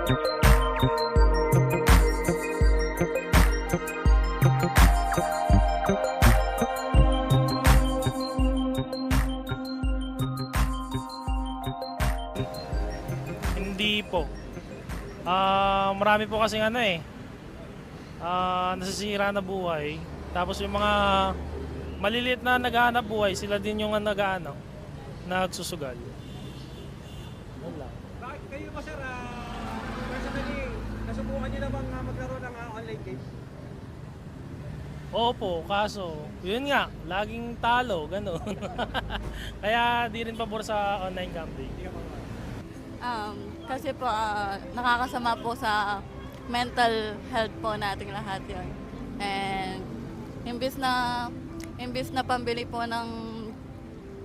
Hindi po. Marami po kasing nasisira na buhay. Tapos yung mga maliliit na naghahanap buhay, sila din yung nagsusugal. Wala. Bakit kayo ba sir, personally, nasubukan nyo na bang maglaro ng online games? Opo, kaso, yun nga, laging talo, gano'n. Kaya di rin pabor sa online gambling. Kasi po nakakasama po sa mental health po nating lahat yun. And imbis na pambili po ng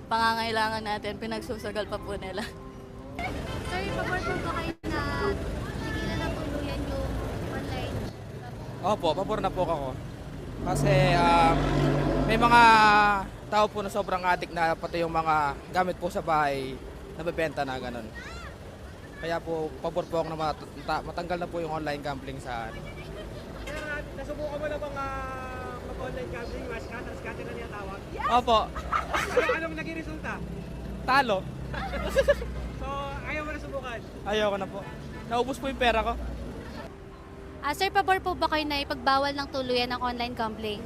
pangangailangan natin, pinagsusugal pa po nila. Sir, pabor po ba kayo na tigilan na tuluyan yung online? Opo, pabor na po ako. Kasi may mga tao po na sobrang addict na pati yung mga gamit po sa bahay nabebenta na ganun. Kaya po, pabor po ako na matanggal na po yung online gambling sa ano. Sir, nasubukan mo na bang mag-online gambling, scatter na niya tawag? Opo, Anong naging resulta? talo. So, ayaw mo na subukan? Ayoko na po. Naubos po yung pera ko. Sir, pabor po ba kayo na ipagbawal ng tuluyan ng online gambling?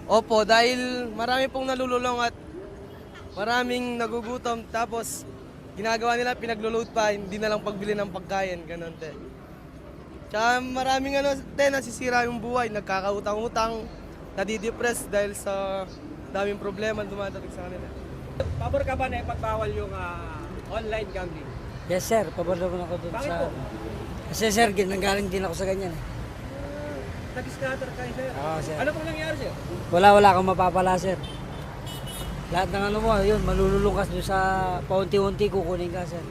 Opo, dahil marami pong nalululong at maraming nagugutom, tapos ginagawa nila, pinagloload pa, hindi na lang pagbili ng pagkain, ganun te. Tsaka maraming nasisira yung buhay, nagkakautang-utang, nadidepress dahil sa daming problema dumadating sa kanila. Pabor ka ba na ipagbawal yung online gambling? Yes sir, pabor naman ako dun Bakit sa... po? Kasi sir, nanggaling din ako sa ganyan. Nag-scatter kayo sir? Oo, sir. Ano pong nangyari sir? Wala kang mapapala sir. Lahat ng ano mo, yun, malululong ka doon sa paunti-unti kukunin ka sir.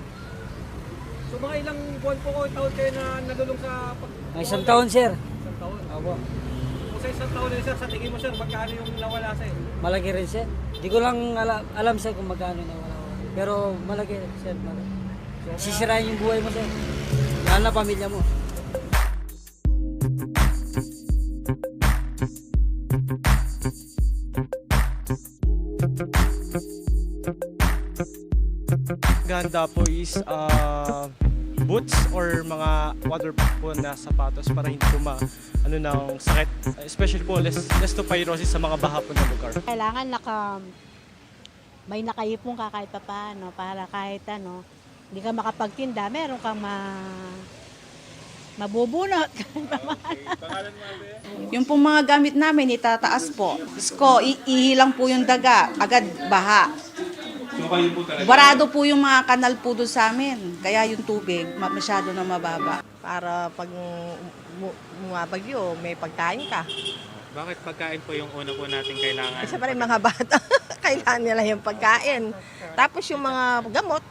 So mga ilang buwan po taon kayo na nalulong sa May isang taon sir. Isang taon? Opo. Kung sa isang taon na sir, sa tingin mo sir, magkano yung nawala sa'yo? Malaki rin sir. Di ko lang alam sir kung magkano na wala. Pero malaki sir, malaki. Sisirain yung buhay mo sir. Lalo na pamilya mo. Ganda po is boots or mga waterproof po na sapatos para hindi po ng sakit. Especially po leptospirosis sa mga baha po na lugar. Kailangan may nakaipon ka kahit paano para kahit hindi ka makapagtinda, meron kang mabubunot. Yung pong mga gamit namin, itataas po. Ihilang po yung daga, agad baha. Barado po yung mga kanal po doon sa amin. Kaya yung tubig, masyado na mababa. Para pag bumabagyo, may pagkain ka. Bakit pagkain po yung una po natin kailangan? Kasi pa rin mga bata, kailangan nila yung pagkain. Tapos yung mga gamot,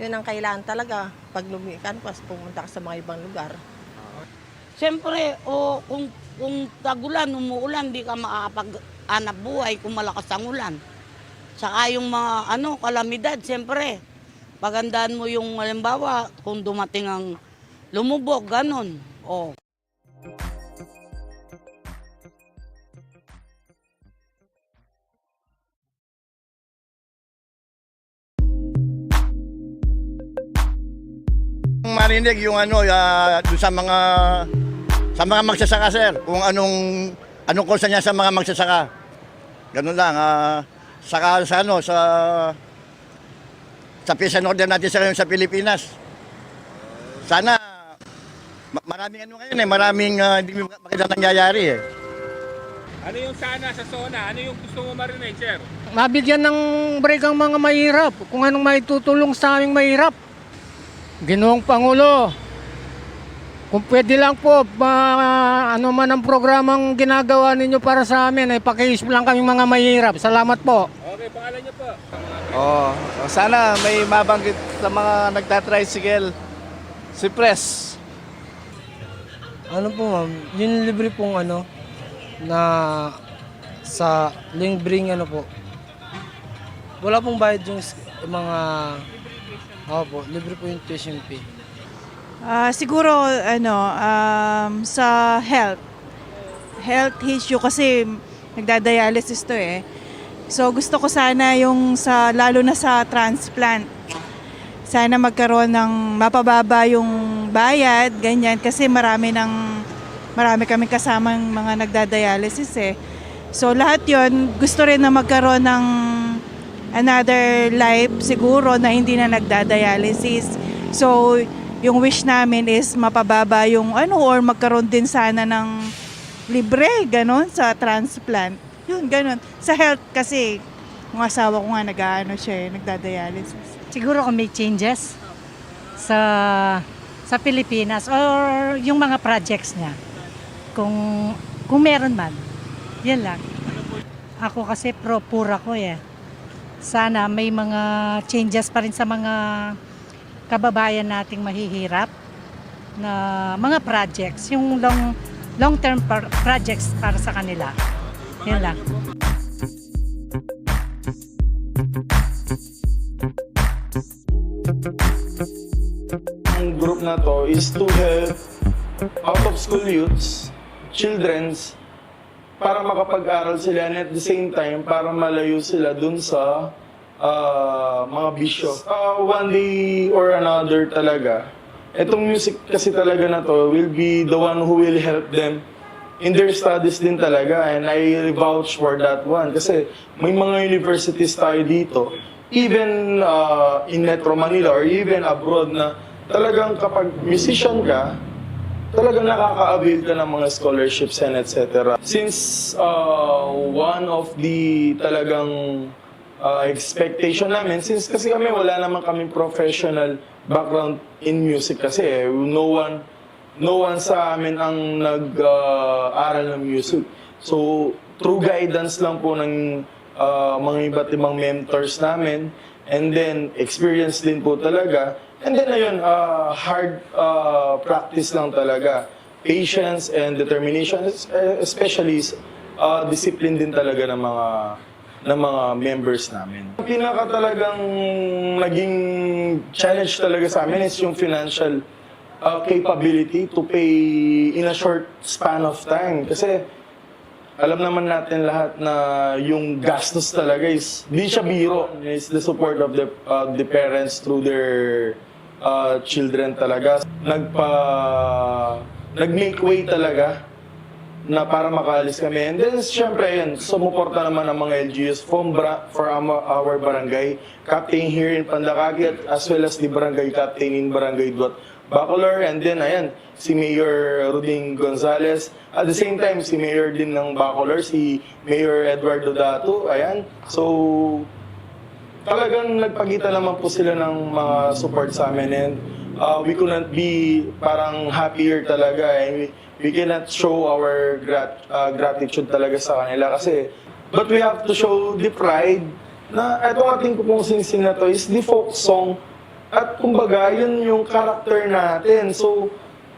yun ang kailangan talaga. Pag lumikan, pumunta ka sa mga ibang lugar. Siyempre, kung tagulan, umuulan, di ka makakapag-anap buhay kung malakas ang ulan. Saka yung mga kalamidad, siyempre, pagandaan mo yung halimbawa, kung dumating ang lumubog, ganon. Marinig yung doon sa mga magsasaka sir, kung anong kursa niya sa mga magsasaka. Ganun lang, sa peace and order natin sa Pilipinas. Sana maraming ngayon maraming hindi makita nangyayari eh. Ano yung sana sa SONA? Ano yung gusto mo marinig, sir? Mabigyan ng break ang mga mahirap, kung anong maitutulong sa aming mahirap. Ginoong Pangulo, kung pwede lang po, ano man ang programang ginagawa ninyo para sa amin, ay pakiis lang kaming mga mahirap. Salamat po. Okay, pangalan niyo po. Sana may mabanggit sa mga nagtatricycle, si Press. Ano po ma'am, yung libre pong na sa libreng po. Wala pong bayad yung mga, libre po yung tuition fee. Siguro sa health issue kasi nagdadialysis to eh. So gusto ko sana yung lalo na sa transplant. Sana magkaroon ng mapababa yung bayad, ganyan kasi marami kaming kasamang mga nagdadialysis eh. So lahat 'yon gusto rin na magkaroon ng another life siguro na hindi na nagdadialysis. So yung wish namin is mapababa yung or magkaroon din sana ng libre ganon sa transplant. Yun ganon. Sa health kasi yung asawa ko nga nagdadialysis. Siguro kung may changes sa Pilipinas or yung mga projects niya. Kung meron man. Yan lang. Ako kasi pro-pura ko eh. Sana may mga changes pa rin sa mga kababayan nating mahihirap na mga projects, yung long-term projects para sa kanila. Yan lang. Ang group na to is to help out-of-school youths, children's, para makapag-aral sila and at the same time para malayo sila dun sa mga bisyo. One day or another talaga, itong music kasi talaga na to will be the one who will help them in their studies din talaga, and I vouch for that one kasi may mga universities tayo dito, even in Metro Manila or even abroad na talagang kapag musician ka, talagang nakaka-avail ka ng mga scholarships and etc. Since one of the talagang expectation namin, since kasi kami wala naman kaming professional background in music kasi no one sa amin ang nag-aral ng music. So through guidance lang po ng mga iba't ibang mentors namin, and then experience din po talaga. And then ayun, hard practice lang talaga. Patience and determination, especially discipline din talaga ng mga members namin. Ang pinaka talagang naging challenge talaga sa amin is yung financial capability to pay in a short span of time. Kasi alam naman natin lahat na yung gastos talaga is di siya biro. It's the support of the parents through their children talaga. Nag-make way talaga na para makaalis kami. And then, syempre, yun, sumuporta naman ang mga LGUs for our barangay captain here in Pandakagi, as well as the barangay captain in Barangay Duat Bacolor. And then, ayan, si Mayor Ruding Gonzales. At the same time, si Mayor din ng Bacolor, si Mayor Eduardo Dato. Ayan. So, talagang nagpakita naman po sila ng mga support sa amin, and we could not be parang happier talaga, and we cannot show our gratitude talaga sa kanila kasi, but we have to show the pride na itong ating pong singsing na to is the folk song, at kumbaga yun yung character natin. So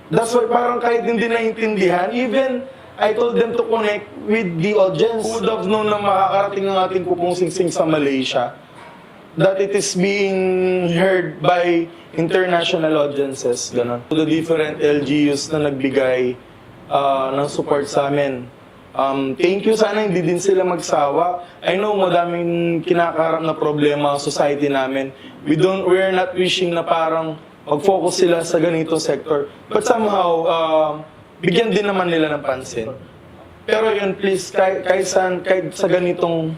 that's why parang kahit hindi naintindihan, even I told them to connect with the audience. Who would have known na makakarating ang ating pong singsing sa Malaysia, that it is being heard by international audiences, gano'n. To the different LGUs na nagbigay ng support sa amin. Thank you, sana hindi din sila magsawa. I know madaming kinakaharap na problema ang society namin. We're not wishing na parang mag-focus sila sa ganito sector. But somehow, bigyan din naman nila ng pansin. Pero yun, please, kahit sa ganitong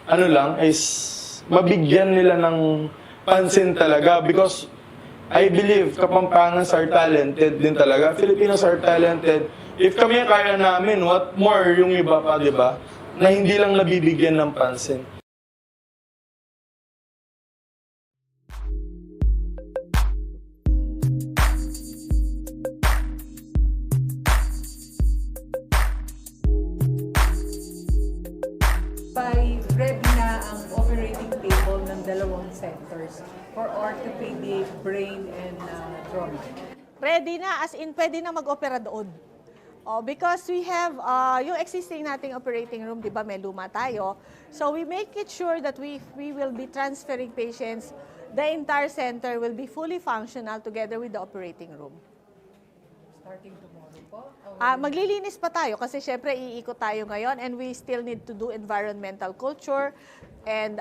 lang, is mabigyan nila ng pansin talaga, because I believe Kapampangans are talented din talaga. Filipinos are talented. If kami kaya namin, what more yung iba pa, di ba? Na hindi lang nabibigyan ng pansin. Ready na ang operating table ng dalawang centers for orthopedic, brain, and trauma. Ready na, as in pwede na mag-opera doon. Because we have yung existing nating operating room, di ba, may luma tayo. So we make it sure that we will be transferring patients the entire center will be fully functional together with the operating room. Starting tomorrow po? Maglilinis pa tayo kasi syempre iikot tayo ngayon and we still need to do environmental culture and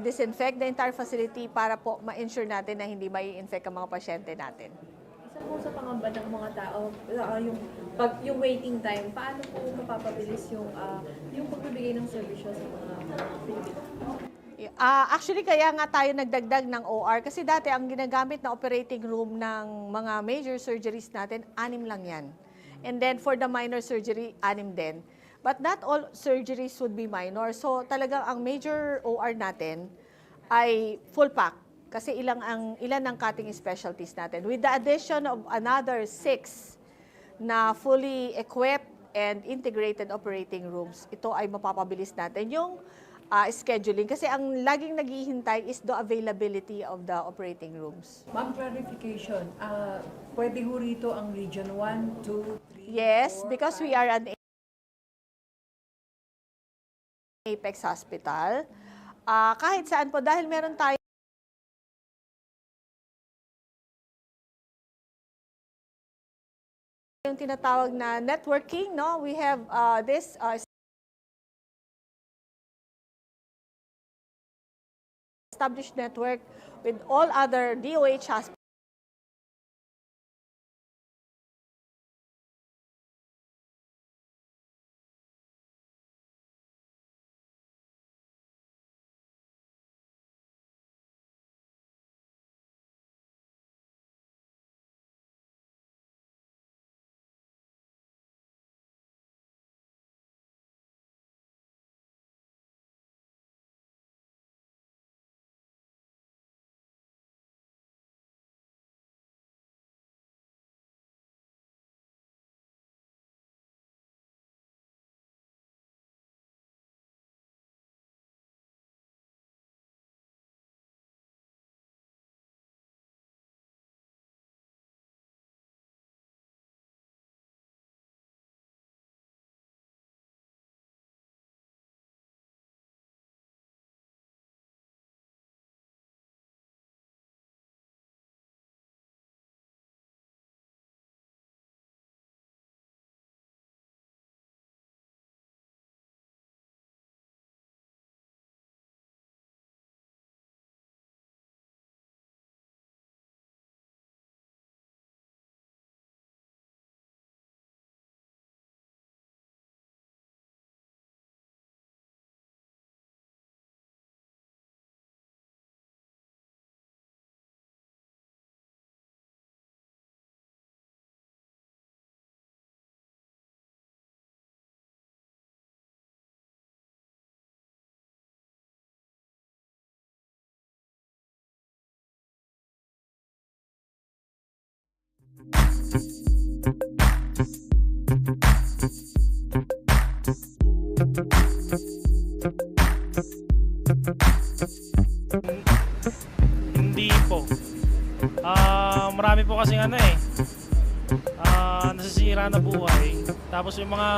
disinfect the entire facility para po ma-ensure natin na hindi mai-infect ang mga pasyente natin. Isa po sa pangamba ng mga tao, yung waiting time, paano po mapapabilis yung pagbibigay ng serbisyo sa mga Pilipino? Actually, kaya nga tayo nagdagdag ng OR kasi dati ang ginagamit na operating room ng mga major surgeries natin, 6 lang yan. And then for the minor surgery, 6 din. But not all surgeries would be minor. So talagang ang major OR natin ay full pack kasi ilan ang cutting specialties natin. With the addition of another 6 na fully equipped and integrated operating rooms, ito ay mapapabilis natin yung scheduling kasi ang laging naghihintay is the availability of the operating rooms. Ma'am, clarification. Pwede ho rito ang Region 1, 2, 3, Yes, 4, because 5? we are an Apex Hospital. Kahit saan po, dahil meron tayo yung tinatawag na networking, no? We have this established network with all other DOH hospitals. Hindi po. Marami po kasing nasisira na buhay. Tapos yung mga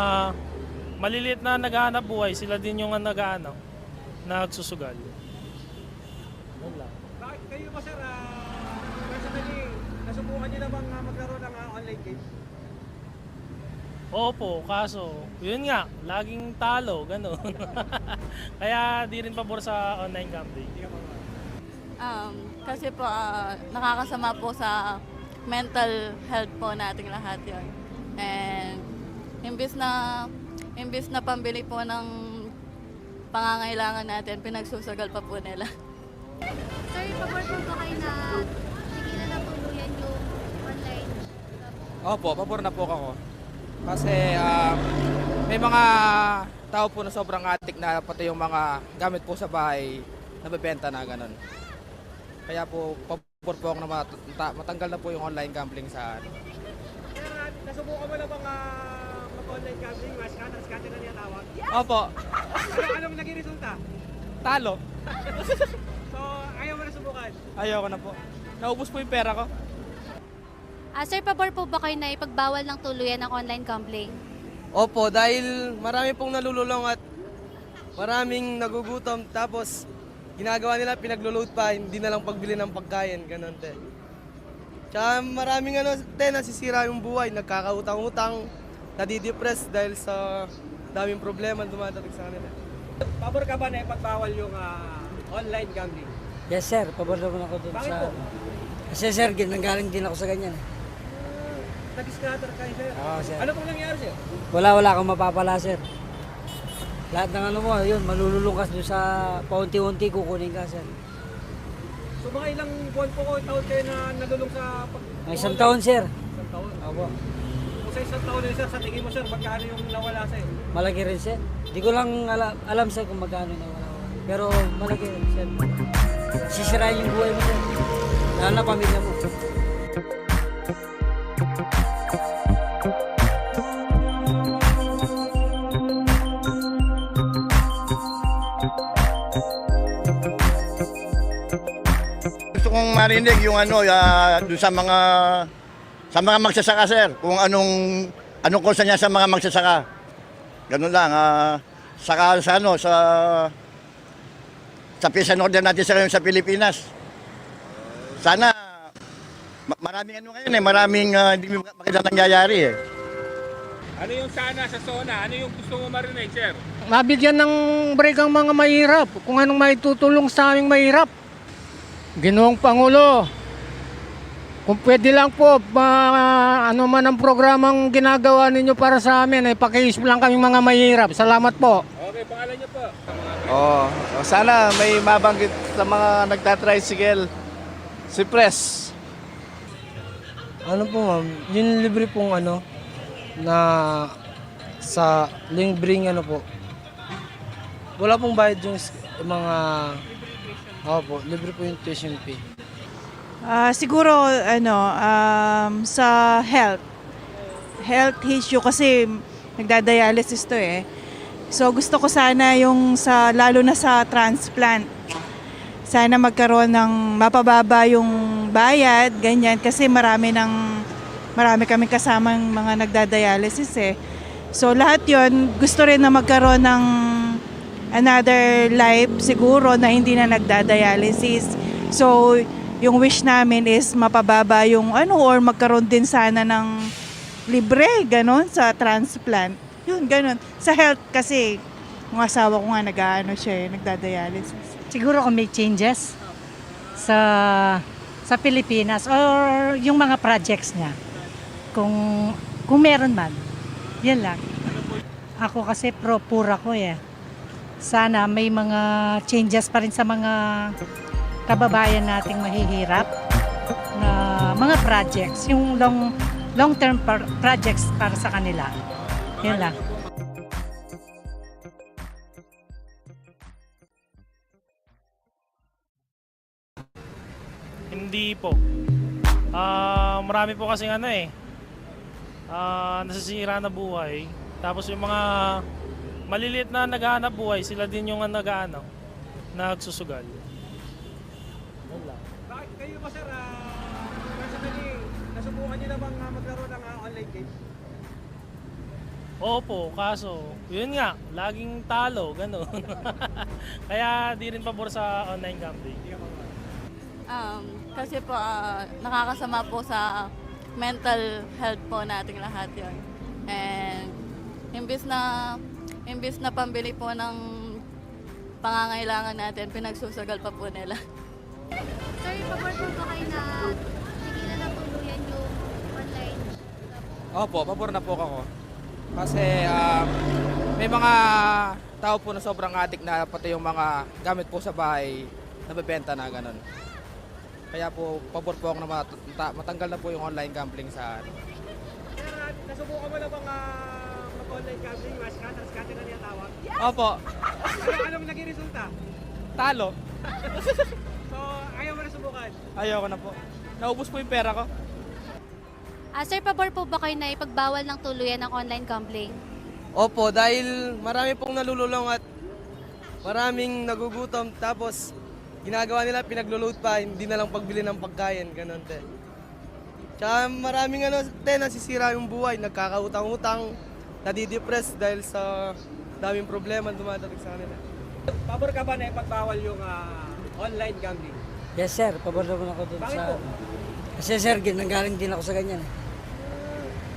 maliliit na naghahanap buhay, sila din yung nagsusugal. Yun lang. Bakit kayo ba, sir, personally, nasubukan niyo na bang magkaroon ng online games? Opo, kaso, yun nga, laging talo, gano'n. Kaya di rin pabor sa online gambling. Kasi po, nakakasama po sa mental health po nating lahat yun. And imbis na pambili po ng pangangailangan natin, pinagsusugal pa po nila. Sir, pabor po ba kayo na tigilan na tuluyan yung online? Opo, pabor na po ako. Kasi may mga tao po na sobrang addict na pati yung mga gamit po sa bahay nabebenta na ganun. Kaya po, pabor po ako na matanggal na po yung online gambling sa Sir, nasubukan mo na bang mag-online gambling? Scatter na niya tawag? Opo. Anong naging resulta? Talo. So, ayaw mo na subukan? Ayoko na po. Naubos po yung pera ko. Sir, pabor po ba kayo na ipagbawal ng tuluyan ng online gambling? Opo, dahil marami pong nalululong at maraming nagugutom tapos ginagawa nila, pinaglo-load pa, hindi na lang pagbili ng pagkain, ganun te. Tsaka maraming nasisira yung buhay, nagkakautang-utang, nadidepress dahil sa daming problema dumadating sa kanila. Pabor ka ba na ipagbawal yung online gambling? Yes sir, pabor naman ako dun Bakit sa... po? Kasi sir, nanggaling din ako sa ganyan. Nag-scatter kayo, sir. Oo, sir. Ano pong nangyari, sir? Wala akong mapapala sir. Lahat ng ano mo, yun, malululong ka doon sa paunti-unti kukunin ka sir. So mga ilang buwan po taon kayo na nalulong sa... May isang taon sir. Isang taon? Opo. Kung sa isang taon sir, sa tingin mo, sir, magkano yung nawala sa'yo? Malaki rin sir. Di ko lang alam sir kung magkano na wala. Pero malaki rin sir. Sisirain yung buhay mo sir. Lalo na pamilya mo. Gusto kong marinig yung doon sa mga magsasaka sir, kung anong kursa niya sa mga magsasaka. Ganun lang, sa peace and order natin sa Pilipinas. Sana maraming maraming hindi makita nangyayari eh. Ano yung sana sa SONA? Ano yung gusto mo marinig, sir? Mabigyan ng break ang mga mahirap, kung anong maitutulong sa aming mahirap. Ginoong Pangulo, kung pwede lang po, ano man ang programang ginagawa ninyo para sa amin, pakiisip lang kami mga mahirap. Salamat po. Okay, pangalan niyo po. Sana may mabanggit sa mga nagtatricycle. Si Press. Ano po ma'am, yung libre pong na sa libreng po. Wala pong bayad yung mga, po, libre po yung tuition fee. Siguro sa health issue kasi nagdadialysis to eh. So gusto ko sana yung lalo na sa transplant. Sana magkaroon ng mapababa yung bayad, ganyan kasi marami kami kasamang mga nagdadialysis eh. So lahat 'yon gusto rin na magkaroon ng another life siguro na hindi na nagdadialysis. So yung wish namin is mapababa yung or magkaroon din sana ng libre, ganon, sa transplant. Yun, ganon. Sa health kasi, yung asawa ko nga nagdadialysis. Siguro kung may changes sa Pilipinas or yung mga projects niya. Kung meron man. Yan lang. Ako kasi pura ko eh. Sana may mga changes pa rin sa mga kababayan nating mahihirap na mga projects, yung long-term projects para sa kanila. Yan lang. Hindi po. Marami po kasing nasisira na buhay. Tapos yung mga maliliit na naghahanap buhay, sila din yung nagsusugal. Bakit kayo ba, sir, personally, nasubukan niyo na bang maglaro ng online games? Opo, kaso, yun nga, laging talo, gano'n. Kaya di rin pabor sa online gambling. Kasi po, nakakasama po sa mental health po nating lahat yun. And imbis na pambili po ng pangangailangan natin, pinagsusugal pa po nila. Sir, pabor po ba kayo na tigilan na tuluyan yung online? Opo, pabor na po ako. Kasi may mga tao po na sobrang addict na pati yung mga gamit po sa bahay nabebenta na ganun. Kaya po, pabor po ako na matanggal na po yung online gambling sa Sir, nasubukan mo na bang mag-online gambling? Scatter na niya tawag? Opo. Anong naging resulta? Talo. So, ayaw mo na subukan? Ayoko na po. Naubos po yung pera ko. Sir, pabor po ba kayo na ipagbawal ng tuluyan ng online gambling? Opo, dahil marami pong nalululong at maraming nagugutom, tapos ginagawa nila, pinaglo-load pa, hindi na lang pagbili ng pagkain, ganun te. Tsaka maraming nasisira yung buhay, nagkakautang-utang, nadidepress dahil sa daming problema dumadating sa kanila. Pabor ka ba na ipagbawal yung online gambling? Yes sir, pabor naman ako dun Bakit sa... po? Kasi sir, nanggaling din ako sa ganyan.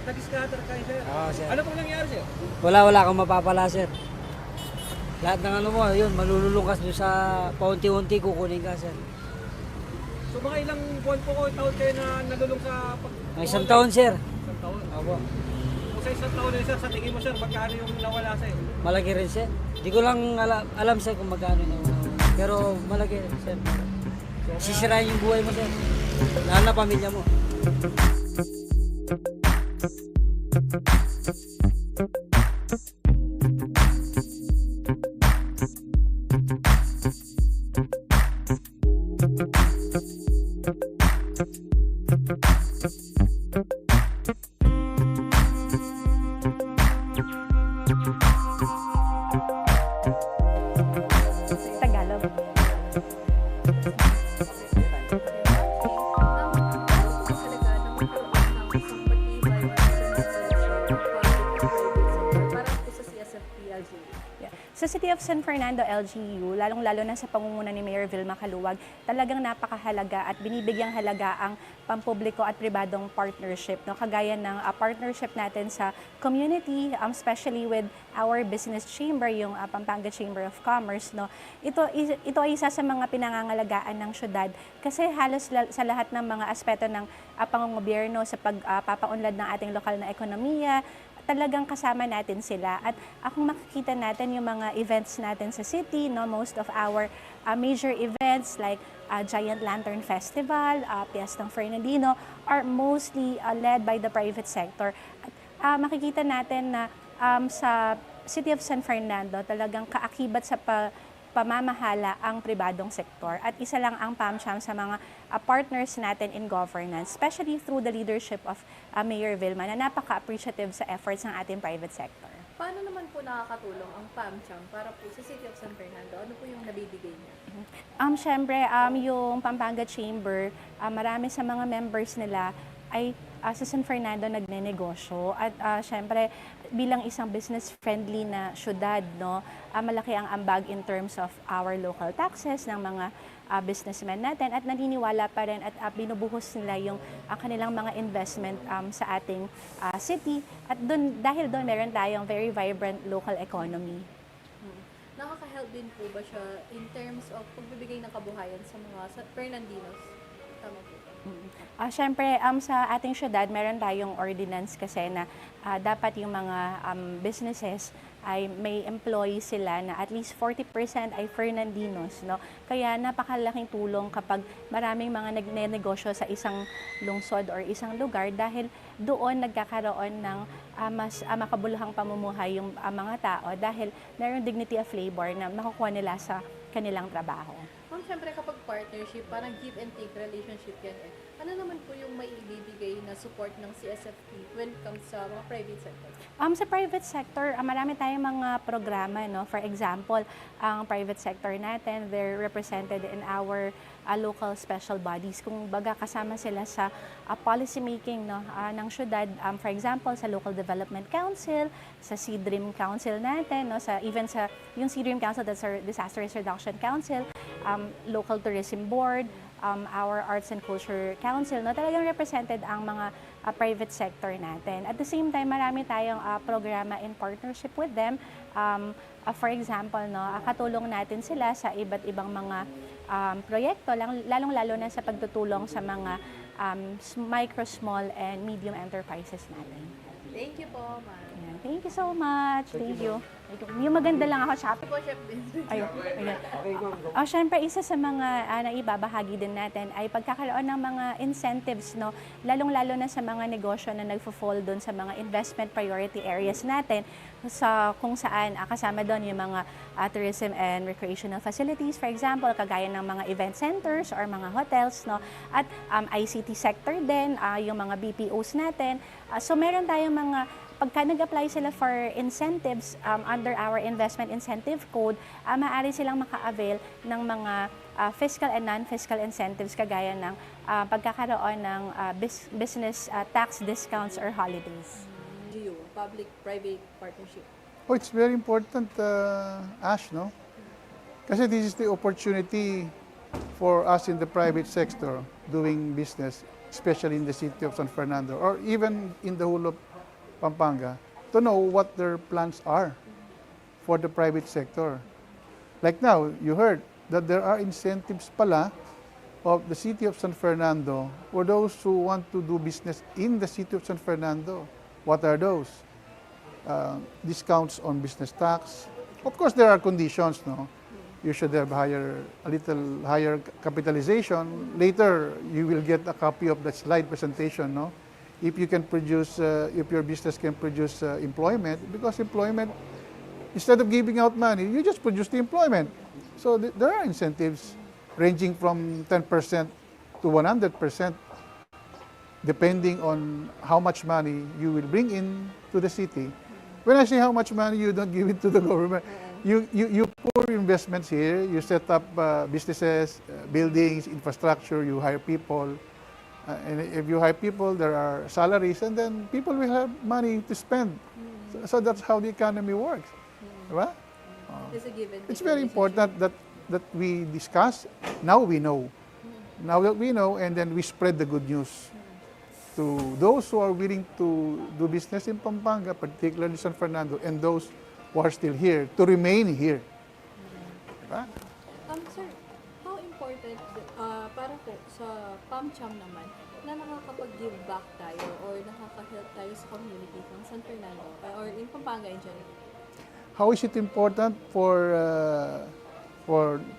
Nag-scatter kayo, sir. Oo, sir. Ano pong nangyari, sir? Wala kang mapapala sir. Lahat ng ano mo, yun, malululong ka doon sa paunti-unti kukunin ka sir. So mga ilang buwan po ko, taon kayo na nalulong sa... May isang taon sir. Isang taon? Opo. Kung sa isang taon na sir, sa tingin mo, sir, magkano yung nawala sa'yo? Malaki rin sir. Di ko lang alam sir kung magkano na. Pero malaki rin sir. Sisirain yung buhay mo sir. Lalo na pamilya mo. Tagalog. Sa City of San Fernando, LGU, lalong-lalo na sa pangunguna ni Mayor Vilma Caluwag, talagang napakahalaga at binibigyang halaga ang pampubliko at pribadong partnership. No? Kagaya ng partnership natin sa community, especially with our business chamber, yung Pampanga Chamber of Commerce. No? Ito ay isa sa mga pinangangalagaan ng syudad kasi halos sa lahat ng mga aspeto ng pangungobyerno sa pagpapaunlad ng ating lokal na ekonomiya, talagang kasama natin sila. At kung makikita natin yung mga events natin sa city, no, most of our major events like Giant Lantern Festival, Piestang Fernandino are mostly led by the private sector. At makikita natin na sa City of San Fernando talagang kaakibat sa pamamahala ang pribadong sektor at isa lang ang PAMCHAM sa mga partners natin in governance, especially through the leadership of Mayor Vilma na napaka-appreciative sa efforts ng ating private sector. Paano naman po nakakatulong ang PAMCHAM para po sa City of San Fernando? Ano po yung nabibigay niya? Siyempre, yung Pampanga Chamber, marami sa mga members nila ay sa San Fernando nagnenegosyo at siyempre bilang isang business-friendly na syudad, no, malaki ang ambag in terms of our local taxes ng mga businessmen natin at naniniwala pa rin at binubuhos nila yung kanilang mga investment sa ating city at dahil doon meron tayong very vibrant local economy. Nakaka-help din po ba siya in terms of pagbibigay ng kabuhayan sa mga Fernandinos? Tama po. Siyempre, sa ating syudad, meron tayong ordinance kasi na dapat yung mga businesses ay may employees sila na at least 40% ay Fernandinos. No? Kaya napakalaking tulong kapag maraming mga nagnenegosyo sa isang lungsod or isang lugar dahil doon nagkakaroon ng mas makabuluhang pamumuhay yung mga tao dahil meron dignity of labor na makukuha nila sa kanilang trabaho. Ma'am, syempre kapag partnership, parang give and take relationship yan eh. Ano naman po yung may ibibigay na support ng CSFP when it comes sa mga private sector? Sa private sector, marami tayong mga programa. No? For example, ang private sector natin, they're represented in our local special bodies. Kung baga kasama sila sa policy making, no, ng syudad. For example, sa Local Development Council, sa CDRIM Council natin, no, even sa yung CDRIM Council, that's our Disaster Risk Reduction Council, Local Tourism Board, our Arts and Culture Council, no, talagang represented ang mga private sector natin. At the same time, marami tayong programa in partnership with them. For example, no, katulong natin sila sa iba't ibang mga proyekto, lalong-lalo na sa pagtutulong sa mga micro, small, and medium enterprises natin. Thank you po, ma'am. Thank you so much. Thank you. Yung maganda lang ako, Chef. Po, Chef Vince. Ayun. Siyempre, isa sa mga naibabahagi din natin ay pagkakaroon ng mga incentives, no? Lalong-lalo na sa mga negosyo na nagfo-fall doon sa mga investment priority areas natin sa kung saan kasama doon yung mga tourism and recreational facilities, for example, kagaya ng mga event centers or mga hotels, no? At ICT sector din, yung mga BPOs natin. So meron tayong mga pagka nag-apply sila for incentives under our investment incentive code, maaari silang maka-avail ng mga fiscal and non-fiscal incentives kagaya ng pagkakaroon ng business tax discounts or holidays. GU, public-private partnership. Oh, it's very important, Ash, no? Kasi this is the opportunity for us in the private sector doing business, especially in the city of San Fernando or even in the whole of Pampanga, to know what their plans are for the private sector. Like now, you heard that there are incentives pala of the city of San Fernando for those who want to do business in the city of San Fernando. What are those? Discounts on business tax. Of course, there are conditions, no? You should have a little higher capitalization. Later, you will get a copy of the slide presentation, no? If you can produce, if your business can produce employment, because employment, instead of giving out money, you just produce the employment. So there are incentives ranging from 10% to 100%, depending on how much money you will bring in to the city. When I say how much money, you don't give it to the government. You pour investments here, you set up businesses, buildings, infrastructure, you hire people. And if you hire people, there are salaries, and then people will have money to spend. So that's how the economy works. Right? It's a given. It's very important that we discuss. Now we know. Now that we know, and then we spread the good news to those who are willing to do business in Pampanga, particularly San Fernando, and those who are still here, to remain here. Diba? Sir, how important, para po sa PAMCHAM naman, na nakakapag-give back tayo or nakaka-help tayo sa community ng San Fernando or in Pampanga in general? How is it important for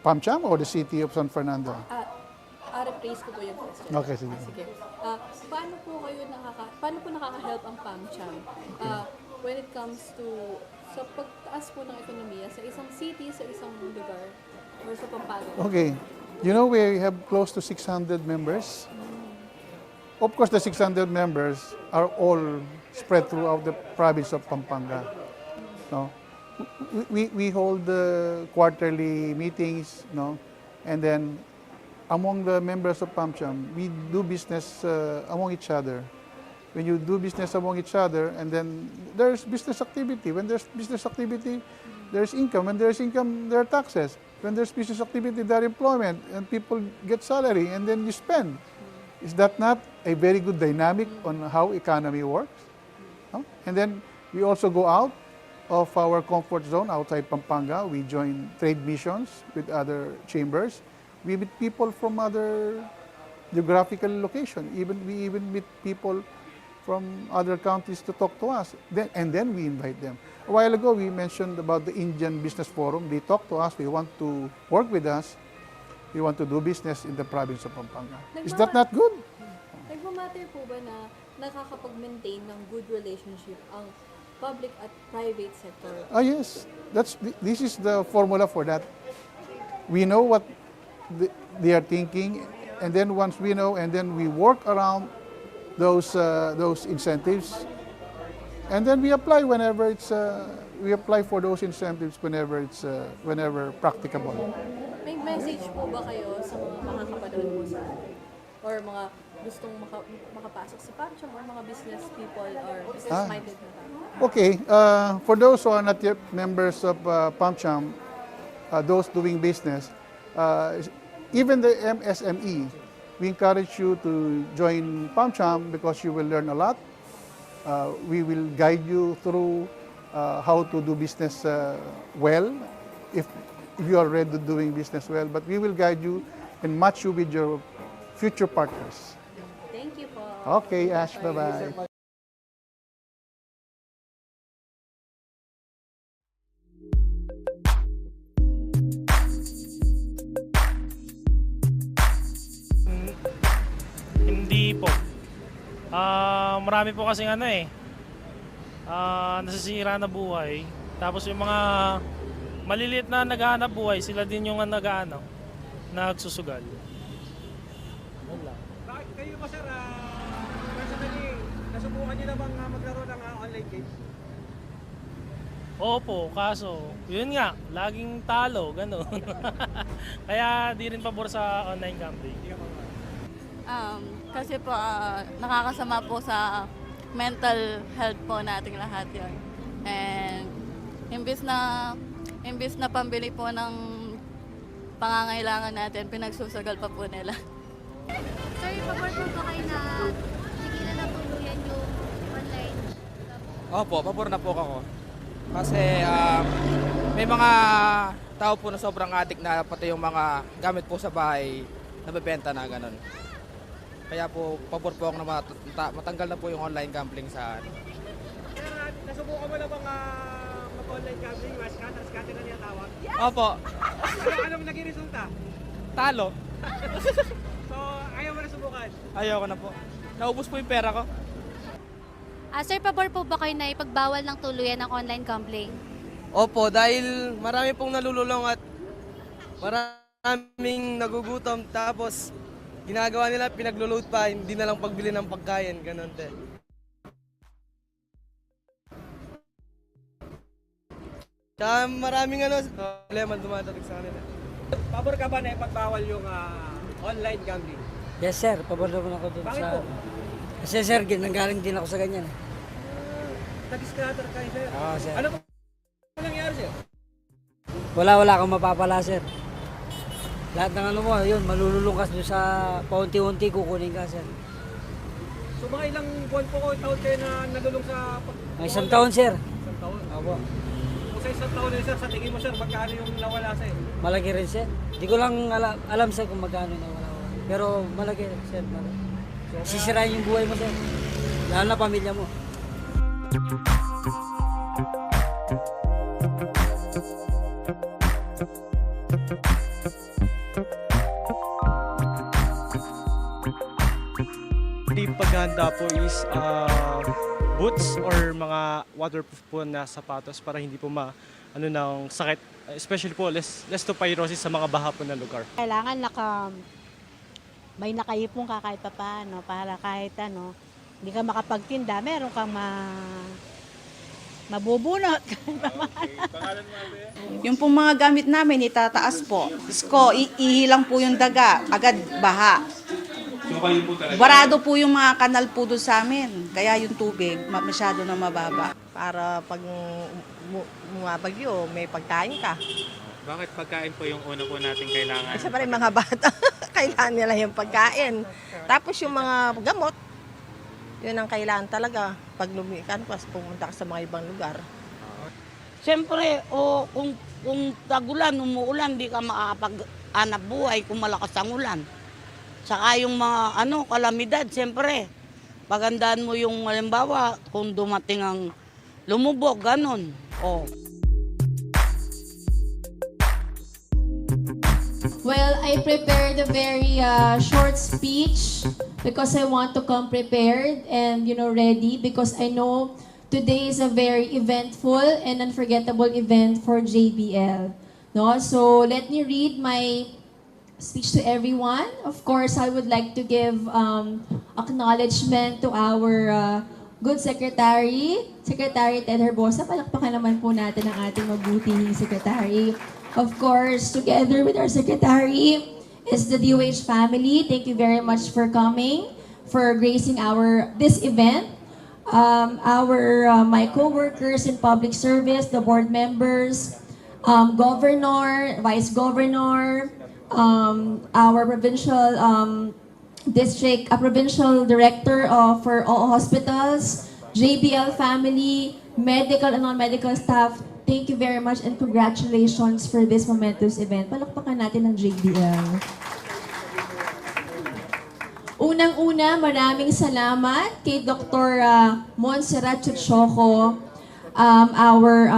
PAMCHAM or the city of San Fernando? Rephrase ko po yung question. Okay, sige. Sige. Paano po nakaka-help ang PAMCHAM when it comes to sa pagtaas po ng ekonomiya sa isang city, sa isang lugar, or sa Pampanga? Okay. You know, we have close to 600 members. Of course, the 600 members are all spread throughout the province of Pampanga. No? We hold quarterly meetings, no? And then among the members of PAMCHAM, we do business among each other. When you do business among each other, and then there's business activity. When there's business activity, there's income. When there's income, there are taxes. When there's business activity, there are employment, and people get salary, and then you spend. Is that not a very good dynamic on how economy works? No? And then we also go out of our comfort zone outside Pampanga. We join trade missions with other chambers. We meet people from other geographical locations. We even meet people from other countries to talk to us. And then we invite them. A while ago, we mentioned about the Indian Business Forum. They talk to us. They want to work with us. We want to do business in the province of Pampanga. Is that not good? Nagmamatter po ba na nakakapag-maintain ng good relationship ang public at private sector? Yes. This is the formula for that. We know what they are thinking, and then once we know, and then we work around those incentives, and then we apply whenever it's we apply for those incentives whenever it's whenever practicable. May message po ba kayo sa mga makakapanood po sa or mga gustong makapasok sa PAMCHAM or mga business people or business-minded na tao? Okay, for those who are not yet members of PAMCHAM, those doing business, even the MSME, we encourage you to join PAMCHAM because you will learn a lot. We will guide you through how to do business well, if you are already doing business well. But we will guide you and match you with your future partners. Thank you po. Okay, Ash, bye-bye. Hindi po. Marami po kasing nasisira na buhay. Tapos yung mga maliliit na naghahanap buhay, sila din yung nagsusugal. Kayo ba, sir, personally, nasubukan niyo na bang maglaro ng online games? Opo, kaso, yun nga, laging talo, gano'n. Kaya di rin pabor sa online gambling. Kasi po, nakakasama po sa mental health po nating lahat yon. And imbis na pambili po ng pangangailangan natin, pinagsusugal pa po nila. Sir, pabor po ba kayo na tigilan na tuluyan yung online? Opo, pabor na po ako. Kasi may mga tao po na sobrang addict na pati yung mga gamit po sa bahay nabebenta na ganun. Kaya po, pabor po ako na matanggal na po yung online gambling sa ano. Sir, nasubukan mo na bang mag-online gambling? Scatter na niya tawag? Opo, Anong naging resulta? talo. So, ayaw mo na subukan? Ayoko na po. Naubos po yung pera ko. Sir, pabor po ba kayo na ipagbawal ng tuluyan ng online gambling? Opo, dahil marami pong nalululong at maraming nagugutom. Tapos, ginagawa nila, pinaglo-load pa, hindi na lang pagbili ng pagkain, ganun te. Tsaka maraming problema dumadating sa kanila. Pabor ka ba na ipagbawal yung online gambling? Yes sir, pabor naman ako dun Bakit sa... po? Kasi sir, nanggaling din ako sa ganyan. Nag-scatter kayo, sir. Oo, sir. Ano ba nangyari, sir? Wala akong mapapala sir. Lahat ng ano mo, yun, malululong ka doon sa paunti-unti kukunin ka sir. So mga ilang buwan po taon kayo na nalulong sa... May isang taon sir. Isang taon? Opo. Kung sa isang taon na sir, sa tingin mo sir, magkano yung nawala sa'yo? Malaki rin sir. Di ko lang alam sir kung magkano na wala. Pero malaki sir, malaki. Sisirain yung buhay mo sir. Lalo na pamilya mo. Di paghahanda po is boots or mga waterproof po na sapatos para hindi po ng sakit, especially po less leptospirosis sa mga baha po na lugar. Kailangan may nakaipon ka kahit paano para kahit hindi ka makapagtinda, meron kang mabubunot. Yung pong mga gamit namin, itataas po. Ihilang po yung daga, agad baha. Barado po yung mga kanal po doon sa amin. Kaya yung tubig, masyado na mababa. Para pag bumabagyo, may pagkain ka. Bakit pagkain po yung una po natin kailangan? Siyempre mga bata, kailangan nila yung pagkain. Tapos yung mga gamot, yun ang kailangan talaga. Pag lumikan, pas pumunta ka sa mga ibang lugar. Siyempre, kung tagulan, umuulan, di ka makakapag-anap buhay kung malakas ang ulan. Saka yung mga kalamidad, siyempre, pagandaan mo yung halimbawa, kung dumating ang lumubog, ganun. Well, I prepared a very short speech because I want to come prepared and ready because I know today is a very eventful and unforgettable event for JBL. No, so let me read my speech to everyone. Of course, I would like to give acknowledgement to our good secretary, Secretary Ted Herbosa. Palakpakan naman po natin ang ating mabuting secretary. Of course, together with our secretary is the DOH family. Thank you very much for coming, for gracing this event. My co-workers in public service, the board members, governor, vice governor, our provincial provincial director for all hospitals, JBL family, medical and non-medical staff. Thank you very much and congratulations for this momentous event. Palakpakan natin ang JBL. Unang-una, maraming salamat kay Dr. Montserrat Chuchoco, our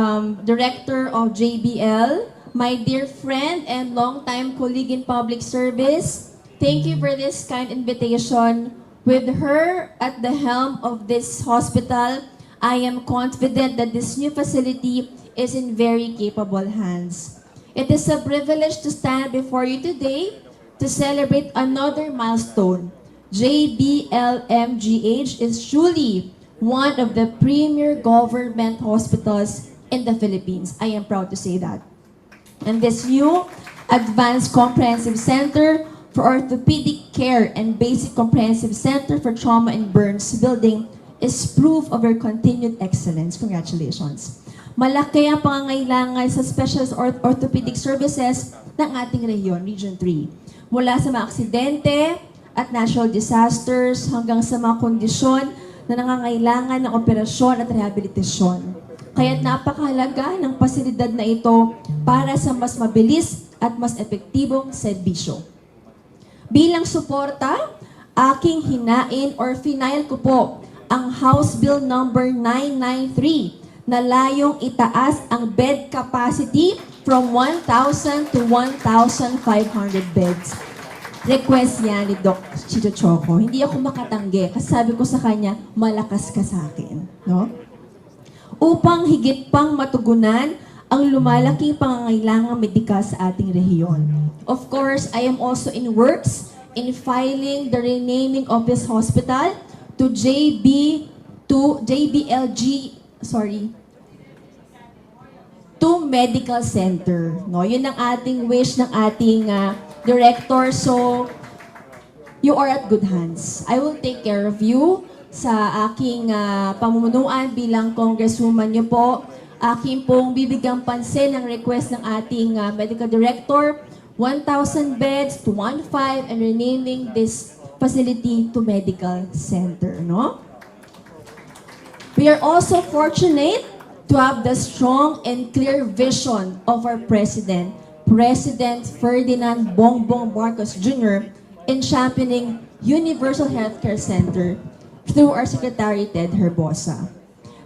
director of JBL, my dear friend and longtime colleague in public service. Thank you for this kind invitation. With her at the helm of this hospital, I am confident that this new facility is in very capable hands. It is a privilege to stand before you today to celebrate another milestone. JBL-MGH is truly one of the premier government hospitals in the Philippines. I am proud to say that. And this new Advanced Comprehensive Center for Orthopedic Care and Basic Comprehensive Center for Trauma and Burns building is proof of your continued excellence. Congratulations. Malaki ang pangangailangan sa specialist orthopedic services ng ating rehiyon, Region 3. Mula sa mga aksidente at natural disasters hanggang sa mga kondisyon na nangangailangan ng operasyon at rehabilitasyon. Kaya't napakahalaga ng pasilidad na ito para sa mas mabilis at mas epektibong serbisyo. Bilang suporta, aking hinain or final ko po ang House Bill number 993 na layong itaas ang bed capacity from 1,000 to 1,500 beds. Request yan ni Doc Chicho Choco. Hindi ako makatanggi kasi sabi ko sa kanya, malakas ka sa akin. No? Upang higit pang matugunan ang lumalaking pangangailangang medikal sa ating rehiyon. Of course, I am also in works in filing the renaming of this hospital to to medical center. No, yun ang ating wish ng ating director. So, you are at good hands. I will take care of you sa aking pamumunuan bilang congresswoman niyo po. Aking pong bibigang pansin ang request ng ating medical director, 1,000 beds to 1,500 and renaming this facility to medical center. No? We are also fortunate to have the strong and clear vision of our President, President Ferdinand Bongbong Marcos Jr. in championing Universal Healthcare Center through our Secretary Ted Herbosa.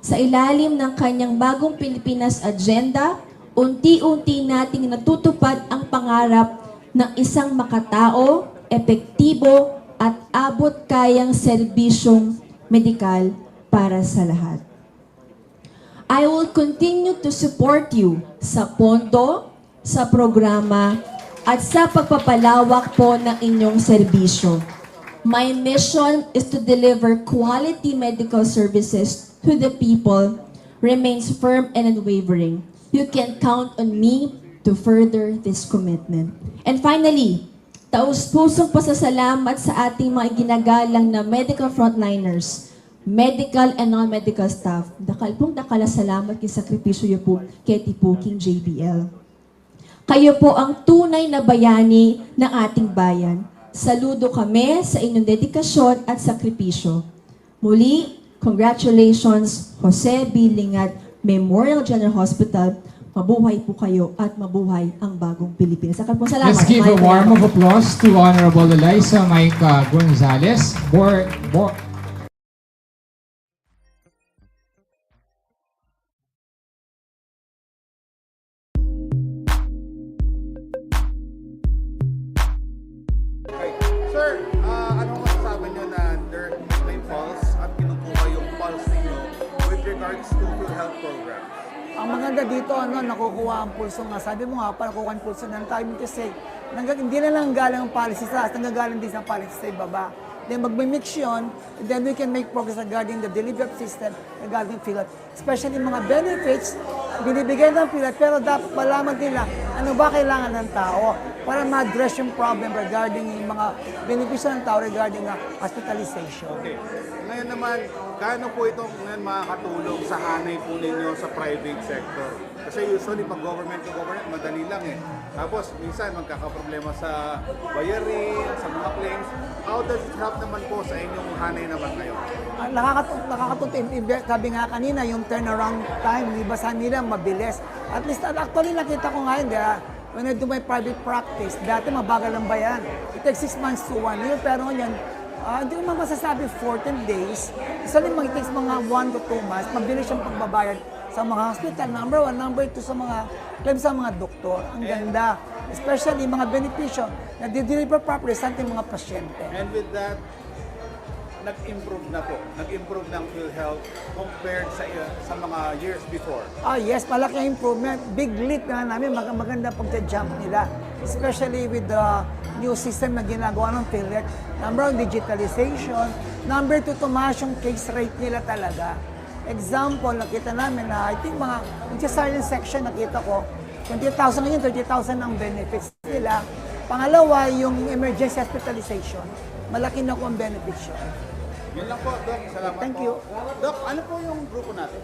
Sa ilalim ng kanyang bagong Pilipinas agenda, unti-unti nating natutupad ang pangarap ng isang makatao, epektibo at abot kayang serbisyong medikal para sa lahat. I will continue to support you sa pondo, sa programa, at sa pagpapalawak po ng inyong serbisyo. My mission is to deliver quality medical services to the people remains firm and unwavering. You can count on me to further this commitment. And finally, taus-pusong pasasalamat sa ating mga ginagalang na medical frontliners, medical and non-medical staff. Dakal salamat kay sakripisyo niyo po kay Tipuking JBL. Kayo po ang tunay na bayani ng ating bayan. Saludo kami sa inyong dedikasyon at sakripisyo. Muli, congratulations, Jose B. Lingat Memorial General Hospital. Mabuhay po kayo at mabuhay ang bagong Pilipinas. Salamat. Let's give a warm of applause to Honorable Eliza Mike Gonzalez. Sir, anong masasabi nyo na may pulse at kinukuha yung pulse ninyo with regards to PhilHealth programs? Ang maganda dito, nakukuha ang pulso nga. Sabi mo nga, para kukuha ang pulso ng time kasi hindi na lang galing ang policy sa taas, nanggagaling din sa policy sa ibaba. Then magmimix yun, then we can make progress regarding the delivery system, regarding PhilHealth. Especially mga benefits, binibigay ng PhilHealth, pero dapat malaman nila ano ba kailangan ng tao para ma-address yung problem regarding yung mga benepisyo ng tao regarding hospitalization. Okay. Ngayon naman, gaano po ito ngayon makakatulong sa hanay po ninyo sa private sector? Kasi usually pag government to government, madali lang eh. Tapos minsan magkakaproblema sa bayarin, sa mga claims. How does it help naman po sa inyong hanay naman ngayon? Nakakatuto, sabi nga kanina, yung turnaround time, di ba sa nila mabilis. At least, actually nakita ko nga yun, when I do my private practice, dati mabagal lang ba yan? It takes 6 months to 1 year, pero ngayon, hindi ko masasabi 14 days. Usually it takes mga 1 to 2 months, mabilis yung pagbabayad sa mga hospital, number 1, number 2 sa mga claims sa mga doktor. Ang ganda. Especially mga benepisyo na di-deliver properly sa ating mga pasyente. And with that, nag-improve na po. Nag-improve ng PhilHealth compared sa mga years before. Yes, malaki ang improvement. Big leap na namin, maganda pagja-jump nila. Especially with the new system na ginagawa ng PhilHealth. Number 1, digitalization. Number 2, tumaas yung case rate nila talaga. Example, nakita namin na I think sa silent section nakita ko, 20,000 ngayon, 30,000 ang benefits nila. Pangalawa, yung emergency hospitalization, malaki na ko ang benefits yun. Yun lang po, Doc. Salamat Thank po. you. Doc, ano po yung grupo natin?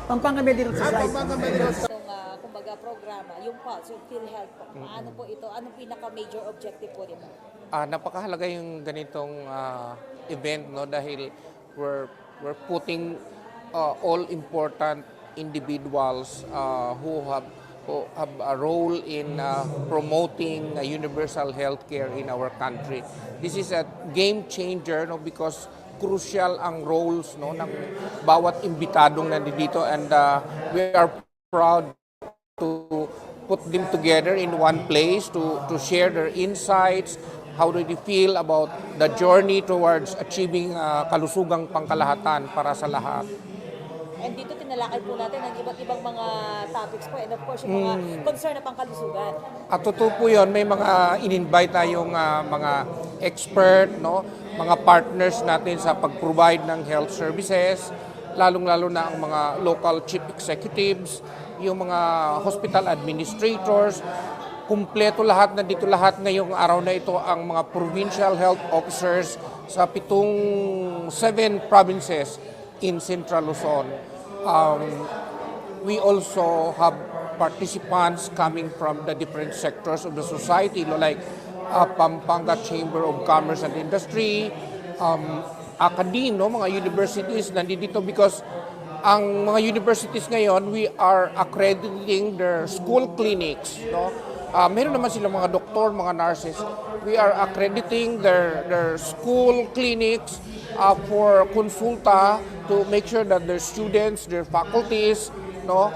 Pampanga Medical Society. Pampanga Medical Society. Itong kumbaga programa, yung PULSE, yung PhilHealth po. Paano po ito? Anong pinaka-major objective po nito? Napakahalaga yung ganitong event, no, dahil we're putting all important individuals who have a role in promoting universal healthcare in our country. This is a game changer, no, because crucial ang roles, no, ng bawat imbitadong nandito, and we are proud to put them together in one place to share their insights. How do they feel about the journey towards achieving kalusugang pangkalahatan para sa lahat? And dito tinalakay po natin ang iba't ibang mga topics po, and of course yung mga concern na pangkalusugan. At totoo po yun, may mga in-invite tayong mga expert, no? Mga partners natin sa pag-provide ng health services, lalong-lalo na ang mga local chief executives, yung mga hospital administrators, kumpleto lahat, nandito lahat ngayong araw na ito ang mga provincial health officers sa 7 provinces in Central Luzon. We also have participants coming from the different sectors of the society, like Pampanga Chamber of Commerce and Industry, academe, no, mga universities nandito because ang mga universities ngayon, we are accrediting their school clinics, no. Meron naman silang mga doktor, mga nurses. We are accrediting their school clinics for consulta to make sure that their students, their faculties, no,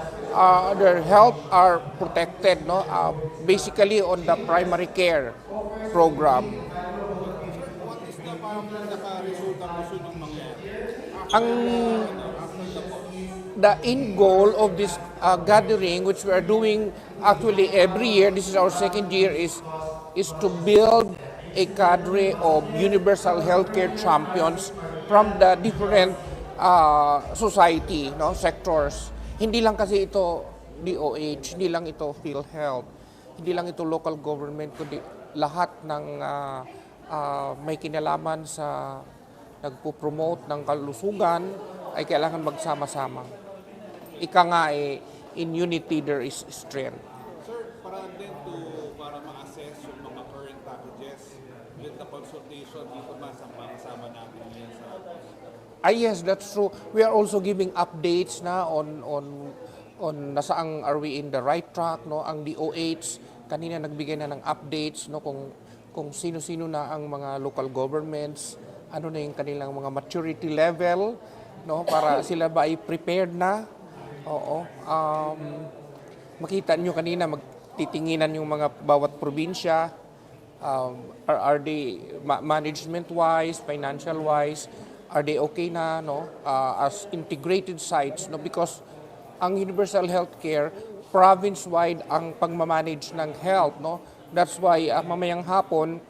their health are protected, no, basically on the primary care program. What is the pinaka-resulta gusto nung mangyari? The end goal of this gathering, which we are doing actually every year, this is our second year, is to build a cadre of universal healthcare champions from the different society, no, sectors. Hindi lang kasi ito DOH, hindi lang ito PhilHealth, hindi lang ito local government, kundi lahat ng may kinalaman sa nagpo-promote ng kalusugan ay kailangan magsama-sama. Ika nga in unity there is strength. Sir, para ma-assess yung mga current packages, with the consultation dito ba sa sama natin yan sa... Yes, that's true. We are also giving updates na on nasaang are we in the right track, no? Ang DOH kanina nagbigay na ng updates, no, kung sino-sino na ang mga local governments, ano na yung kanilang mga maturity level, no, para sila ba ay prepared na. Oo. Makita nyo kanina, magtitinginan yung mga bawat probinsya. Are they management-wise, financial-wise, are they okay na, no, as integrated sites, no, because ang universal healthcare province-wide ang pagmamanage ng health, no. That's why mamayang hapon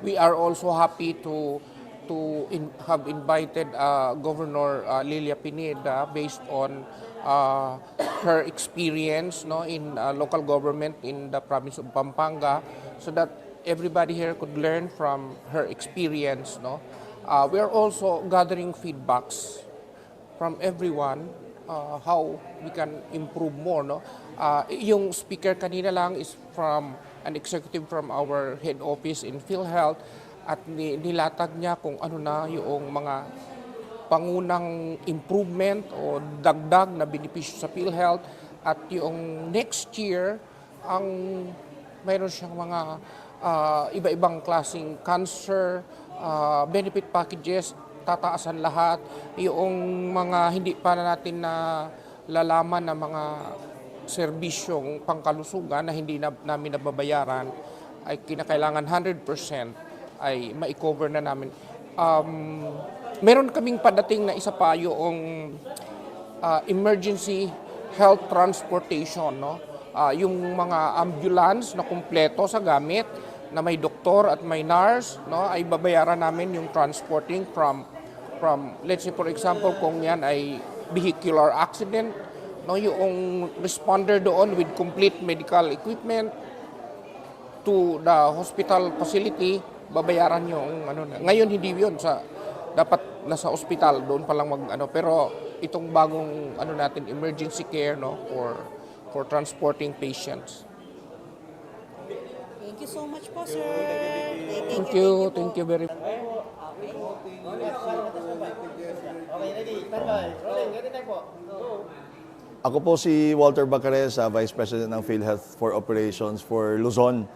we are also happy to have invited Governor Lilia Pineda based on her experience, no, in local government in the province of Pampanga, so that everybody here could learn from her experience, no. We are also gathering feedbacks from everyone how we can improve more, no. Yung speaker kanina lang is from an executive from our head office in PhilHealth, at nilatag niya kung ano na yung mga pangunang improvement o dagdag na benepisyo sa PhilHealth, at yung next year ang mayroon siyang mga iba-ibang klaseng cancer benefit packages, tataasan lahat. Yung mga hindi pa natin na lalaman na mga serbisyong pangkalusugan na hindi namin nababayaran ay kinakailangan 100% ay ma-cover na namin. Meron kaming padating na isa pa yung emergency health transportation, no? Yung mga ambulance na kumpleto sa gamit, na may doktor at may nurse, no, ay babayaran namin yung transporting from let's say for example kung yan ay vehicular accident, no, yung responder doon with complete medical equipment to the hospital facility, babayaran yung ano na. Ngayon hindi yun sa dapat nasa ospital, doon pa lang pero itong bagong natin, emergency care, no, for transporting patients. Thank you so much po, sir. Thank you very much. Ako po si Walter Bacaresa, Vice President ng PhilHealth for Operations for Luzon.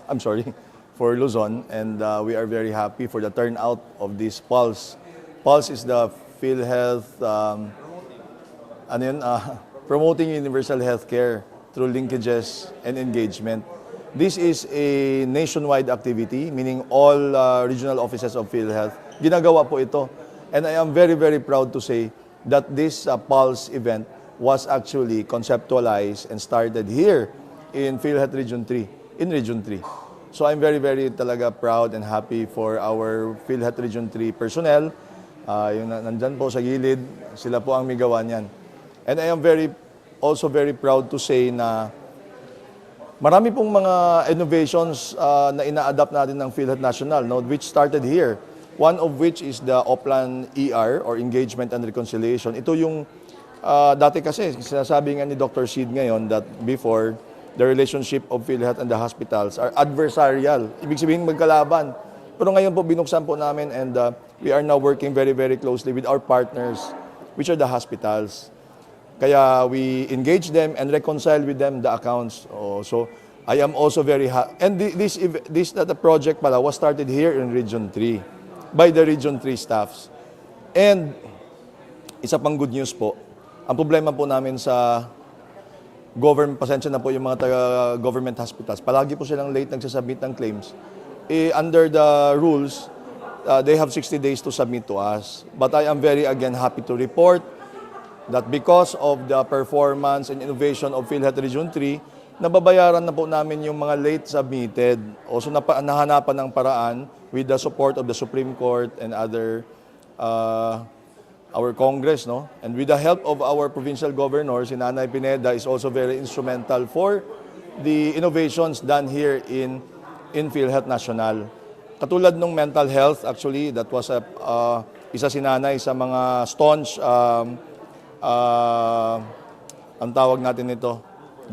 For Luzon. And we are very happy for the turnout of this Pulse. Pulse is the PhilHealth promoting universal healthcare through linkages and engagement. This is a nationwide activity, meaning all regional offices of PhilHealth. Ginagawa po ito. And I am very, very proud to say that this Pulse event was actually conceptualized and started here in PhilHealth Region 3, in Region 3. So I'm very, very talaga proud and happy for our PhilHealth Region 3 personnel. Yung nandyan po sa gilid, sila po ang may gawa niyan. And I am also very proud to say na marami pong mga innovations na ina-adapt natin ng PhilHealth National, no, which started here. One of which is the Oplan ER or Engagement and Reconciliation. Ito yung dati kasi, sinasabi nga ni Dr. Sid ngayon that before, the relationship of PhilHealth and the hospitals are adversarial. Ibig sabihin magkalaban. Pero ngayon po, binuksan po namin and we are now working very, very closely with our partners, which are the hospitals. Kaya we engage them and reconcile with them the accounts. So I am also very happy. And this project pala was started here in Region 3 by the Region 3 staffs. And isa pang good news po, ang problema po namin sa government, pasensya na po yung mga government hospitals, palagi po silang late nagsasubmit ng claims. Under the rules, they have 60 days to submit to us. But I am very, again, happy to report that because of the performance and innovation of PhilHealth Region 3, nababayaran na po namin yung mga late submitted. Also, nahanapan ng paraan with the support of the Supreme Court and other our Congress, no? And with the help of our provincial governor, si Nanay Pineda is also very instrumental for the innovations done here in PhilHealth National. Katulad ng mental health, actually, that was isa si Nanay sa mga staunch, ang tawag natin ito,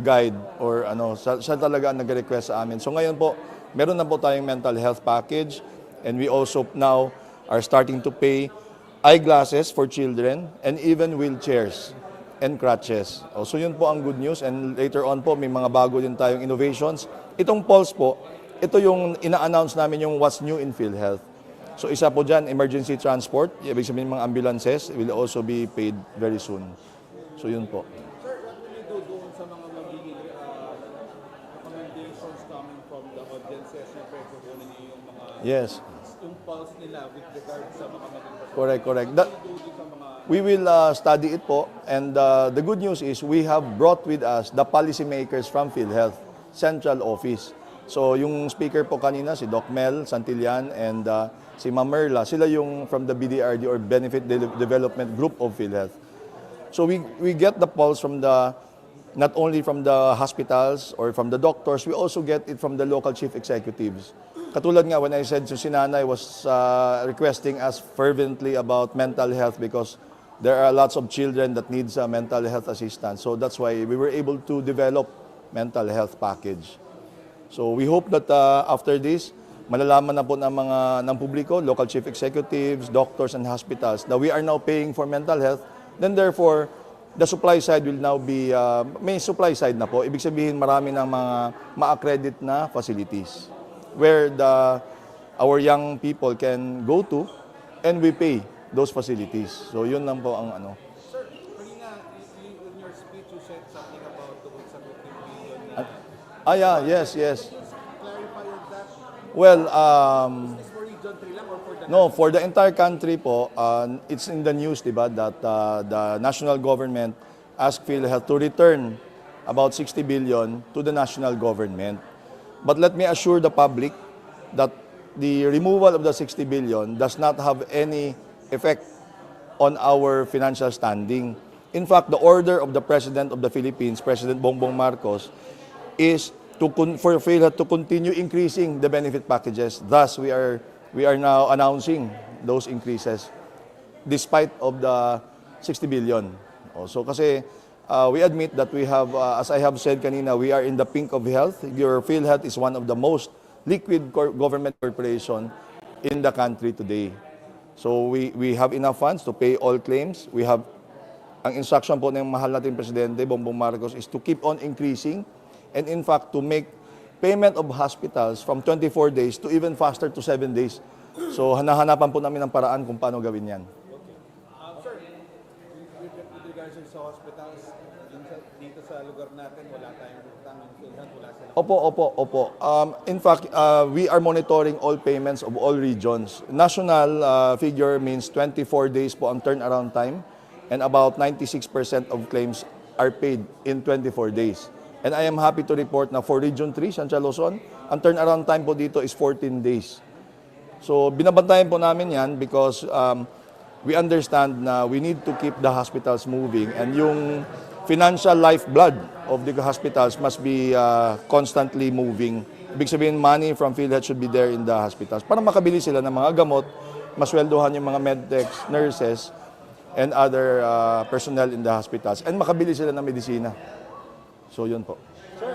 guide or siya talaga ang nag-request sa amin. So ngayon po, meron na po tayong mental health package and we also now are starting to pay eyeglasses for children, and even wheelchairs and crutches. So yun po ang good news, and later on po may mga bago din tayong innovations. Itong Pulse po, ito yung ina-announce namin yung what's new in PhilHealth. So isa po dyan, emergency transport, ibig sabihin mga ambulances will also be paid very soon. So yun po. Sir, what will you do doon sa mga magiging recommendations coming from the audiences na pwede niyo yung mga yung pulse nila with regard sa mga magiging Correct. We will study it po, and the good news is we have brought with us the policymakers from PhilHealth Central Office. So yung speaker po kanina, si Doc Mel Santillan and si Ma'am Merla, sila yung from the BDRD or Benefit Development Group of PhilHealth. So we get the pulse from not only from the hospitals or from the doctors, we also get it from the local chief executives. Katulad nga when I said si Nanay was requesting us fervently about mental health because there are lots of children that needs mental health assistance. So that's why we were able to develop mental health package. So we hope that after this, malalaman na po ng publiko, local chief executives, doctors and hospitals that we are now paying for mental health. Then therefore, the supply side will now be, may supply side na po. Ibig sabihin marami ng mga ma-accredit na facilities where our young people can go to and we pay those facilities. So yun lang po ang ano. Sir, kanina in your speech you said something about the 15 billion. Yes. Clarify on that. Well, Is for Region 3 lang or for the no, for the entire country po, it's in the news, diba, that the national government asked PhilHealth to return about 60 billion to the national government. But let me assure the public that the removal of the 60 billion does not have any effect on our financial standing. In fact, the order of the President of the Philippines, President Bongbong Marcos, is for PhilHealth to continue increasing the benefit packages. Thus, we are now announcing those increases. despite of the 60 billion. So kasi we admit that we have, as I have said kanina, we are in the pink of health. Your PhilHealth is one of the most liquid government corporation in the country today. So we have enough funds to pay all claims. We have, ang instruction po ng mahal nating Presidente, Bongbong Marcos, is to keep on increasing and in fact to make payment of hospitals from 24 days to even faster to 7 days. So hanahanapan po namin ng paraan kung paano gawin yan. Sir, with regards sa hospitals, dito sa lugar natin, wala tayong utang ng PhilHealth, wala silang... Opo. In fact, we are monitoring all payments of all regions. National figure means 24 days po ang turnaround time and about 96% of claims are paid in 24 days. And I am happy to report na for Region 3, Central Luzon, ang turnaround time po dito is 14 days. So binabantayan po namin yan because we understand na we need to keep the hospitals moving and yung financial lifeblood of the hospitals must be constantly moving. Ibig sabihin, money from PhilHealth should be there in the hospitals para makabili sila ng mga gamot, masweldohan yung mga medtechs, nurses, and other personnel in the hospitals, and makabili sila ng medisina. So yun po. Sir,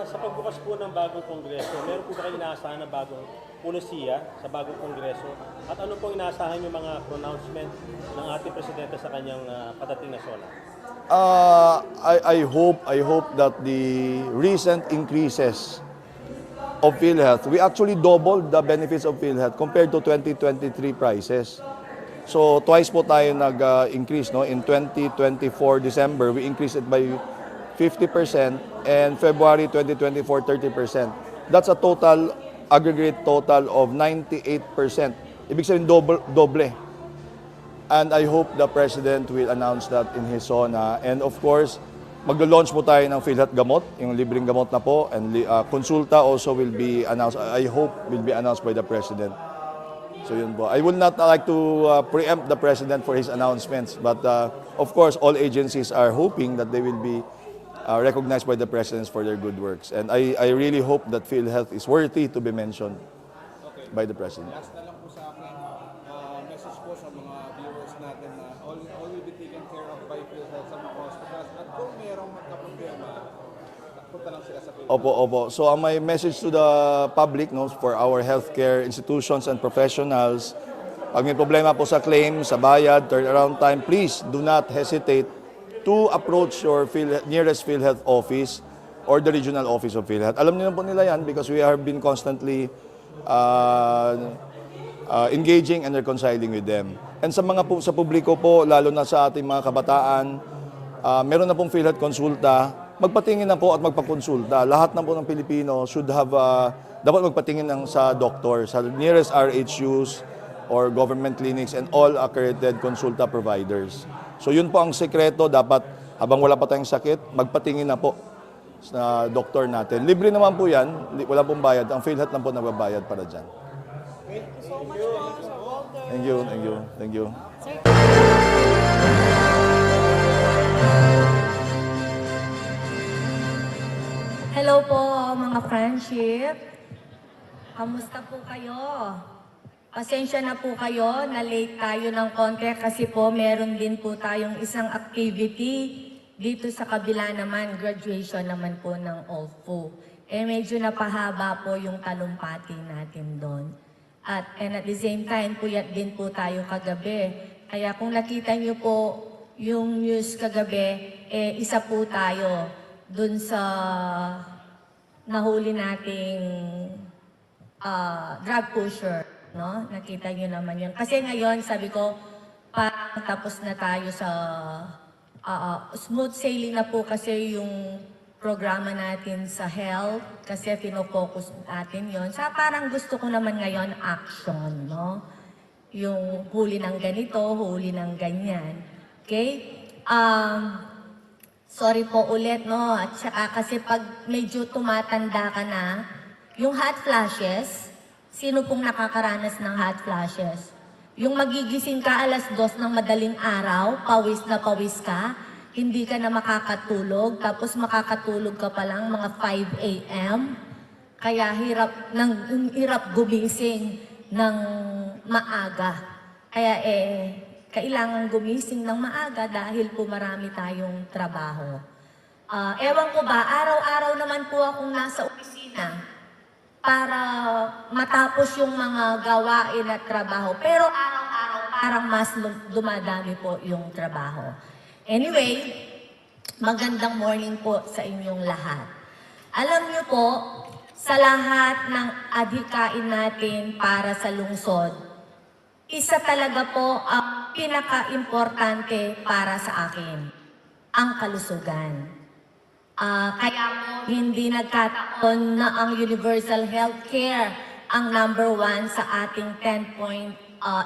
sa pagbukas po ng bagong kongreso, meron po ba kayo inaasahan ng bagong pulisiya sa bagong kongreso? At ano pong inaasahan yung mga pronouncement ng ating presidente sa kanyang padating na SONA? I hope that the recent increases of PhilHealth, we actually doubled the benefits of PhilHealth compared to 2023 prices. So twice po tayo nag-increase, no? In 2024 December, we increased it by 50% and February 2024 30%. That's a total aggregate total of 98%. Ibig sabihin doble. And I hope the President will announce that in his SONA. And of course, maglo-launch po tayo ng PhilHealth gamot, yung libreng gamot na po, and konsulta also will be announced. I hope will be announced by the President. So yun po. I would not like to preempt the President for his announcements, but of course, all agencies are hoping that they will be recognized by the Presidents for their good works. And I really hope that PhilHealth is worthy to be mentioned by the President. Last na lang po sa akin, message po sa mga viewers natin na all will be taken care of by PhilHealth sa mga hospitals. At kung mayroong magka-problema, punta lang sila sa PhilHealth. Opo. So my message to the public, no, for our healthcare institutions and professionals, pag may problema po sa claim, sa bayad, turnaround time, please do not hesitate to approach your nearest PhilHealth office or the regional office of PhilHealth. Alam niyo po nila yan because we have been constantly engaging and reconciling with them. And sa sa publiko po, lalo na sa ating mga kabataan, meron na pong PhilHealth konsulta, magpatingin na po at magpakonsulta. Lahat na po ng Pilipino should have, dapat magpatingin sa doktor, sa nearest RHUs or government clinics and all accredited consulta providers. So yun po ang sekreto, dapat habang wala pa tayong sakit, magpatingin na po sa doktor natin. Libre naman po yan, wala pong bayad. Ang PhilHealth lang po nagbabayad para dyan. Thank you so much po, Sir Walter. Thank you. Hello po mga friendship. Kamusta po kayo? Pasensya na po kayo, na late tayo ng konti kasi po meron din po tayong isang activity dito sa kabila naman, graduation naman po ng OFU. Medyo napahaba po yung talumpati natin doon. And at the same time, puyat din po tayo kagabi. Kaya kung nakita niyo po yung news kagabi, isa po tayo doon sa nahuli nating drug pusher. No? Nakita nyo naman yun. Kasi ngayon, sabi ko, parang tapos na tayo sa smooth sailing na po kasi yung programa natin sa health kasi pinofocus natin yon. Sa parang gusto ko naman ngayon action, no? Yung huli ng ganito, huli ng ganyan. Okay? Sorry po ulit, no? At saka kasi pag medyo tumatanda ka na, yung hot flashes, sino pong nakakaranas ng hot flashes? Yung magigising ka alas 2 ng madaling araw, pawis na pawis ka, hindi ka na makakatulog, tapos makakatulog ka pa lang mga 5 a.m. Kaya hirap gumising ng maaga. Kaya kailangan gumising ng maaga dahil po marami tayong trabaho. Ewan ko ba, araw-araw naman po akong nasa opisina para matapos yung mga gawain at trabaho. Pero araw-araw parang mas dumadami po yung trabaho. Anyway, magandang morning po sa inyong lahat. Alam niyo po, sa lahat ng adhikain natin para sa lungsod, isa talaga po ang pinaka-importante para sa akin, ang kalusugan. Kaya po hindi nagkataon na ang universal healthcare ang number 1 sa ating 10-point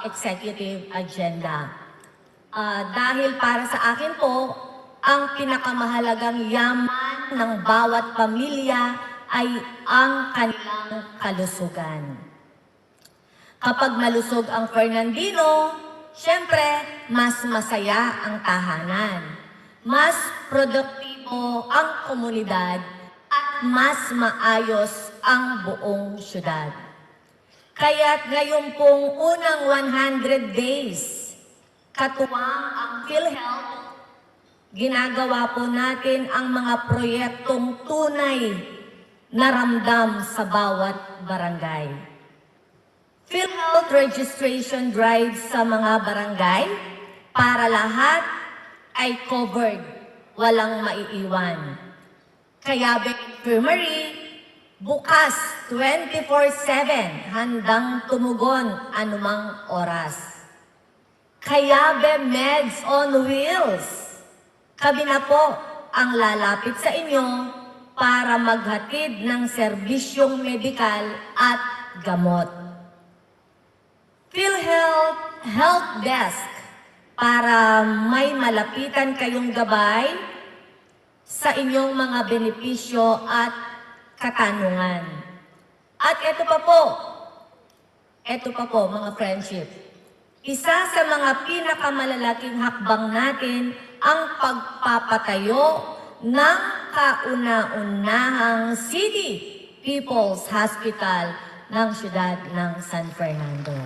executive agenda. Dahil para sa akin po, ang pinakamahalagang yaman ng bawat pamilya ay ang kanilang kalusugan. Kapag malusog ang Fernandino, syempre, mas masaya ang tahanan. Mas produktibo ang komunidad at mas maayos ang buong syudad. Kaya't ngayon pong unang 100 days, katuwang ang PhilHealth, ginagawa po natin ang mga proyektong tunay na ramdam sa bawat barangay. PhilHealth registration drive sa mga barangay para lahat ay covered, walang maiiwan. Kaya Infirmary, bukas 24/7, handang tumugon anumang oras. Kayabe Meds on Wheels, kami na po ang lalapit sa inyo para maghatid ng serbisyong medikal at gamot. PhilHealth Health Desk, para may malapitan kayong gabay sa inyong mga benepisyo at katanungan. At ito pa po mga friendship, isa sa mga pinakamalalaking hakbang natin ang pagpapatayo ng kauna-unahang City People's Hospital ng siyudad ng San Fernando.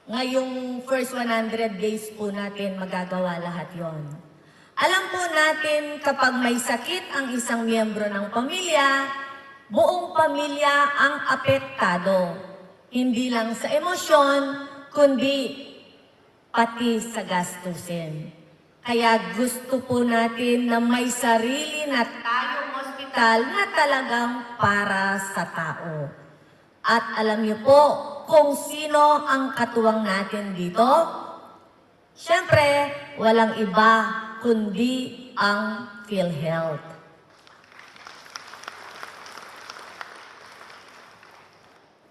Ngayong first 100 days po natin magagawa lahat yon. Alam po natin kapag may sakit ang isang miyembro ng pamilya, buong pamilya ang apektado. Hindi lang sa emosyon, kundi pati sa gastusin. Kaya gusto po natin na may sarili na tayong ospital na talagang para sa tao. At alam niyo po kung sino ang katuwang natin dito? Siyempre, walang iba kundi ang PhilHealth.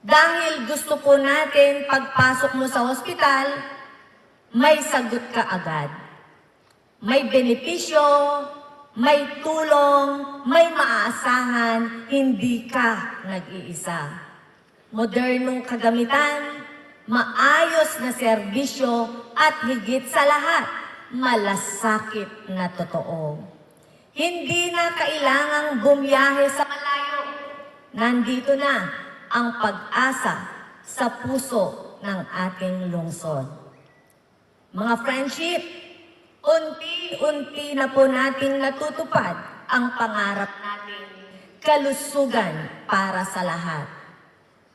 Dahil gusto po natin pagpasok mo sa ospital, may sagot ka agad. May benepisyo, may tulong, may maaasahan, hindi ka nag-iisa. Modernong kagamitan, maayos na serbisyo at higit sa lahat, malasakit na totoo. Hindi na kailangang bumiyahe sa malayo. Nandito na ang pag-asa sa puso ng ating lungsod. Mga friendship, unti-unti na po nating natutupad ang pangarap natin, kalusugan para sa lahat.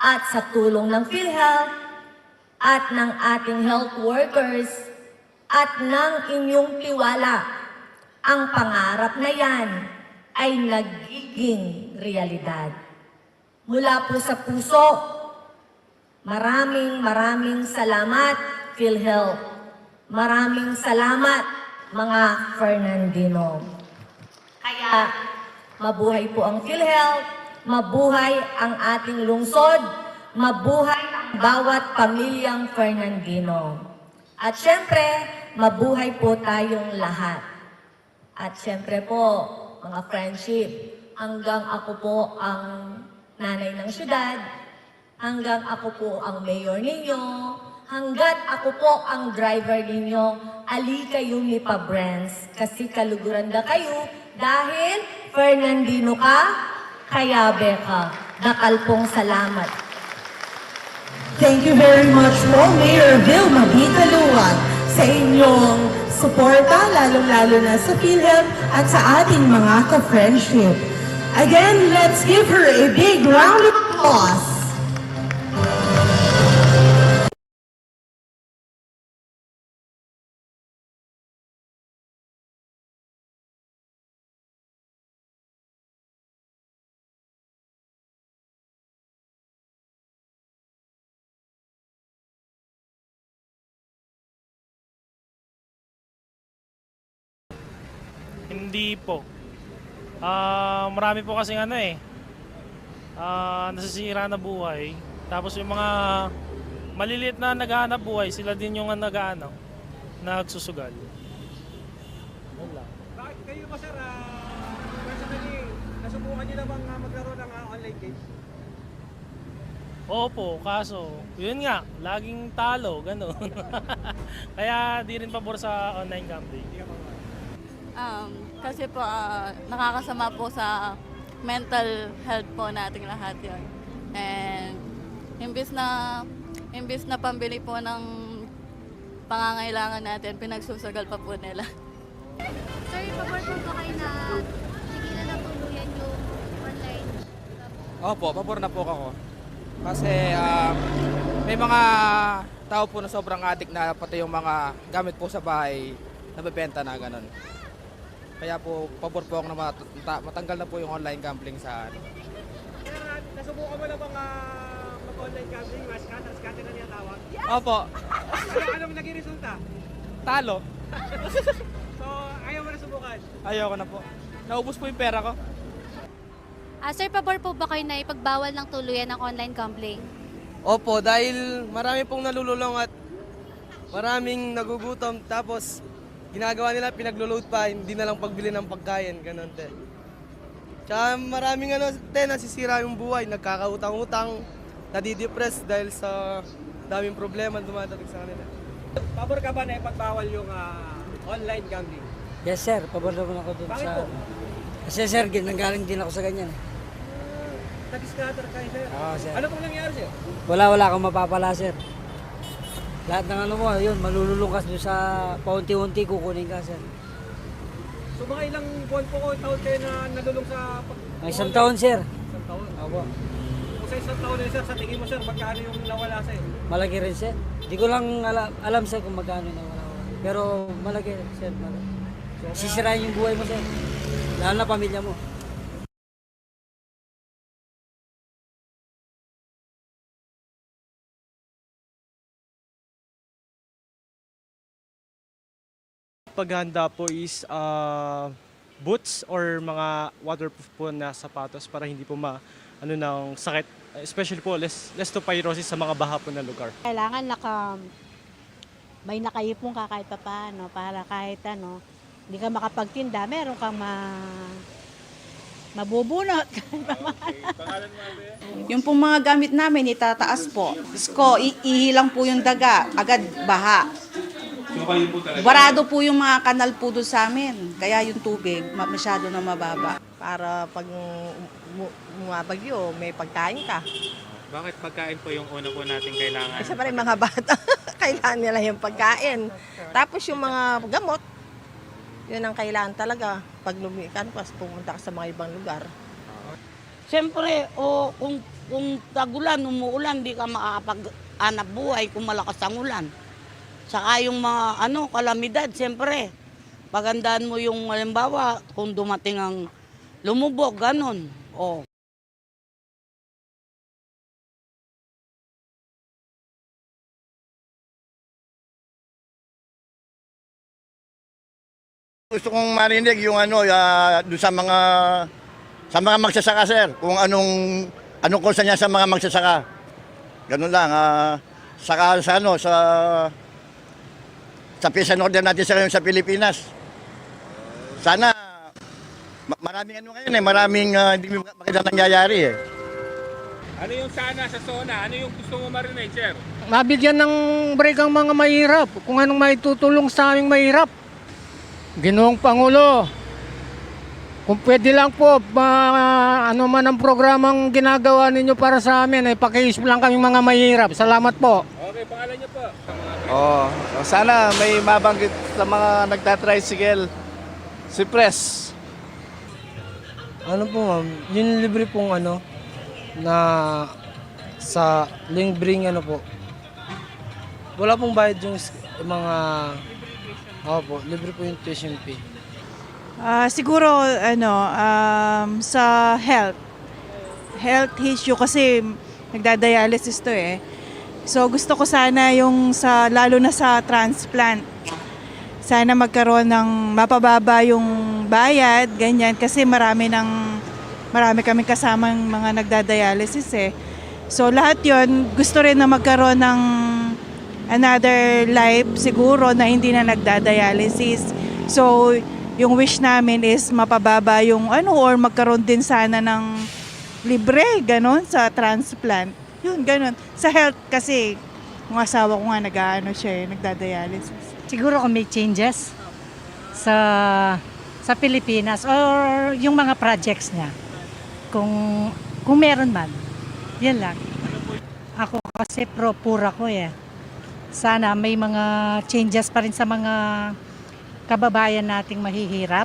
At sa tulong ng PhilHealth at ng ating health workers at ng inyong tiwala, ang pangarap na yan ay nagiging realidad. Mula po sa puso, maraming salamat PhilHealth. Maraming salamat mga Fernandino. Kaya mabuhay po ang PhilHealth. Mabuhay ang ating lungsod, mabuhay ang bawat pamilyang Fernandino. At syempre, mabuhay po tayong lahat. At syempre po, mga friendship, hanggang ako po ang nanay ng syudad, hanggang ako po ang mayor ninyo, hanggat ako po ang driver ninyo, ali kayo ni Pabrens, kasi kaluguran na kayo dahil Fernandino ka, kaya beka, dakal pong salamat. Thank you very much po, Mayor Vilma B. Taluan, sa inyong suporta, lalong-lalo na sa PhilHealth at sa ating mga ka-friendship. Again, let's give her a big round of applause. Hindi po. Marami po kasing nasisira na buhay. Tapos yung mga maliliit na naghahanap buhay, sila din yung nagsusugal. Bakit kayo ba, sir, personally, nasubukan niyo na bang maglaro ng online games? Opo, kaso, yun nga, laging talo, gano'n. Kaya di rin pabor sa online gambling. Kasi po, nakakasama po sa mental health po nating lahat yon. And imbis na pambili po ng pangangailangan natin, pinagsusugal pa po nila. Sir, pabor po ba kayo na tigilan na tuluyan yung online? Opo, pabor na po ako. Kasi may mga tao po na sobrang addict na pati yung mga gamit po sa bahay nabebenta na ganun. Kaya po, pabor po ako na matanggal na po yung online gambling sa Sir, nasubukan mo na bang mag-online gambling? Scatter na niya tawag? Opo. Anong naging resulta? Talo. So, ayaw mo na subukan? Ayoko na po. Naubos po yung pera ko. Sir, pabor po ba kayo na ipagbawal ng tuluyan ng online gambling? Opo, dahil marami pong nalululong at maraming nagugutom. Tapos, ginagawa nila, pinaglo-load pa, hindi na lang pagbili ng pagkain, ganun te. Tsaka maraming nasisira yung buhay, nagkakautang-utang, nadidepress dahil sa daming problema dumadating sa kanila. Pabor ka ba na ipagbawal yung online gambling? Yes sir, pabor naman ako dun Bakit sa... po? Kasi sir, nanggaling din ako sa ganyan. Nag-scatter kayo, sir? Oo, sir. Ano pong nangyari, sir? Wala akong mapapala sir. Lahat ng mo, yun, malululong ka doon sa paunti-unti kukunin ka sir. So mga ilang buwan po taon kayo na nalulong sa... May isang taon sir. Isang taon? Opo. Kung sa isang taon na sir, sa tingin mo sir, magkano yung nawala sa'yo? Malaki rin sir. Di ko lang alam sir kung magkano na wala. Pero malaki sir. Malaki. Sisirain yung buhay mo sir. Lalo na pamilya mo. Paghahanda po is boots or mga waterproof po na sapatos para hindi po ng sakit, especially po leptospirosis sa mga baha po na lugar. Kailangan may nakaipon ka kahit paano para kahit hindi ka makapagtinda, meron kang mabubunot. Yung pong mga gamit namin, itataas po. Isko, ihilang po yung daga, agad baha. Barado po yung mga kanal po doon sa amin. Kaya yung tubig, masyado na mababa. Para pag bumabagyo, may pagkain ka. Bakit pagkain po yung una po natin kailangan? Kasi pa rin mga bata, kailangan nila yung pagkain. Tapos yung mga gamot, yun ang kailangan talaga. Pag lumikan, pumunta ka sa mga ibang lugar. Siyempre, kung tagulan, umuulan, di ka makakapag-anap buhay kung malakas ang ulan. Saka yung mga kalamidad, siyempre, pagandaan mo yung halimbawa, kung dumating ang lumubog, ganun. Gusto kong marinig yung doon sa mga magsasaka sir, kung anong kursa niya sa mga magsasaka. Ganun lang, sa peace and order natin sa Pilipinas. Sana maraming ngayon maraming hindi makita nangyayari eh. Ano yung sana sa SONA? Ano yung gusto mo marinig, sir? Mabigyan ng break ang mga mahirap, kung anong maitutulong sa aming mahirap. Ginoong Pangulo, Kung pwede lang po, ano man ang programang ginagawa ninyo para sa amin, ay pakiisip lang kami mga mahirap. Salamat po. Okay, pangalan niyo po. Sana may mabanggit sa mga nagtatricycle. Si Pres. Ano po ma'am, yung libre pong ano, na sa libreng ano po. Wala pong bayad yung mga, po, libre po yung tuition fee. Siguro sa health issue kasi nagdadialysis to eh. So gusto ko sana yung lalo na sa transplant. Sana magkaroon ng mapababa yung bayad, ganyan kasi marami kami kasamang mga nagdadialysis eh. So lahat 'yon gusto rin na magkaroon ng another life siguro na hindi na nagdadialysis. So yung wish namin is mapababa yung or magkaroon din sana ng libre, ganon, sa transplant. Yun, ganon. Sa health kasi, yung asawa ko nga nagdadialysis. Siguro kung may changes sa Pilipinas or yung mga projects niya. Kung meron man. Yan lang. Ako kasi pro-pura ko eh. Sana may mga changes pa rin sa mga kababayan nating mahihirap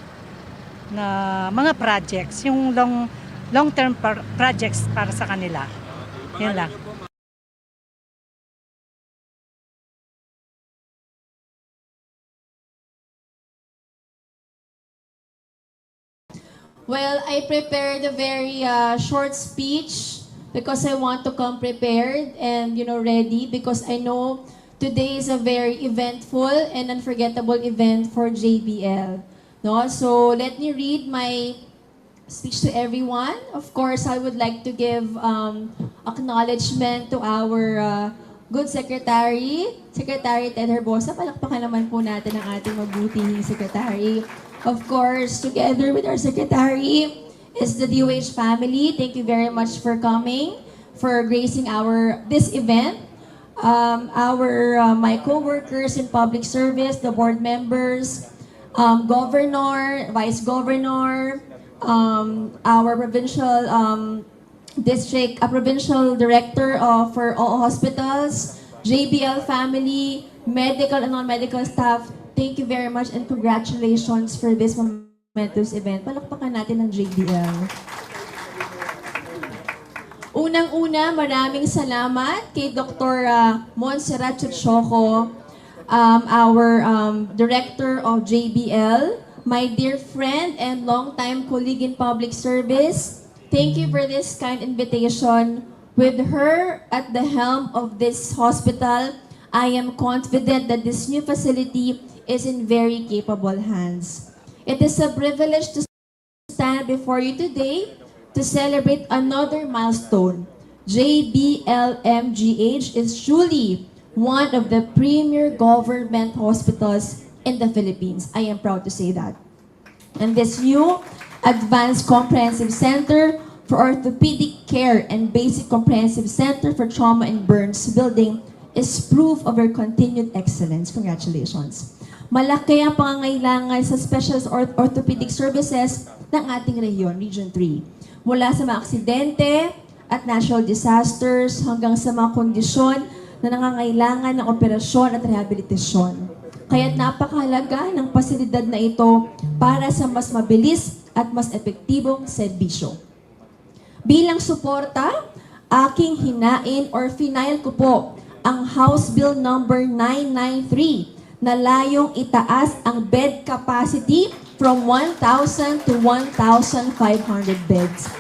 na mga projects, yung long-term projects para sa kanila. Yan lang. Well, I prepared a very short speech because I want to come prepared and ready because I know today is a very eventful and unforgettable event for JBL. No? So let me read my speech to everyone. Of course, I would like to give acknowledgement to our good Secretary Ted Herbosa. Palakpakan naman po natin ang ating mabuting Secretary. Of course, together with our Secretary is the DOH family. Thank you very much for coming, for gracing this event. My co-workers in public service, the board members, governor, vice governor, our provincial provincial director for all hospitals, JBL family, medical and non-medical staff. Thank you very much and congratulations for this momentous event. Palakpakan natin ang JBL. Unang-una, maraming salamat kay Dr. Montserrat Chuchoco, our Director of JBL, my dear friend and longtime colleague in public service. Thank you for this kind invitation. With her at the helm of this hospital, I am confident that this new facility is in very capable hands. It is a privilege to stand before you today to celebrate another milestone. JBL-MGH is truly one of the premier government hospitals in the Philippines. I am proud to say that. And this new Advanced Comprehensive Center for Orthopedic Care and Basic Comprehensive Center for Trauma and Burns building is proof of your continued excellence. Congratulations. Malaki ang pangangailangan sa specialist orthopedic services ng ating rehiyon, Region 3. Mula sa mga aksidente at natural disasters hanggang sa mga kondisyon na nangangailangan ng operasyon at rehabilitasyon. Kaya't napakahalaga ng pasilidad na ito para sa mas mabilis at mas epektibong serbisyo. Bilang suporta, aking hinain or final ko po ang House Bill number 993 na layong itaas ang bed capacity from 1,000 to 1,500 beds.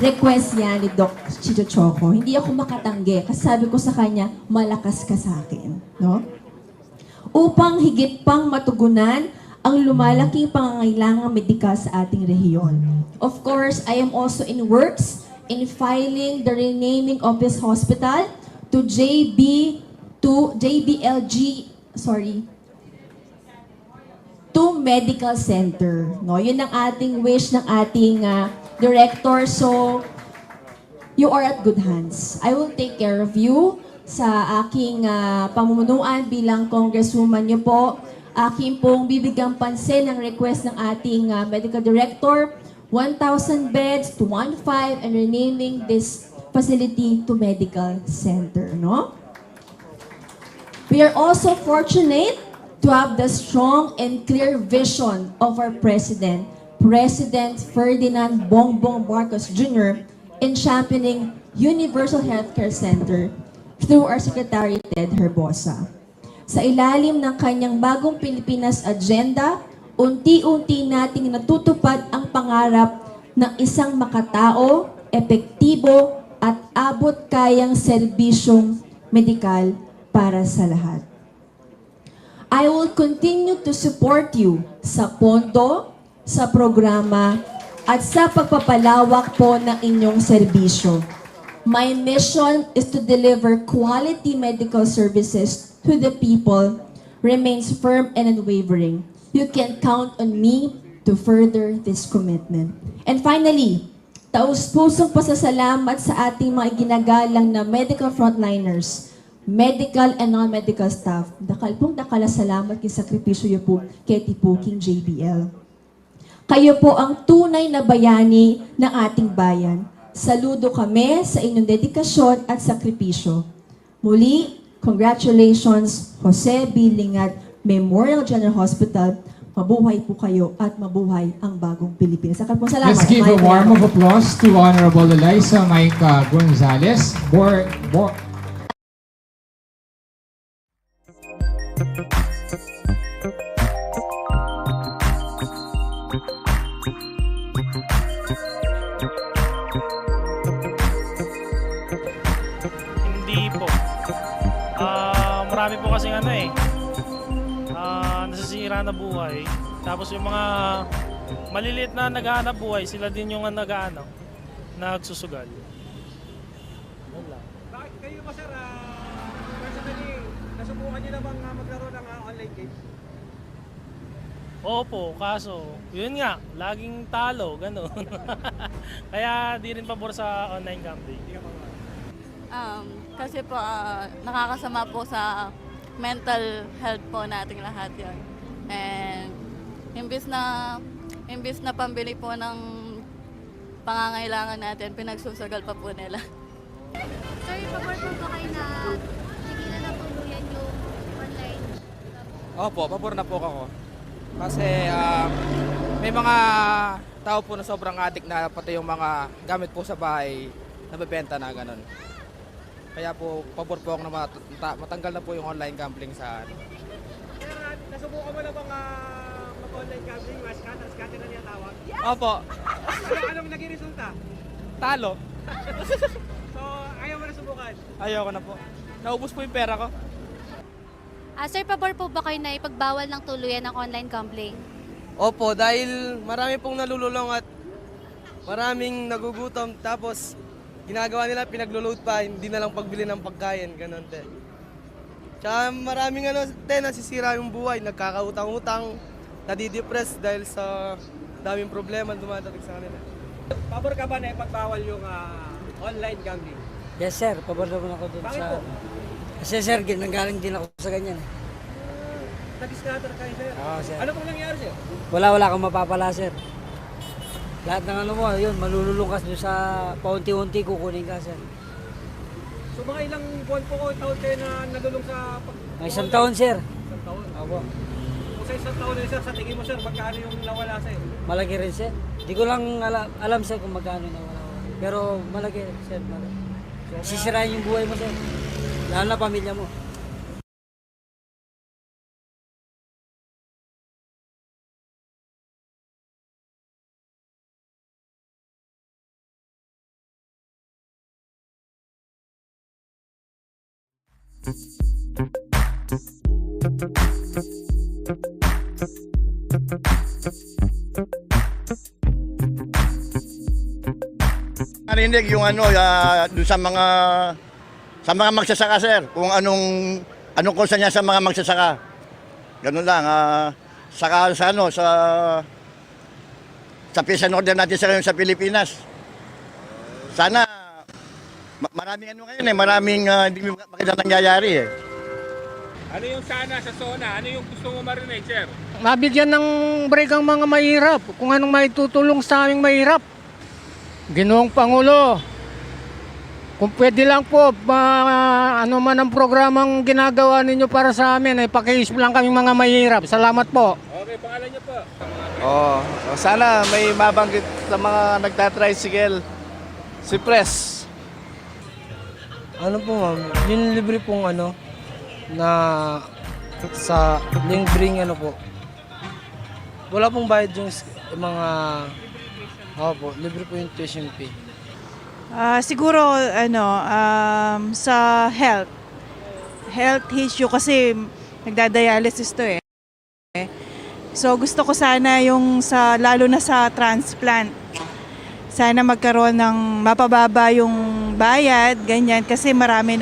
Request yan ni Doc Chicho Choco. Hindi ako makatanggi kasi sabi ko sa kanya, malakas ka sa akin. No? Upang higit pang matugunan ang lumalaking pangangailangang medikal sa ating rehiyon. Of course, I am also in works in filing the renaming of this hospital to to Medical Center. No, yun ang ating wish ng ating director. So, you are at good hands. I will take care of you sa aking pamumunuan bilang congresswoman niyo po. Aking pong bibigang pansin ang request ng ating medical director 1,000 beds to 1,500 and renaming this facility to medical center, no? We are also fortunate to have the strong and clear vision of our President, President Ferdinand Bongbong Marcos Jr. in championing Universal Healthcare Center through our Secretary Ted Herbosa. Sa ilalim ng kanyang bagong Pilipinas agenda, unti-unti nating natutupad ang pangarap ng isang makatao, epektibo at abot-kayang serbisyong medikal para sa lahat. I will continue to support you sa pondo, sa programa, at sa pagpapalawak po ng inyong serbisyo. My mission is to deliver quality medical services to the people remains firm and unwavering. You can count on me to further this commitment. And finally, taus-pusong pasasalamat sa ating mga ginagalang na medical frontliners, medical and non-medical staff. Dakal salamat kay sakripisyo niyo po kay Tipuking JBL. Kayo po ang tunay na bayani ng ating bayan. Saludo kami sa inyong dedikasyon at sakripisyo. Muli, congratulations, Jose B. Lingat Memorial General Hospital. Mabuhay po kayo at mabuhay ang bagong Pilipinas. Salamat. Let's give a warm of applause to Honorable Eliza Maica Gonzalez. Hindi po. Marami po kasing nasisira na buhay. Tapos yung mga maliliit na naghahanap buhay, sila din yung nagsusugal. Bakit kayo ba, sir, personally, nasubukan niyo na bang maglaro ng online games? Opo, kaso, yun nga, laging talo, gano'n. Kaya di rin pabor sa online gambling. Kasi po, nakakasama po sa mental health po nating lahat yon. And imbis na pambili po ng pangangailangan natin, pinagsusugal pa po nila. Sir, pabor po ba kayo na tigilan na tuluyan yung online? Opo, pabor na po ako. Kasi may mga tao po na sobrang addict na pati yung mga gamit po sa bahay nabebenta na ganun. Kaya po, pabor po ako na matanggal na po yung online gambling sa Sir, nasubukan mo na bang mag-online gambling? Scatter na niya tawag? Opo. Anong naging resulta? Talo. So, ayaw mo na subukan? Ayoko na po. Naubos po yung pera ko. Sir, pabor po ba kayo na ipagbawal ng tuluyan ng online gambling? Opo, dahil marami pong nalululong at maraming nagugutom. Tapos, ginagawa nila, pinaglo-load pa, hindi na lang pagbili ng pagkain, ganun te. Tsaka maraming nasisira yung buhay, nagkakautang-utang, nadidepress dahil sa daming problema dumadating sa kanila. Pabor ka ba na ipagbawal yung online gambling? Yes sir, pabor naman ako dun Bakit sa... po? Kasi sir, nanggaling din ako sa ganyan. Nag-scatter kayo, sir? Oo, sir. Ano pong nangyari, sir? Wala kang mapapala sir. Lahat ng mo, yun, malululong ka doon sa paunti-unti kukunin ka sir. So mga ilang buwan po taon kayo na nalulong sa... May isang taon sir. Isang taon? Opo. Kung sa isang taon na sir, sa tingin mo sir, magkano yung nawala sa'yo? Malaki rin sir. Di ko lang alam sir kung magkano na wala. Pero malaki sir, malaki. Sisirain yung buhay mo sir. Lalo na pamilya mo. Narinig yung doon sa mga magsasaka, sir, kung anong kursa niya sa mga magsasaka. Ganun lang, saka sa peace and order natin sa Pilipinas. Sana maraming ngayon maraming hindi makita nangyayari Ano yung sana sa SONA? Ano yung gusto mo marinig, sir? Mabigyan ng break ang mga mahirap. Kung anong may tutulong sa aming mahirap. Ginoong Pangulo, kung pwede lang po, ano man ang programang ginagawa ninyo para sa amin, ay pakiis lang kaming mga mahirap. Salamat po. Okay, pangalan niyo po. Oo. Sana may mabanggit sa mga nagtatricycle. Si Pres. Ano po ma'am, yung libre pong ano, na sa libreng ano po. Wala pong bayad yung mga, po, libre po yung tuition fee. Siguro sa health issue kasi nagdadialysis to eh. So gusto ko sana yung lalo na sa transplant. Sana magkaroon ng mapababa yung bayad, ganyan kasi marami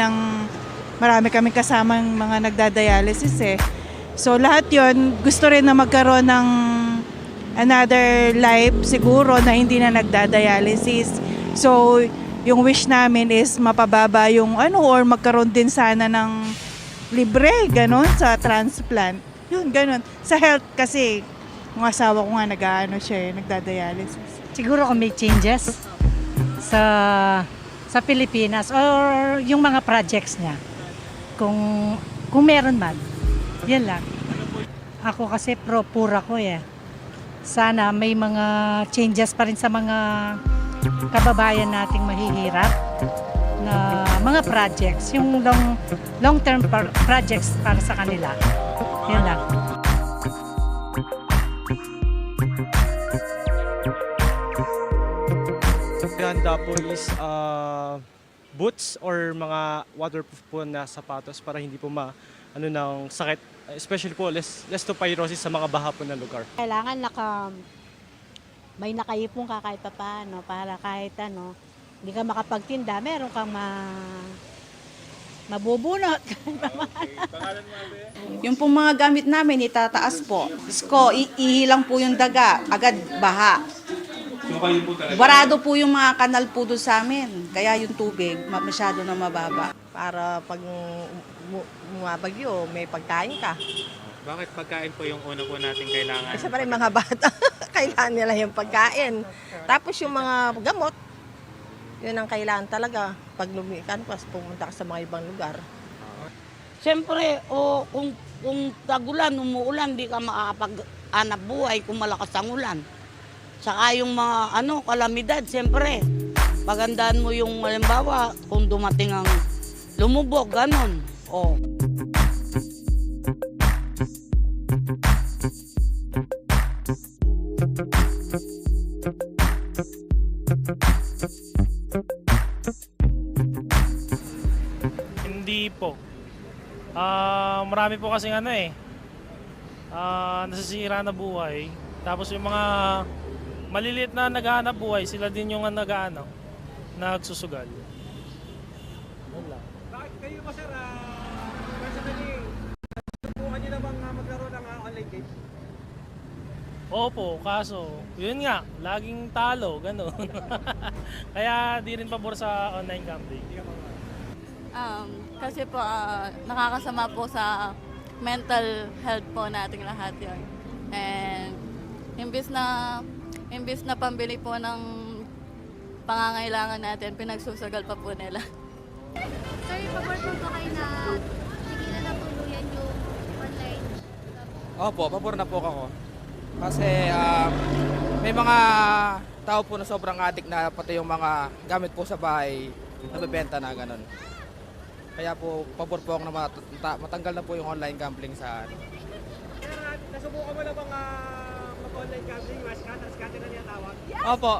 kaming kasamang mga nagdadialysis eh. So lahat 'yon gusto rin na magkaroon ng another life siguro na hindi na nagdadialysis. So, yung wish namin is mapababa yung or magkaroon din sana ng libre, ganon, sa transplant. Yun, ganon. Sa health kasi, yung asawa ko nga nagdadialysis. Siguro kung may changes sa Pilipinas or yung mga projects niya. Kung meron man. Yan lang. Ako kasi pro-pura ko eh. Sana may mga changes pa rin sa mga kababayan nating mahihirap na mga projects, yung long-term projects para sa kanila. Yan lang. Handa po is boots or mga waterproof po na sapatos para hindi po ng sakit, especially po leptospirosis sa mga baha po na lugar. Kailangan may nakaipon ka kahit paano para kahit hindi ka makapagtinda, meron kang mabubunot. Yung pong mga gamit namin, itataas po. Isko, ihilang po yung daga, agad baha. Barado po yung mga kanal po doon sa amin. Kaya yung tubig, masyado na mababa. Para pag bumabagyo, may pagkain ka. Bakit pagkain po yung una po natin kailangan? Kasi pa rin mga bata, kailangan nila yung pagkain. Tapos yung mga gamot, yun ang kailangan talaga. Pag lumikan, pumunta ka sa mga ibang lugar. Siyempre, kung tagulan, umuulan, di ka makakapag-anap buhay kung malakas ang ulan. Saka yung mga kalamidad, siyempre, pagandaan mo yung halimbawa, kung dumating ang lumubog, ganon. Hindi po. Marami po kasing nasisira na buhay. Tapos yung mga maliliit na naghahanap buhay, sila din yung nagsusugal. Bakit kayo ba, sir, personally, subukan nyo na bang magkaroon ng online games? Opo, kaso, yun nga, laging talo, gano'n. Kaya di rin pabor sa online gambling. Kasi po, nakakasama po sa mental health po nating lahat yun. And imbis na pambili po ng pangangailangan natin, pinagsusugal pa po nila. Sir, pabor po ba kayo na tigilan na tuluyan yung online? Opo, pabor na po ako. Kasi may mga tao po na sobrang addict na pati yung mga gamit po sa bahay nabebenta na ganun. Kaya po, pabor po ako na matanggal na po yung online gambling sa Nasubukan mo na bang mag-online gambling, scatter na niya tawag? Opo.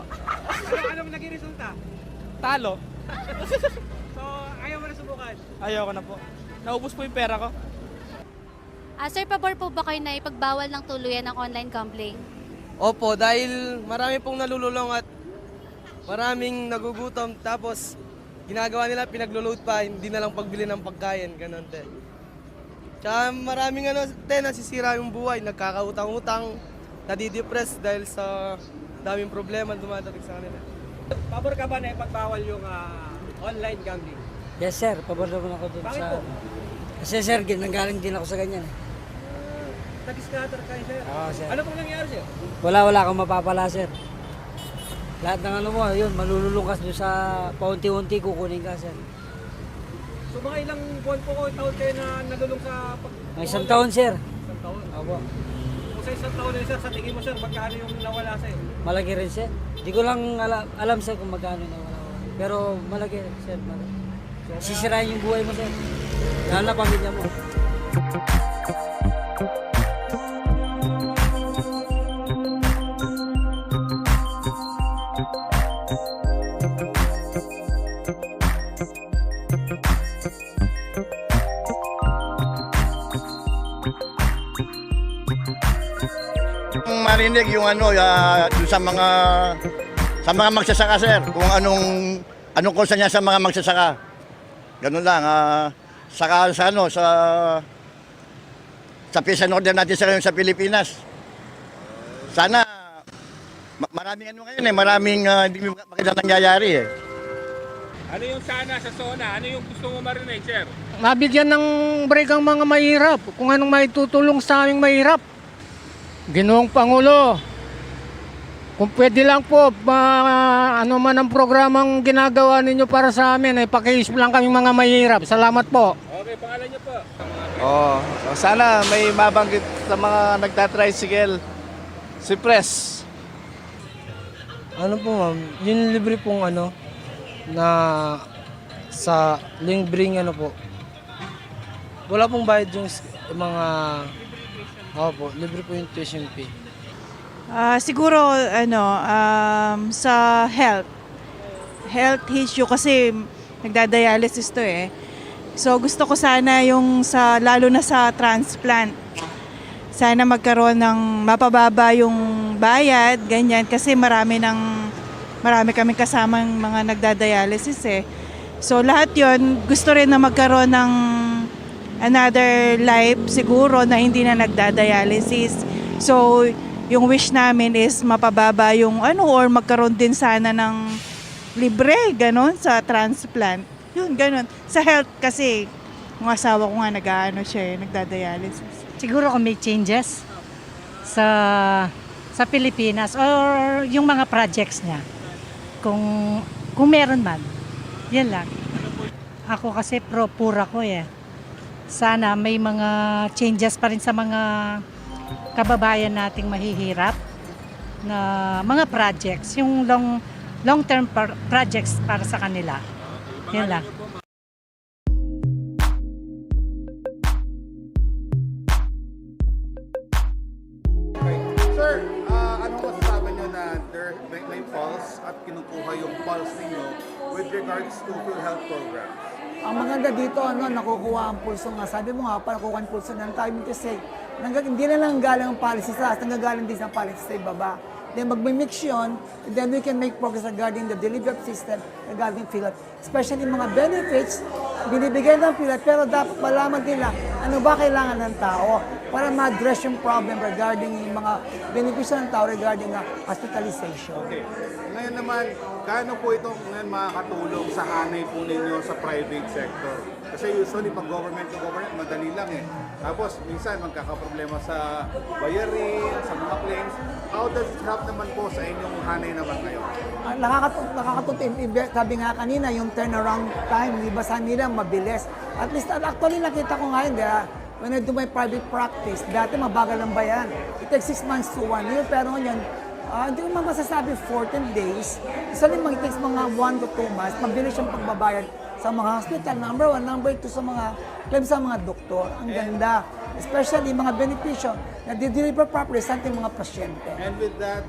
Anong naging resulta? Talo. So, ayaw mo na subukan? Ayoko na po. Naubos po yung pera ko. Sir, pabor po ba kayo na ipagbawal ng tuluyan ng online gambling? Opo, dahil marami pong nalululong at maraming nagugutom, tapos ginagawa nila, pinaglo-load pa, hindi na lang pagbili ng pagkain, ganun te. Tsaka maraming nasisira yung buhay, nagkakautang-utang, nadidepress dahil sa daming problema dumadating sa kanila. Pabor ka ba na ipagbawal yung online gambling? Yes sir, pabor naman ako dun Bakit sa... po? Kasi sir, nanggaling din ako sa ganyan. Nag-scatter kayo, sir. Oo, sir. Ano pong nangyari, sir? Wala kang mapapala sir. Lahat ng ano mo, yun, malululukas doon sa paunti-unti kukunin ka sir. So mga ilang buwan po taon kayo na nalulong sa May isang taon sir. Isang taon? Opo. Kung sa isang taon na sir, sa tingin mo sir, magkano yung nawala sa'yo? Malaki rin sir. Di ko lang alam sir kung magkano na wala. Pero malaki sir. Malaki. Sisirain yung buhay mo sir. Lalo na pamilya mo. Marinig yung ano, dun sa mga magsasaka sir, kung anong kursa niya sa mga magsasaka. Ganun lang, saka sa peace and order natin sa Pilipinas. Sana maraming ano ngayon maraming hindi maganda nangyayari eh. Ano yung sana sa SONA? Ano yung gusto mo marinig, sir? Mabigyan ng break ang mga mahirap, kung anong maitutulong sa aming mahirap. Ginoong Pangulo, kung pwede lang po, ano man ang programang ginagawa ninyo para sa amin, ay pakiis lang kami mga mahirap. Salamat po. Okay, pangalan niyo po. Sana may mabanggit sa mga nagtatricycle. Si Pres. Ano po ma'am, yung libre pong ano, na sa libreng ano po. Wala pong bayad yung mga, opo, libre po yung tuition fee. Siguro sa health issue kasi nagdadialysis to eh. So gusto ko sana yung lalo na sa transplant. Sana magkaroon ng mapababa yung bayad, ganyan kasi marami kaming kasamang mga nagdadialysis eh. So lahat 'yon gusto rin na magkaroon ng another life siguro na hindi na nagdadialysis. So yung wish namin is mapababa yung or magkaroon din sana ng libre, ganon, sa transplant. Yun, ganon. Sa health kasi, yung asawa ko nga nagdadialysis. Siguro kung may changes sa Pilipinas or yung mga projects niya. Kung meron man. Yan lang. Ako kasi pura ko eh. Sana may mga changes pa rin sa mga kababayan nating mahihirap na mga projects, yung long-term projects para sa kanila. Yan lang. Sir, anong masasabi niyo na may pulse at kinukuha yung pulse ninyo with regards to PhilHealth programs? Ang maganda dito, nakukuha ang pulso nga. Sabi mo nga, nakukuha ang pulso ng time kasi hindi na lang galing ang policy sa taas, nanggagaling din sa policy sa ibaba. Then magmimix yun, then we can make progress regarding the delivery system, regarding PhilHealth. Especially mga benefits, binibigay ng PhilHealth, pero dapat malaman nila ano ba kailangan ng tao para ma-address yung problem regarding yung mga benepisyo ng tao regarding hospitalization. Okay. Ngayon naman, gaano po ito ngayon makakatulong sa hanay po ninyo sa private sector? Kasi usually pag government to government, madali lang eh. Tapos minsan magkakaproblema sa bayarin, sa mga claims. How does it help naman po sa inyong hanay naman kayo? Nakakatuwa, sabi nga kanina, yung turnaround time, di ba sa nila mabilis. At least, actually nakita ko ngayon, when I do my private practice, dati mabagal ang bayan. It takes 6 months to 1 year, pero ngayon, hindi ko masasabi 14 days. Usually, mag-takes mga 1 to 2 months. Mabilis yung pagbabayad sa mga hospital. Number 1. Number 2, sa mga claims sa mga doktor. Ang ganda. Especially mga benepisyo na di-deliver properly sa ating mga pasyente. And with that,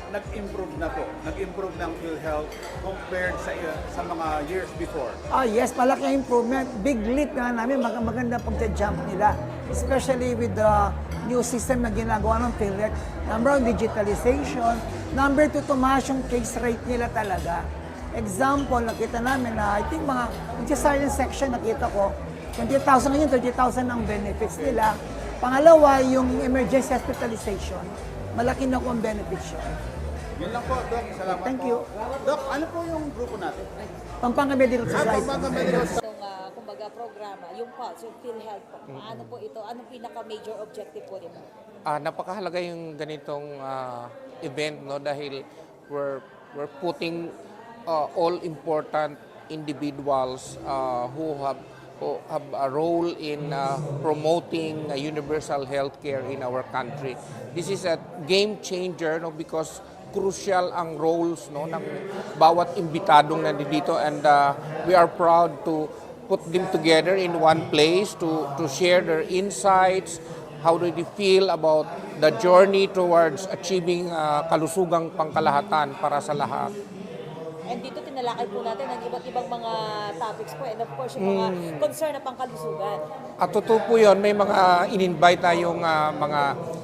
nag-improve na po. Nag-improve ng PhilHealth compared sa mga years before. Yes, malaki ang improvement. Big leap nga namin, maganda pagja-jump nila. Especially with the new system na ginagawa ng PhilHealth. Number 1, digitalization. Number 2, tumaas yung case rate nila talaga. Example, nakita namin na I think mga science section nakita ko, 20,000 ngayon, 30,000 ang benefits nila. Pangalawa, yung emergency hospitalization. Malaki na ko ang benefits yun. Yun lang po, Doc. Salamat Thank po. you. Doc, ano po yung grupo natin? Pampanga Medical Society. Pampanga Medical Society. kumbaga programa, yung PULSE, yung PhilHealth po. Ano po ito? Anong pinaka-major objective po nito? Napakahalaga yung ganitong event, no, dahil we're putting all important individuals who have a role in promoting universal healthcare in our country. This is a game changer, no, because crucial ang roles, no, ng bawat imbitadong nandito, and we are proud to put them together in one place to share their insights. How do they feel about the journey towards achieving kalusugang pangkalahatan para sa lahat? And dito tinalakay po natin ang iba't ibang mga topics po, and of course yung mga concern na pangkalusugan. At totoo po yun, may mga in-invite tayong mga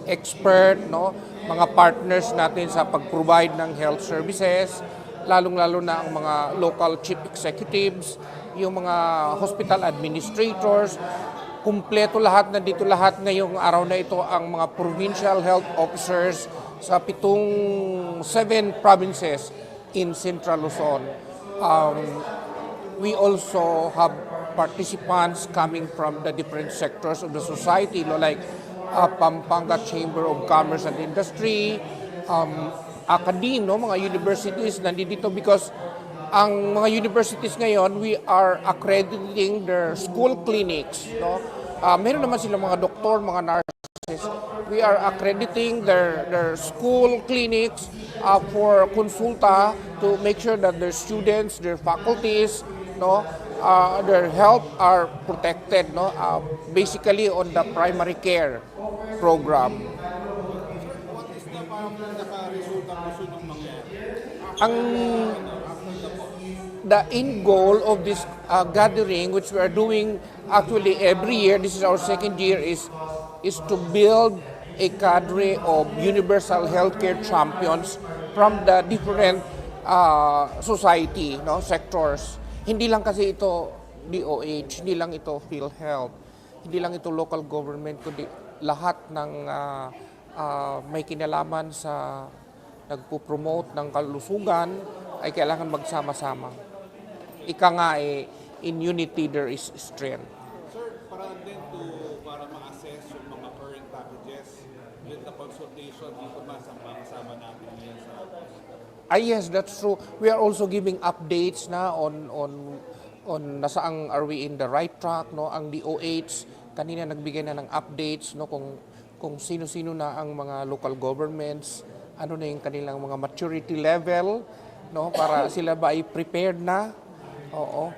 expert, no, mga partners natin sa pag-provide ng health services, lalong-lalo na ang mga local chief executives, yung mga hospital administrators, kumpleto lahat, nandito lahat ngayong araw na ito ang mga provincial health officers sa 7 provinces in Central Luzon. We also have participants coming from the different sectors of the society, like Pampanga Chamber of Commerce and Industry, academe, no, mga universities nandito because ang mga universities ngayon, we are accrediting their school clinics, no. Meron naman silang mga doktor, mga nurses. We are accrediting their school clinics for consulta to make sure that their students, their faculties, no, their health are protected, no, basically on the primary care program. What is the pinaka-result ang gusto nung mangyari? The end goal of this gathering, which we are doing actually every year, this is our second year, is to build a cadre of universal healthcare champions from the different society, no, sectors. Hindi lang kasi ito DOH, hindi lang ito PhilHealth, hindi lang ito local government, kundi lahat ng may kinalaman sa nagpo-promote ng kalusugan ay kailangan magsama-sama. Ika nga in unity there is strength. Sir, para ma-assess yung mga current packages with the consultation dito ba sa mga kasama natin ngayon sa... Yes, that's true. We are also giving updates na on nasaang are we in the right track, no? Ang DOH kanina nagbigay na ng updates, no, kung sino-sino na ang mga local governments, ano na yung kanilang mga maturity level, no, para sila ba ay prepared na. Oo.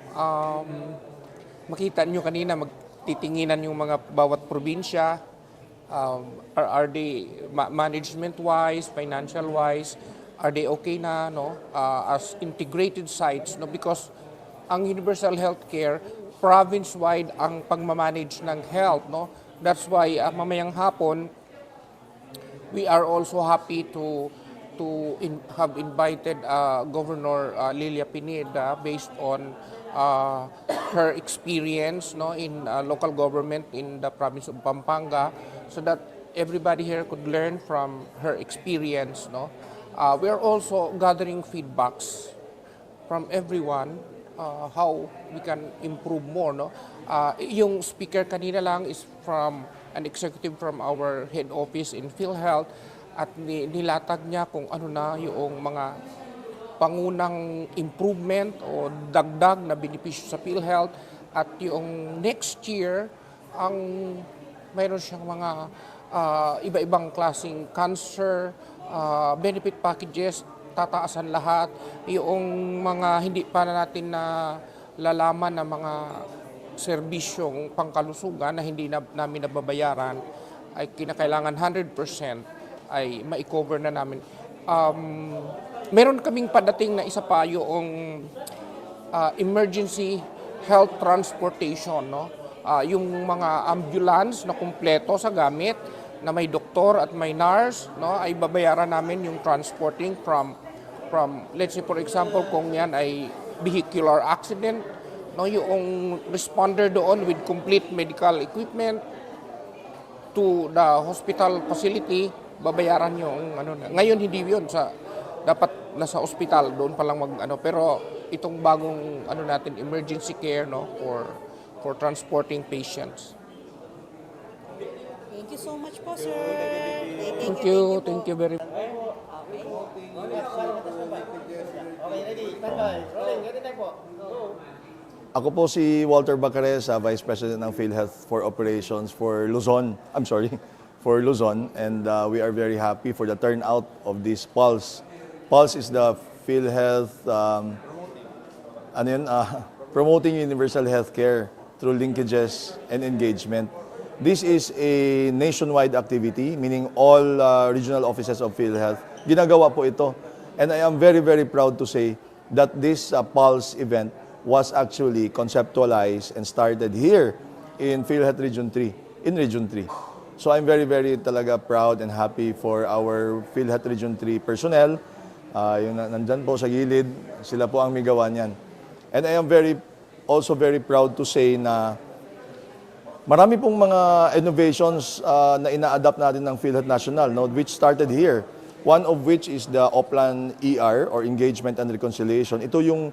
Makita nyo kanina, magtitinginan yung mga bawat probinsya. Are they management-wise, financial-wise, are they okay na, no, as integrated sites, no, because ang universal healthcare province-wide ang pagmamanage ng health, no. That's why mamayang hapon we are also happy to have invited Governor Lilia Pineda based on her experience, no, in local government in the province of Pampanga, so that everybody here could learn from her experience, no. We are also gathering feedbacks from everyone how we can improve more, no. Yung speaker kanina lang is from an executive from our head office in PhilHealth, at nilatag niya kung ano na yung mga pangunang improvement o dagdag na benepisyo sa PhilHealth, at yung next year ang mayroon siyang mga iba-ibang klaseng cancer benefit packages, tataasan lahat. Yung mga hindi pa natin na lalaman na mga serbisyong pangkalusugan na hindi namin nababayaran ay kinakailangan 100% ay ma-cover na namin. Meron kaming padating na isa pa yung emergency health transportation, no? Yung mga ambulance na kumpleto sa gamit, na may doktor at may nurse, no, ay babayaran namin yung transporting from let's say for example kung yan ay vehicular accident, no, yung responder doon with complete medical equipment to the hospital facility, babayaran yung ano na. Ngayon hindi 'yun, dapat nasa ospital doon pa lang pero itong bagong natin emergency care, no, for transporting patients. Thank you so much po, sir. Thank you very much. Ako po si Walter Bacaresa, Vice President ng PhilHealth for Operations for Luzon. For Luzon. And we are very happy for the turnout of this Pulse. Pulse is the PhilHealth promoting universal healthcare through linkages and engagement. This is a nationwide activity, meaning all regional offices of PhilHealth. Ginagawa po ito. And I am very, very proud to say that this Pulse event was actually conceptualized and started here in PhilHealth Region 3, in Region 3. So I'm very, very talaga proud and happy for our PhilHealth Region 3 personnel. Yung nandyan po sa gilid, sila po ang may gawa niyan. And I am also very proud to say na marami pong mga innovations na ina-adapt natin ng PhilHealth National, no, which started here. One of which is the Oplan ER or Engagement and Reconciliation. Ito yung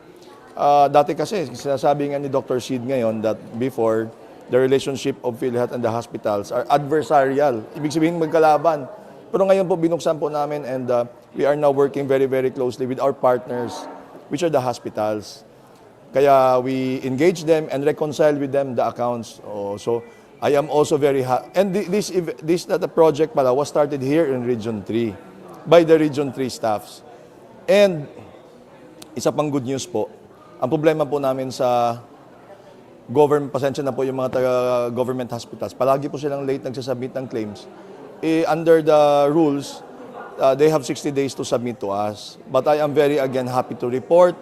dati kasi sinasabi nga ni Dr. Sid ngayon that before the relationship of PhilHealth and the hospitals are adversarial. Ibig sabihin magkalaban. Pero ngayon po binuksan po namin and we are now working very, very closely with our partners, which are the hospitals. Kaya we engage them and reconcile with them the accounts. So I am also very happy. And this project pala was started here in Region 3 by the Region 3 staffs. And isa pang good news po, ang problema po namin sa government, pasensya na po yung mga government hospitals, palagi po silang late nagsasubmit ng claims. Under the rules, they have 60 days to submit to us. But I am very, again, happy to report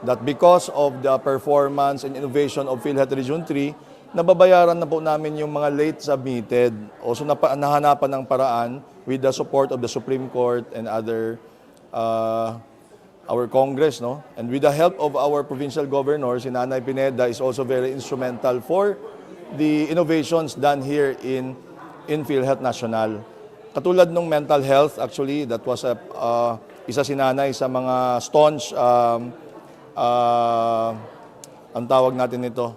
that because of the performance and innovation of PhilHealth Region 3, nababayaran na po namin yung mga late submitted. Also, nahanapan ng paraan with the support of the Supreme Court and other our Congress, no? And with the help of our provincial governor, si Nanay Pineda is also very instrumental for the innovations done here in PhilHealth National. Katulad ng mental health, actually, that was isa si Nanay sa mga staunch, ang tawag natin nito,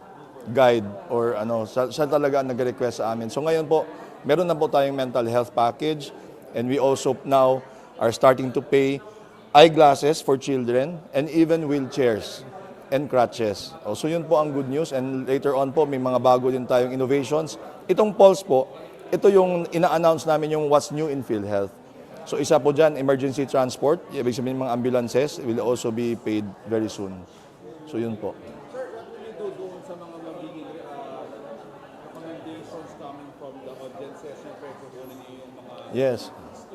guide or siya talaga ang nag-request sa amin. So ngayon po, meron na po tayong mental health package and we also now are starting to pay eyeglasses for children, and even wheelchairs and crutches. So yun po ang good news, and later on po may mga bago din tayong innovations. Itong Pulse po, ito yung ina-announce namin yung what's new in PhilHealth. So isa po dyan, emergency transport, ibig sabihin mga ambulances will also be paid very soon. So yun po. Sir, what will you do doon sa mga magiging recommendations coming from the audiences? Siyempre, kukunin niyo yung mga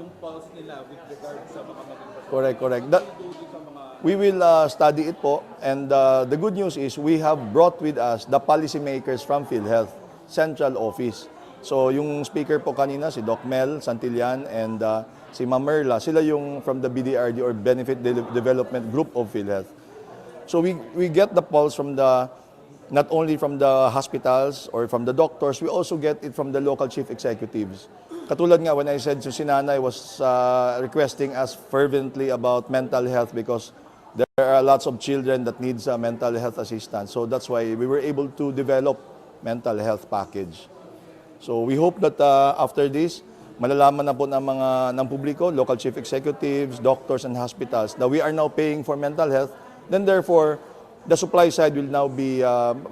yung pulse nila with regard sa mga magiging Correct. We will study it po, and the good news is we have brought with us the policymakers from PhilHealth Central Office. So yung speaker po kanina, si Doc Mel Santillan and si Ma'am Merla, sila yung from the BDRD or Benefit Development Group of PhilHealth. So we get the pulse from not only from the hospitals or from the doctors, we also get it from the local chief executives. Katulad nga when I said si Nanay was requesting us fervently about mental health because there are lots of children that needs mental health assistance. So that's why we were able to develop mental health package. So we hope that after this, malalaman na po ng publiko, local chief executives, doctors and hospitals that we are now paying for mental health. Then therefore, the supply side will now be,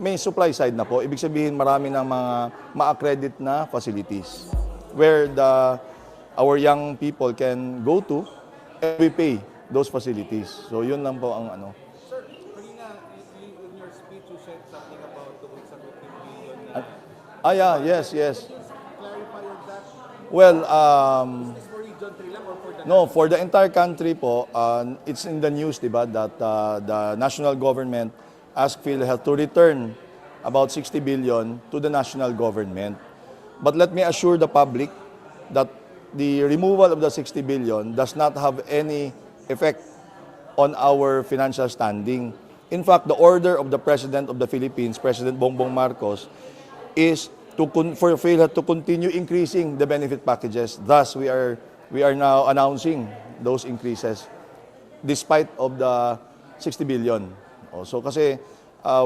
may supply side na po. Ibig sabihin marami ng mga ma-accredit na facilities where our young people can go to and we pay those facilities. So yun lang po ang ano. Sir, kanina in your speech you said something about the 15 billion. Yes. Clarify on that. Well, Is this for Region 3 lang or for the no, for the entire country po, it's in the news, diba, that the national government asked PhilHealth to return about 60 billion to the national government. But let me assure the public that the removal of the 60 billion does not have any effect on our financial standing. In fact, the order of the President of the Philippines, President Bongbong Marcos, is for PhilHealth to continue increasing the benefit packages. Thus, we are now announcing those increases despite of the 60 billion. So kasi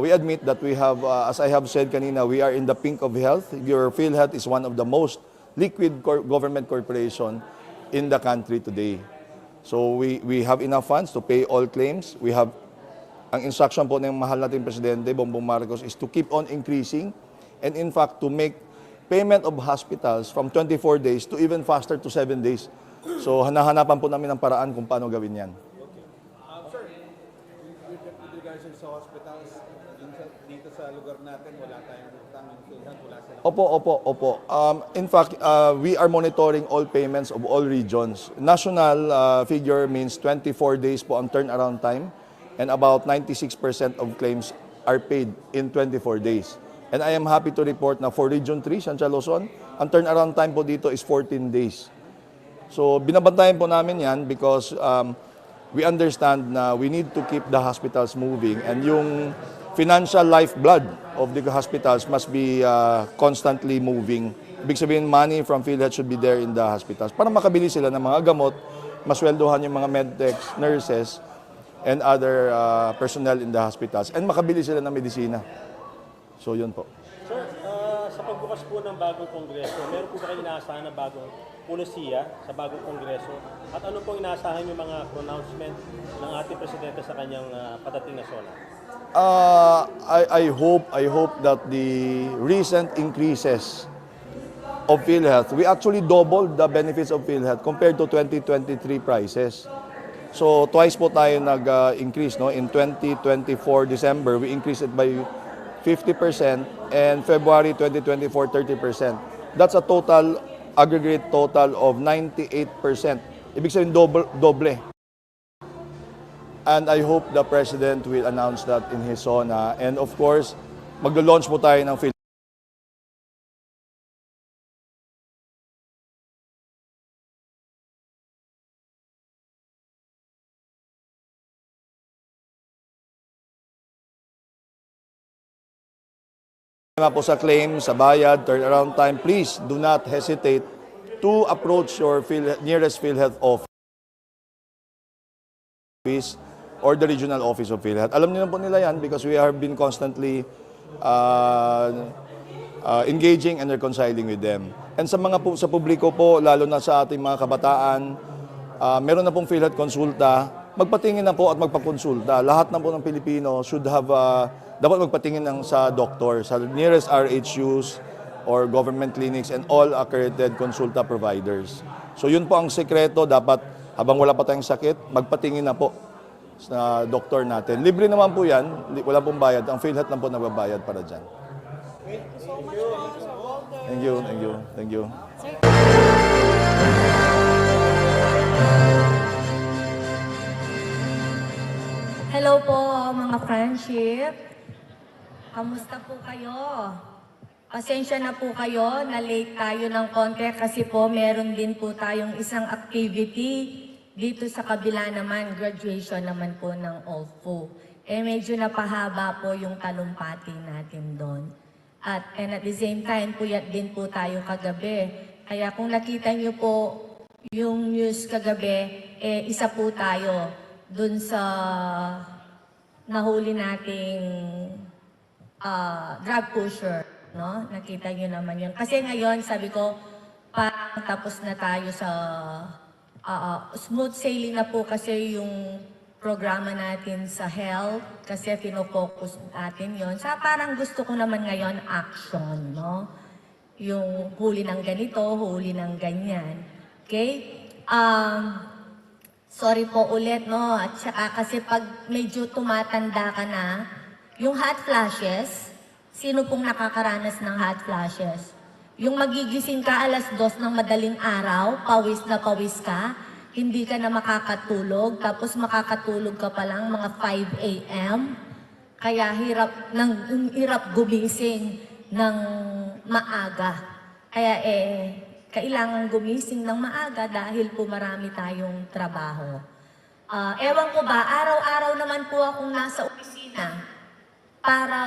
we admit that we have, as I have said kanina, we are in the pink of health. Your PhilHealth is one of the most liquid government corporation in the country today. So we have enough funds to pay all claims. We have, ang instruction po ng mahal nating Presidente, Bongbong Marcos, is to keep on increasing and in fact to make payment of hospitals from 24 days to even faster to 7 days. So hanahanapan po namin ng paraan kung paano gawin yan. Sir, with regards sa hospitals, dito sa lugar natin, wala tayong utang ng PhilHealth, wala silang... Opo. In fact, we are monitoring all payments of all regions. National figure means 24 days po ang turnaround time and about 96% of claims are paid in 24 days. And I am happy to report na for Region 3, Central Luzon, ang turnaround time po dito is 14 days. So binabantayan po namin yan because we understand na we need to keep the hospitals moving and yung financial lifeblood of the hospitals must be constantly moving. Ibig sabihin, money from PhilHealth should be there in the hospitals para makabili sila ng mga gamot, masweldohan yung mga medtechs, nurses, and other personnel in the hospitals, and makabili sila ng medisina. So, yun po. Sir, sa pagbukas po ng bagong kongreso, meron po ba kayo inaasahan na bagong pulisiya sa bagong kongreso? At ano pong inaasahan yung mga pronouncement ng ating presidente sa kanyang padating na SONA? I hope that the recent increases of PhilHealth, we actually doubled the benefits of PhilHealth compared to 2023 prices. So twice po tayo nag-increase, no? In 2024 December, we increased it by 50% and February 2024 30%. That's a total aggregate total of 98%. Ibig sabihin doble. And I hope the President will announce that in his SONA. And of course, maglo-launch po tayo ng PhilHealth. Po sa claim, sa bayad, turnaround time, please do not hesitate to approach your nearest PhilHealth office or the regional office of PhilHealth. Alam niyo na po nila yan because we have been constantly engaging and reconciling with them. And sa mga sa publiko po, lalo na sa ating mga kabataan, meron na pong PhilHealth konsulta, magpatingin na po at magpakonsulta. Lahat na po ng Pilipino should have dapat magpatingin sa doktor, sa nearest RHUs or government clinics and all accredited consulta providers. So yun po ang sekreto, dapat habang wala pa tayong sakit, magpatingin na po sa doktor natin. Libre naman po yan, wala pong bayad. Ang PhilHealth lang po nagbabayad para dyan. Thank you. Hello po mga friendship. Kamusta po kayo? Pasensya na po kayo, na late tayo ng konti kasi po meron din po tayong isang activity dito sa kabila naman, graduation naman po ng OFU. Medyo napahaba po yung talumpati natin doon. And at the same time, puyat din po tayo kagabi. Kaya kung nakita niyo po yung news kagabi, isa po tayo doon sa nahuli nating drug pusher, no? Nakita niyo naman yun. Kasi ngayon, sabi ko, parang tapos na tayo sa smooth sailing na po kasi yung programa natin sa health, kasi pinofocus natin yon. Sa parang gusto ko naman ngayon, action, no? Yung huli ng ganito, huli ng ganyan. Okay? Sorry po ulit, no? At saka kasi pag medyo tumatanda ka na, yung hot flashes, sino pong nakakaranas ng hot flashes? Yung magigising ka alas 2 ng madaling araw, pawis na pawis ka, hindi ka na makakatulog, tapos makakatulog ka pa lang mga 5 a.m. Kaya hirap gumising ng maaga. Kaya kailangan gumising ng maaga dahil po marami tayong trabaho. Ewan ko ba, araw-araw naman po akong nasa opisina para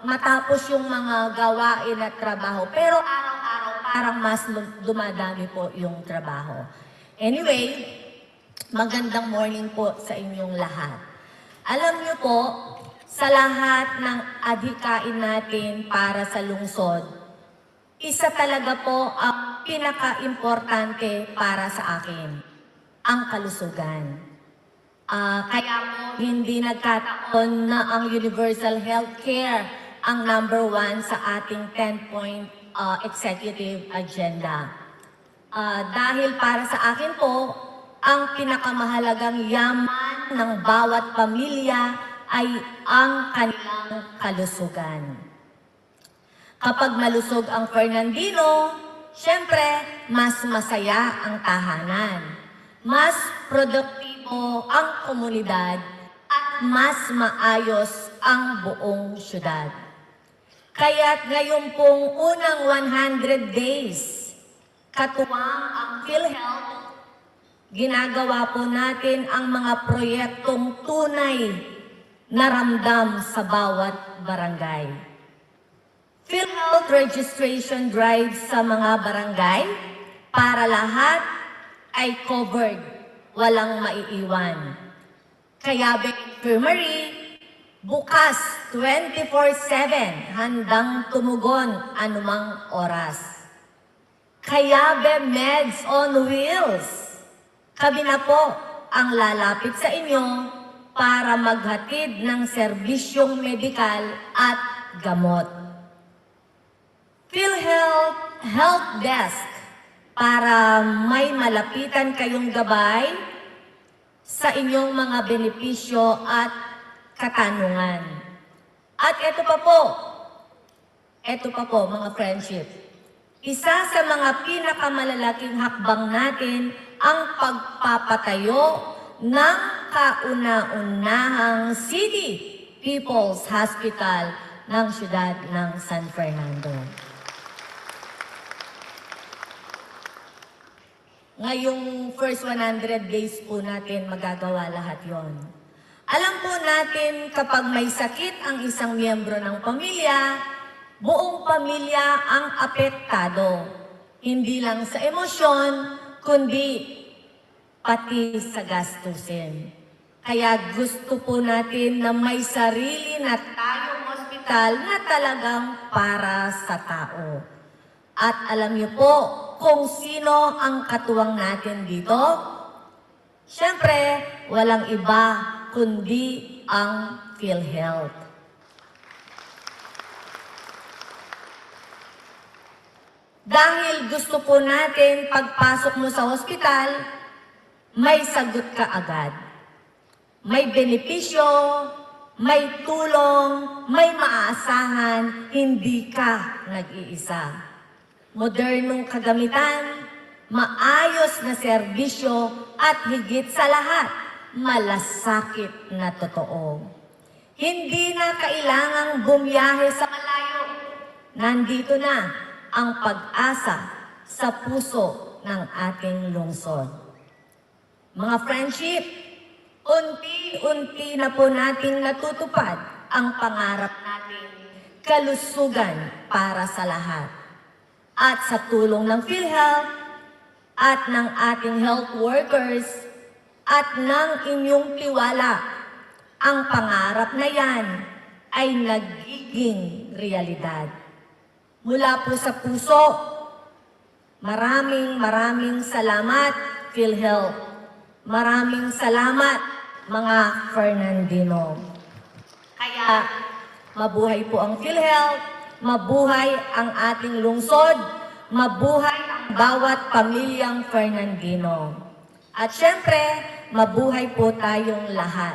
matapos yung mga gawain at trabaho. Pero araw-araw parang mas dumadami po yung trabaho. Anyway, magandang morning po sa inyong lahat. Alam niyo po, sa lahat ng adhikain natin para sa lungsod, isa talaga po ang pinaka-importante para sa akin, ang kalusugan. Kaya po hindi nagkataon na ang universal healthcare ang number 1 sa ating 10-point executive agenda. Dahil para sa akin po, ang pinakamahalagang yaman ng bawat pamilya ay ang kanilang kalusugan. Kapag malusog ang Fernandino, syempre, mas masaya ang tahanan. Mas produktibo ang komunidad at mas maayos ang buong syudad. Kaya't ngayon pong unang 100 days, katuwang ang PhilHealth, ginagawa po natin ang mga proyektong tunay na ramdam sa bawat barangay. PhilHealth registration drive sa mga barangay para lahat ay covered, walang maiiwan. Kayabeng Infirmary, bukas 24/7, handang tumugon anumang oras. Kayabe Meds on Wheels, kami na po ang lalapit sa inyo para maghatid ng serbisyong medikal at gamot. PhilHealth Health Desk para may malapitan kayong gabay sa inyong mga benepisyo at katanungan. At ito pa po mga friendship. Isa sa mga pinakamalalaking hakbang natin ang pagpapatayo ng kauna-unahang City People's Hospital ng siyudad ng San Fernando. Ngayong first 100 days po natin magagawa lahat yon. Alam po natin kapag may sakit ang isang miyembro ng pamilya, buong pamilya ang apektado. Hindi lang sa emosyon, kundi pati sa gastusin. Kaya gusto po natin na may sarili na tayong ospital na talagang para sa tao. At alam niyo po kung sino ang katuwang natin dito? Siyempre, walang iba kundi ang PhilHealth. Dahil gusto po natin pagpasok mo sa ospital, may sagot ka agad. May benepisyo, may tulong, may maaasahan, hindi ka nag-iisa. Modernong kagamitan, maayos na serbisyo at higit sa lahat, malasakit na totoo. Hindi na kailangang bumiyahe sa malayo. Nandito na ang pag-asa sa puso ng ating lungsod. Mga friendship, unti-unti na po nating natutupad ang pangarap natin, kalusugan para sa lahat. At sa tulong ng PhilHealth at ng ating health workers at ng inyong tiwala, ang pangarap na yan ay nagiging realidad. Mula po sa puso, maraming salamat PhilHealth. Maraming salamat mga Fernandino. Kaya mabuhay po ang PhilHealth, mabuhay ang ating lungsod, mabuhay ang bawat pamilyang Fernandino. At syempre, mabuhay po tayong lahat.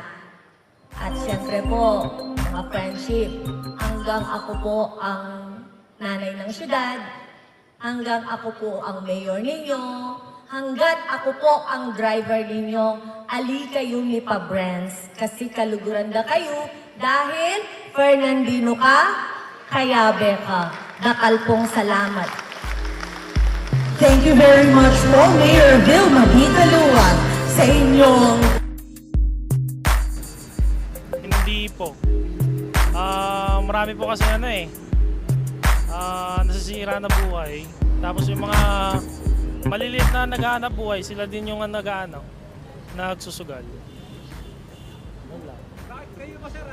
At syempre po, mga friendship, hanggang ako po ang nanay ng syudad, hanggang ako po ang mayor ninyo, hanggat ako po ang driver ninyo, ali kayo ni Pabrens, kasi kaluguran na kayo, dahil Fernandino ka, Kayabe ka. Dakal pong salamat. Thank you very much po, Mayor Vilma Ditalua, sa inyong... Hindi po. Marami po kasi nasisira na buhay. Tapos yung mga maliliit na naghahanap buhay, sila din yung nagsusugal. Bakit kayo ba, sir,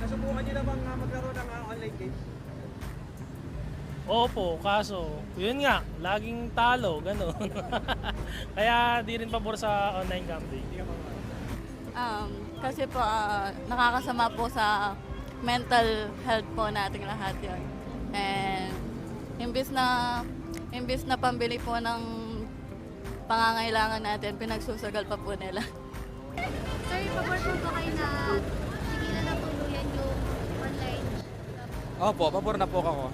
Nasubukan niyo na bang magkaroon ng online games? Opo, kaso, yun nga, laging talo, gano'n. Kaya di rin pabor sa online gambling. Kasi po, nakakasama po sa mental health po nating lahat yun. And imbis na pambili po ng pangangailangan natin, pinagsusugal pa po nila. Sir, pabor po ba kayo na tigilan na tuluyan yung online? Opo, pabor na po ako.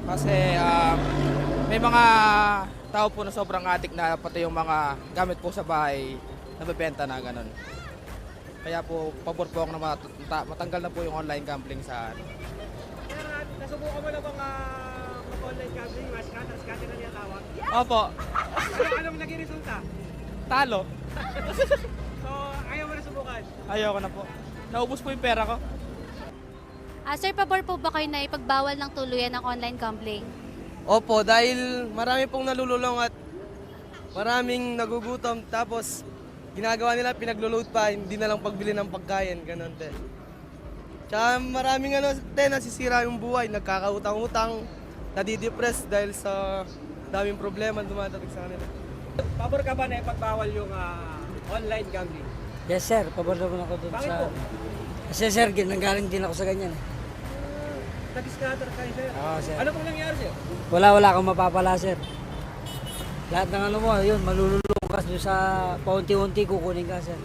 Kasi may mga tao po na sobrang addict na pati yung mga gamit po sa bahay nabebenta na ganun. Kaya po, pabor po ako na matanggal na po yung online gambling sa ano. Sir, nasubukan mo na bang mag-online gambling? Scatter na niya tawag? Opo, Anong naging resulta? talo. So, ayaw mo na subukan? Ayoko na po. Naubos po yung pera ko. Sir, pabor po ba kayo na ipagbawal ng tuluyan ng online gambling? Opo, dahil marami pong nalululong at maraming nagugutom. Tapos, ginagawa nila, pinaglo-load pa, hindi na lang pagbili ng pagkain, ganun te. Tsaka maraming nasisira yung buhay, nagkakautang-utang, nadidepress dahil sa daming problema dumadating sa kanila. Pabor ka ba na ipagbawal yung online gambling? Yes sir, pabor naman ako doon Bakit sa... po? Kasi sir, nanggaling din ako sa ganyan. Nag-scatter kayo, sir? Oo, sir. Ano pong nangyari, sir? Wala akong mapapala sir. Lahat ng ano mo, yun, malululong ka doon sa paunti-unti kukunin ka sir.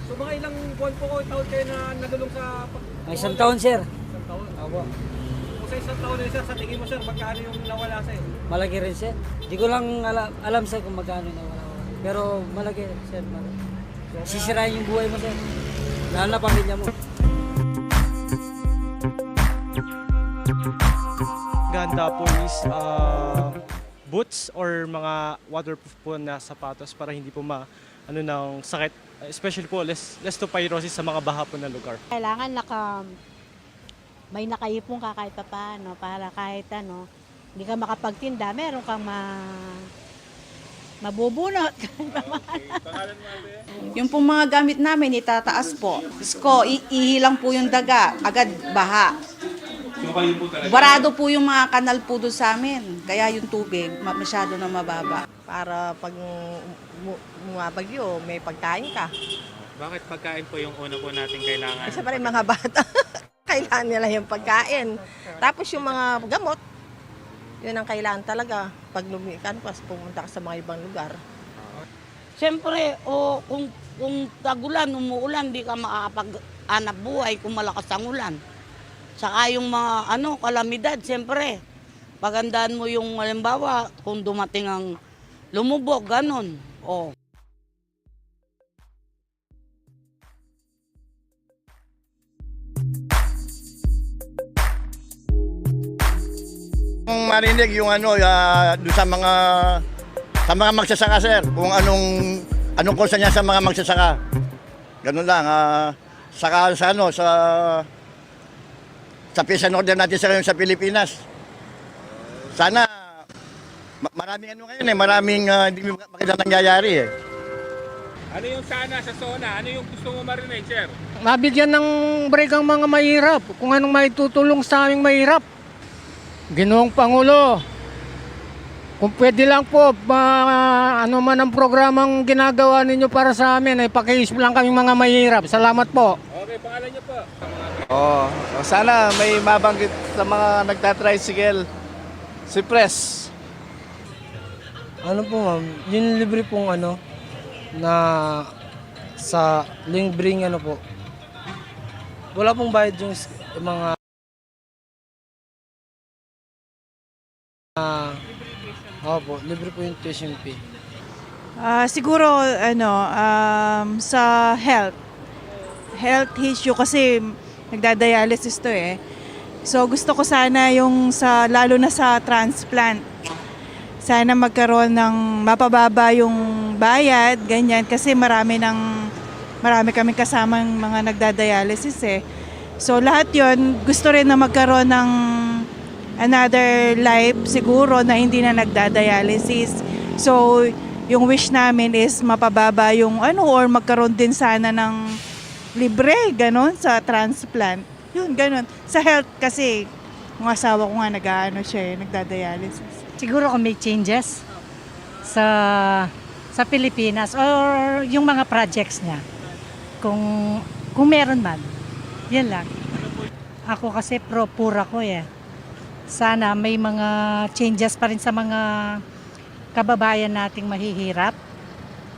So mga ilang buwan po taon kayo na nagulong sa... May isang taon sir. Isang taon? Opo. Kung sa isang taon na sir, sa tingin mo sir, magkano yung nawala sir? Malaki rin sir. Di ko lang alam sir kung magkano na wala. Pero malaki sir. Malaki. Sisirain yung buhay mo sir. Lalo na pamilya mo. Ganda po is boots or mga waterproof po na sapatos para hindi po ng sakit, especially po less leptospirosis sa mga baha po na lugar. Kailangan may nakaipon ka kahit paano para kahit hindi ka makapagtinda, meron kang mabubunot. Yung pong mga gamit namin, itataas po. Ihilang po yung daga, agad baha. Barado po yung mga kanal po doon sa amin. Kaya yung tubig, masyado na mababa. Para pag bumabagyo, may pagkain ka. Bakit pagkain po yung una po natin kailangan? Kasi parang mga bata, kailangan nila yung pagkain. Tapos yung mga gamot, yun ang kailangan talaga. Pag lumikan, pas pumunta ka sa mga ibang lugar. Siyempre, kung tagulan, umuulan, di ka makakapag-anap buhay kung malakas ang ulan. Saka yung mga kalamidad, siyempre, pagandaan mo yung halimbawa, kung dumating ang lumubog, ganun. Kung marinig yung doon sa mga magsasaka sir, kung anong kursa niya sa mga magsasaka. Ganun lang, saka sa peace and order natin sa Pilipinas. Sana maraming ngayon maraming hindi maganda nangyayari eh. Ano yung sana sa SONA? Ano yung gusto mo marinig, sir? Mabigyan ng break ang mga mahirap, kung anong maitutulong sa aming mahirap. Ginoong Pangulo, kung pwede lang po, ano man ang programang ginagawa ninyo para sa amin, ay pakiisip lang kaming mga mahirap. Salamat po. Okay, pangalan niyo po. Sana may mabanggit sa mga nagtatricycle si Press. Ano po ma'am, yung libre pong na sa libreng po. Wala pong bayad yung mga opo, libre po yung tuition fee. Siguro sa health issue kasi nagdadialysis to eh. So gusto ko sana yung lalo na sa transplant. Sana magkaroon ng mapababa yung bayad, ganyan kasi marami kaming kasamang mga nagdadialysis eh. So lahat 'yon gusto rin na magkaroon ng another life siguro na hindi na nagdadialysis. So yung wish namin is mapababa yung or magkaroon din sana ng libre, ganon, sa transplant. Yun, ganon. Sa health kasi, yung asawa ko nga nagdadialysis. Siguro kung may changes sa Pilipinas or yung mga projects niya. Kung meron man. Yan lang. Ako kasi pura ko Sana may mga changes pa rin sa mga kababayan nating mahihirap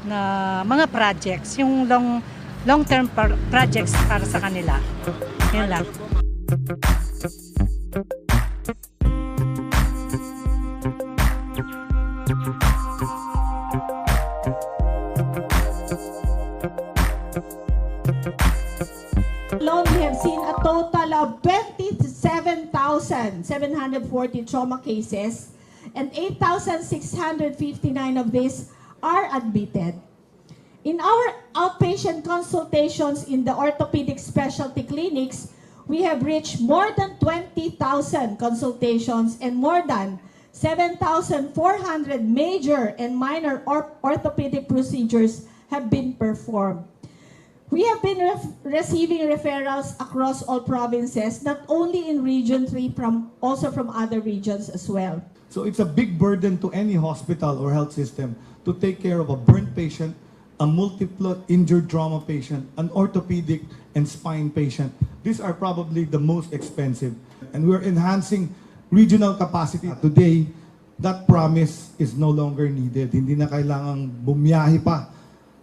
na mga projects, yung long-term projects para sa kanila. Yan lang. Alone, we have seen a total of 27,740 trauma cases, and 8,659 of these are admitted. In our outpatient consultations in the orthopedic specialty clinics, we have reached more than 20,000 consultations and more than 7,400 major and minor orthopedic procedures have been performed. We have been receiving referrals across all provinces, not only in Region 3, also from other regions as well. So it's a big burden to any hospital or health system to take care of a burn patient, a multiple injured trauma patient, an orthopedic and spine patient. These are probably the most expensive. And we're enhancing regional capacity. Today, that promise is no longer needed. Hindi na kailangang bumiyahe pa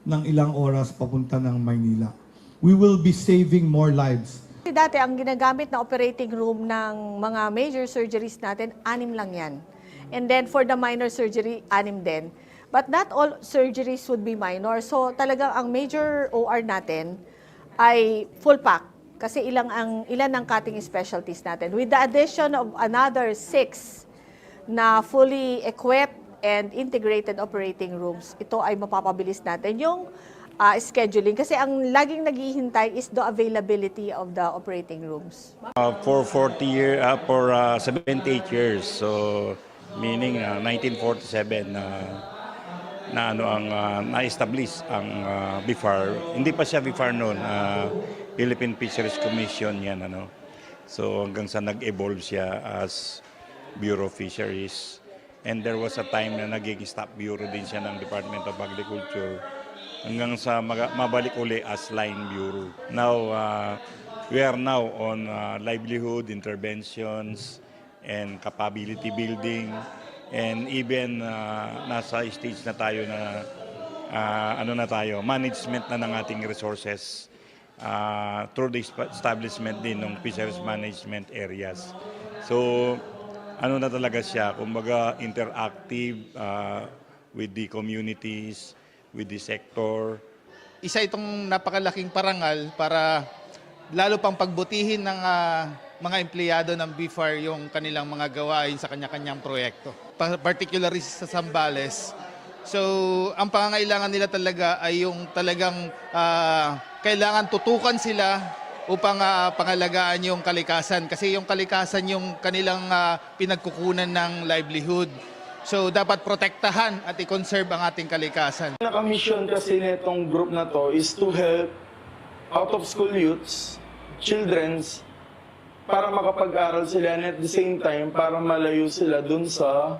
ng ilang oras papunta ng Maynila. We will be saving more lives. Dati, ang ginagamit na operating room ng mga major surgeries natin, 6 lang yan. And then for the minor surgery, 6 din. But not all surgeries would be minor. So talagang ang major OR natin ay full pack. Kasi ilan ang cutting specialties natin. With the addition of another 6 na fully equipped and integrated operating rooms, ito ay mapapabilis natin yung scheduling. Kasi ang laging naghihintay is the availability of the operating rooms. For 78 years, so meaning 1947 na-establish ang BIFAR. Hindi pa siya BIFAR noon, Philippine Fisheries Commission yan. So hanggang sa nag-evolve siya as Bureau of Fisheries. And there was a time na naging staff bureau din siya ng Department of Agriculture hanggang sa mabalik uli as line bureau. Now, we are now on livelihood interventions and capability building, and even nasa stage na tayo na management na ng ating resources through the establishment din ng fisheries management areas. So, na talaga siya, kumbaga interactive with the communities, with the sector. Isa itong napakalaking parangal para lalo pang pagbutihin ng mga empleyado ng BIFAR yung kanilang mga gawain sa kanya-kanyang proyekto. Particularly sa Zambales. So, ang pangangailangan nila talaga ay yung talagang kailangan tutukan sila upang pangalagaan yung kalikasan. Kasi yung kalikasan yung kanilang pinagkukunan ng livelihood. So dapat protektahan at i-conserve ang ating kalikasan. Naka-mission kasi nitong group na to is to help out-of-school youths, children's, para makapag-aral sila and at the same time para malayo sila dun sa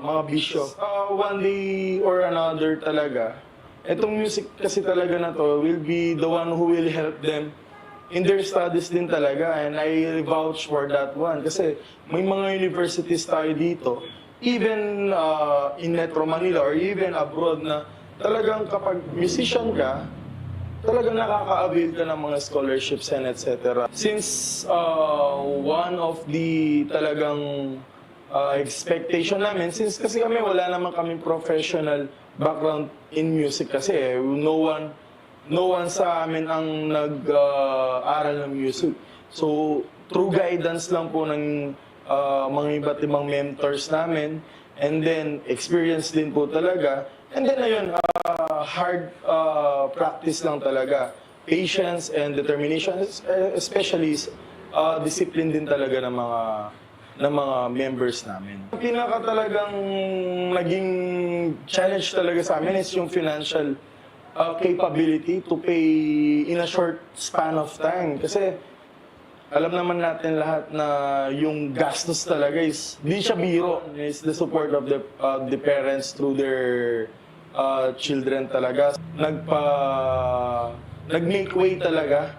mga bisyo. One day or another talaga, itong music kasi talaga na to will be the one who will help them in their studies din talaga, and I vouch for that one. Kasi may mga universities tayo dito, even in Metro Manila or even abroad, na talagang kapag musician ka, talagang nakaka-avail ka ng mga scholarships and etc. Since one of the talagang expectation namin, since kasi kami wala naman kaming professional background in music kasi no one sa amin ang nag-aral ng music. So through guidance lang po ng mga iba't ibang mentors namin, and then experience din po talaga, and then ayun, hard practice lang talaga, patience and determination, especially discipline din talaga ng mga members namin. Ang pinaka talagang naging challenge talaga sa amin is yung financial capability to pay in a short span of time. Kasi alam naman natin lahat na yung gastos talaga is, di siya biro. It's the support of the parents through their children talaga. Nag-make way talaga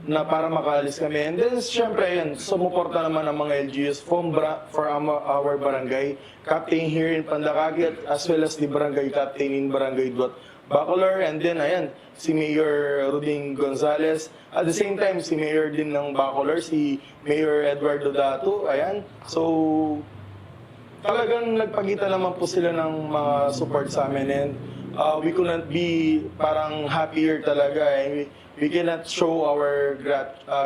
na para makaalis kami. And then, syempre yun, sumuporta naman ang mga LGUs for our barangay captain here in Pandakagit, as well as the barangay captain in Barangay Duat Bacolor. And then, ayan, si Mayor Ruding Gonzales. At the same time, si Mayor din ng Bacolor, si Mayor Eduardo Dato. Ayan. So, talagang nagpakita naman po sila ng mga support sa amin. And we could not be parang happier talaga. We cannot show our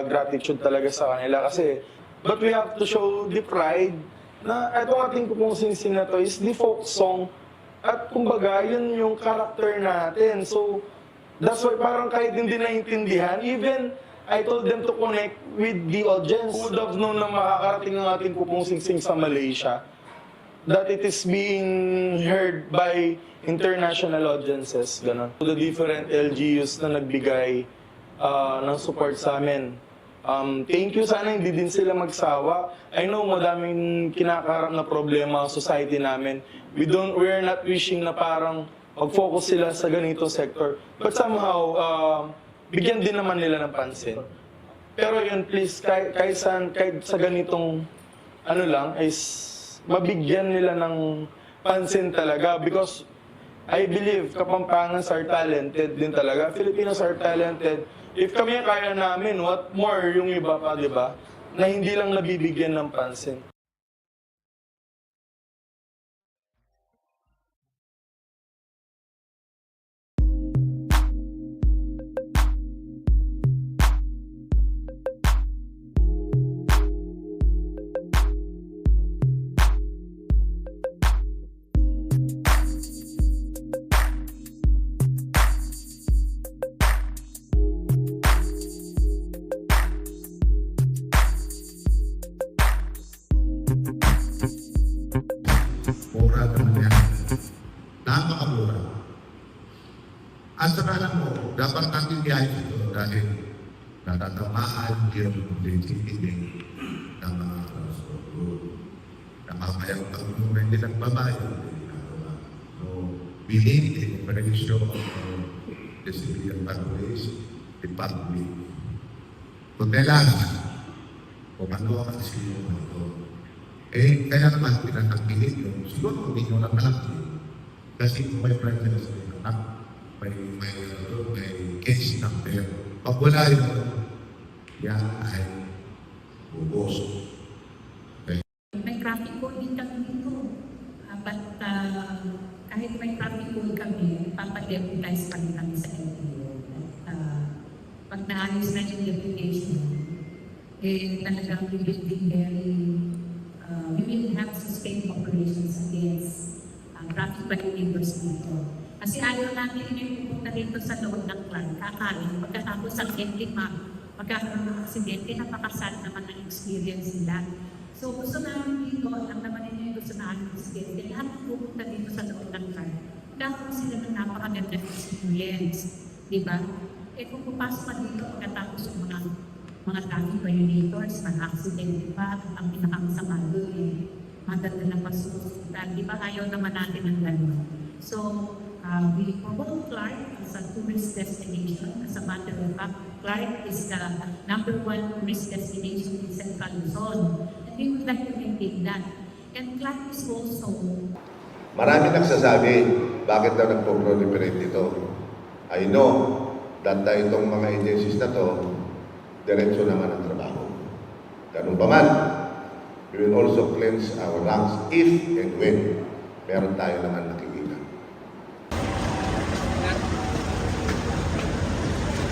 gratitude talaga sa kanila. Kasi, but we have to show the pride na itong ating Kupong Singsing na to is the folk song. At kumbaga, yun yung character natin. So, that's why parang kahit hindi naintindihan, even I told them to connect with the audience. Who would have known na makakarating ang ating Kupong Singsing sa Malaysia? That it is being heard by international audiences. Ganon. The different LGUs na nagbigay ng support sa amin. Thank you. Sana hindi din sila magsawa. I know madaming kinakaharap na problema ang society namin. We're not wishing na parang mag-focus sila sa ganito sector. But somehow, bigyan din naman nila ng pansin. Pero yun, please, kahit sa ganitong ano lang, is mabigyan nila ng pansin talaga. Because I believe Kapampangans are talented din talaga. Filipinos are talented. If kami kaya namin, what more yung iba pa, di ba? Na hindi lang nabibigyan ng pansin. Mura naman yan. Napakamura. At saka lang mo, dapat natin gayon ito dahil natatamaan yung legitimate ng mga transport. Nakamayang pag-uwi din ang babae. So, we need a cooperation of the civilian pathways, the public. Tutelan kung ano ang sino ito. Eh, kaya naman pinatagpilit yung siguro hindi nyo naman kasi may presence ng anak, may case number. Pag wala yun, yan ay bubos. Okay. May traffic code din kami dito. But kahit may traffic code kami, papademutize pa rin kami sa LTO. Pag naayos na yung deputation, eh talagang we will be very we will have sustained operations against traffic violators dito. Kasi ayaw namin yung pupunta dito sa loob ng clan, kakain, pagkatapos ang magkakaroon ng aksidente, napakasad naman ang experience nila. So gusto namin dito, ang naman ninyo yung gusto namin aksidente, lahat pupunta dito sa loob ng clan, magkakaroon sila ng napakaganda experience. Diba? Eh kung pupasok pa dito, pagkatapos yung mga traffic violators, mga aksidente pa, ang pinakamasama doon eh, madala na pasusunod. Di ba ayaw naman natin ng gano'n? So, we promote Clark as a tourist destination. As a matter of fact, Clark is the #1 tourist destination in Central Luzon. And we would like to maintain that. And Clark is also... Marami nagsasabi, bakit daw nagpo-proliferate ito? I know that itong mga agencies na to, diretso naman ang trabaho. Ganun pa man, we will also cleanse our ranks if and when meron tayo naman nakikita.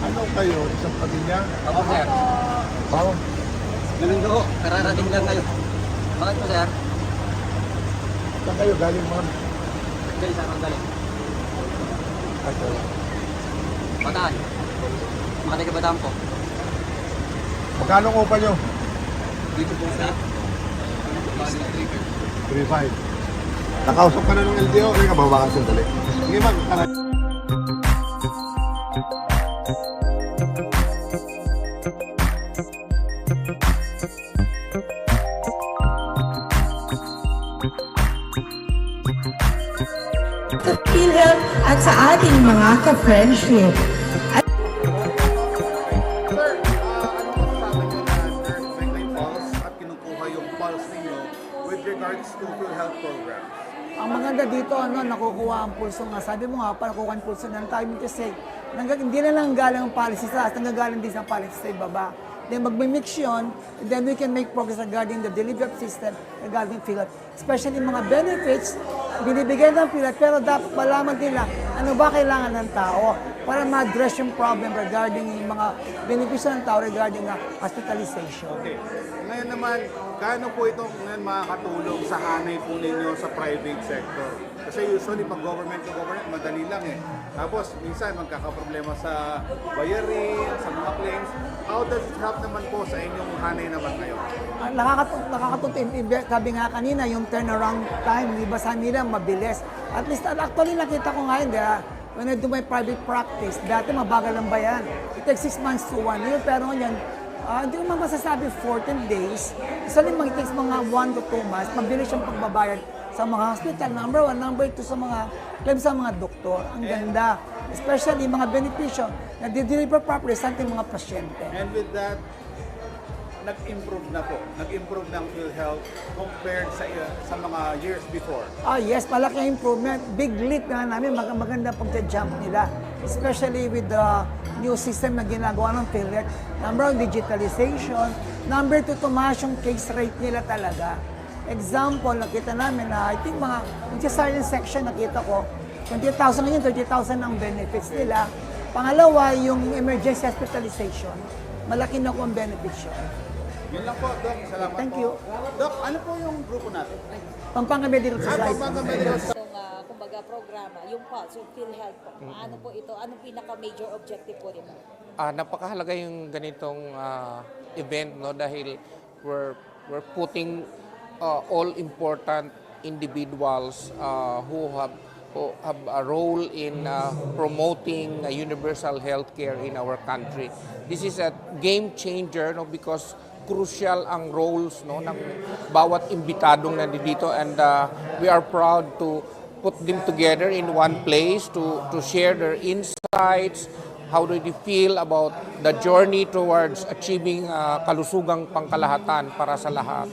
Ano kayo? Isang pamilya? Opo, sir. Oo. Ganun ko, kararating lang kayo. Bakit po, sir? Saan kayo galing, ma'am? Galing, sir. Ang galing. Ito. Bataan. Makatay ka Bataan po. Magkano ang upa nyo? Dito po, sir. 3.5. Nakausap ka na ng LTO, kaya ka babaka sandali. Sige, ma'am. Sa PhilHealth at sa ating mga ka-friendship. At kinukuha yung pulse ninyo with regards to PhilHealth programs? Ang maganda dito, nakukuha ang pulso nga. Sabi mo nga, nakukuha ang pulso ng time kasi hindi na lang galing ang policy sa taas, nanggagaling din sa policy sa ibaba. Then magmimix yun, then we can make progress regarding the delivery of system regarding PhilHealth. Especially mga benefits, binibigay ng PhilHealth, pero dapat malaman nila ano ba kailangan ng tao para ma-address yung problem regarding yung mga benepisyo ng tao regarding hospitalization. Okay. Ngayon naman, gaano po ito ngayon makakatulong sa hanay po ninyo sa private sector? Kasi usually pag government to government, madali lang eh. Tapos minsan magkakaproblema sa bayarin, sa mga claims. How does it help naman po sa inyong hanay naman ngayon? Nakakatuntun, sabi nga kanina, yung turnaround time, di ba sa nila mabilis. At least, actually nakita ko nga yun, when I do my private practice, dati mabagal ang bayan. It takes 6 months to 1 year, pero ngayon, hindi ko man masasabi 14 days. Usually, it takes mga 1 to 2 months. Mabilis yung pagbabayad sa mga hospital. Number 1. Number 2, sa mga claims sa mga doktor. Ang ganda. Especially mga benepisyo na di-deliver properly sa ating mga pasyente. And with that, nag-improve na po. Nag-improve ng PhilHealth compared sa mga years before. Yes, malaki ang improvement. Big leap nga namin, maganda pagka-jump nila. Especially with the new system na ginagawa ng PhilHealth. Number 1, digitalization. Number 2, tumaas yung case rate nila talaga. Example, nakita namin na I think mga, yung silent section nakita ko, 20,000 ngayon, 30,000 ang benefits nila. Pangalawa, yung emergency hospitalization. Malaki na po ang benefits yun. Yun lang po, Doc. Salamat Thank po. you. Doc, ano po yung grupo natin? Pampanga Medical Society. Pampanga Medical Society. Itong, kumbaga, programa, yung PULSE, yung PhilHealth po. Ano po ito? Anong pinaka-major objective po nito? Napakahalaga yung ganitong event, no, dahil we're putting all important individuals who have a role in promoting universal healthcare in our country. This is a game changer, no, because crucial ang roles, no, ng bawat imbitadong nandito, and we are proud to put them together in one place to share their insights. How do they feel about the journey towards achieving kalusugang pangkalahatan para sa lahat?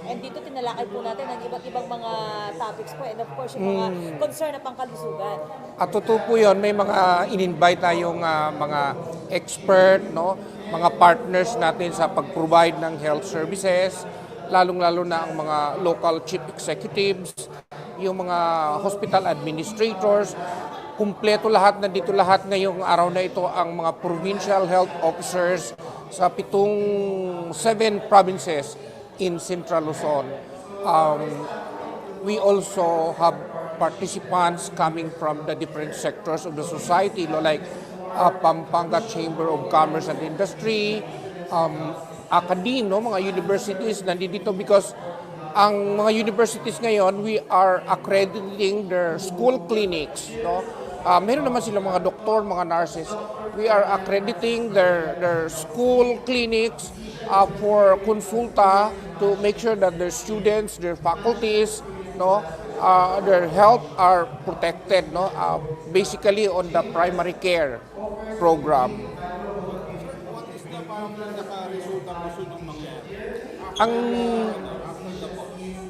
And dito tinalakay po natin ang iba't ibang mga topics po, and of course yung mga concern na pangkalusugan. At totoo po yun, may mga in-invite tayong mga expert, no, mga partners natin sa pag-provide ng health services, lalong-lalo na ang mga local chief executives, yung mga hospital administrators. Kumpleto lahat, nandito lahat ngayong araw na ito ang mga provincial health officers sa 7 provinces in Central Luzon. We also have participants coming from the different sectors of the society, like Pampanga Chamber of Commerce and Industry, academe, no, mga universities nandito because ang mga universities ngayon, we are accrediting their school clinics, no. Meron naman silang mga doktor, mga nurses. We are accrediting their school clinics for consulta to make sure that their students, their faculties, no, their health are protected, no, basically on the primary care program. What is the pinaka-resulta gusto nung mangyari?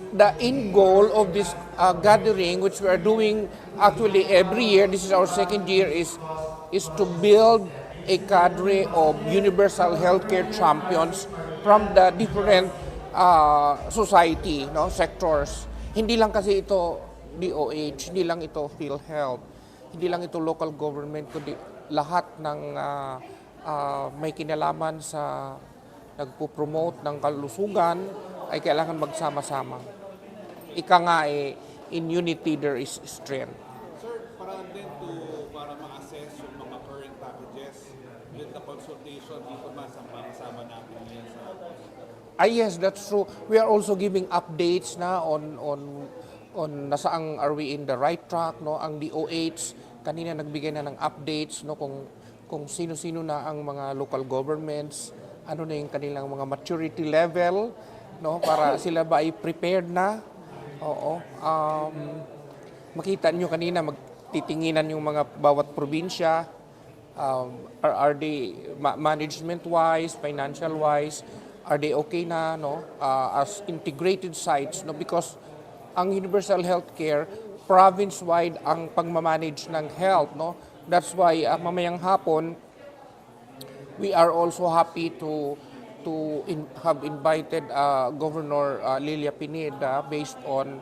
The end goal of this gathering, which we are doing actually every year, this is our second year, is to build a cadre of universal healthcare champions from the different society, no, sectors. Hindi lang kasi ito DOH, hindi lang ito PhilHealth, hindi lang ito local government, kundi lahat ng may kinalaman sa nagpo-promote ng kalusugan ay kailangan magsama-sama. Ika nga in unity there is strength. Sir, para ma-assess yung mga current packages, with the consultation dito ba sa sama natin ngayon sa... Yes, that's true. We are also giving updates na on nasaang are we in the right track, no? Ang DOH kanina nagbigay na ng updates, no, kung sino-sino na ang mga local governments, ano na yung kanilang mga maturity level, no, para sila ba ay prepared na Oo. Makita nyo kanina, magtitinginan yung mga bawat probinsya. Are they management-wise, financial-wise, are they okay na, no? As integrated sites, no? Because ang universal healthcare, province-wide ang pagmamanage ng health, no? That's why mamayang hapon, we are also happy to have invited Governor Lilia Pineda based on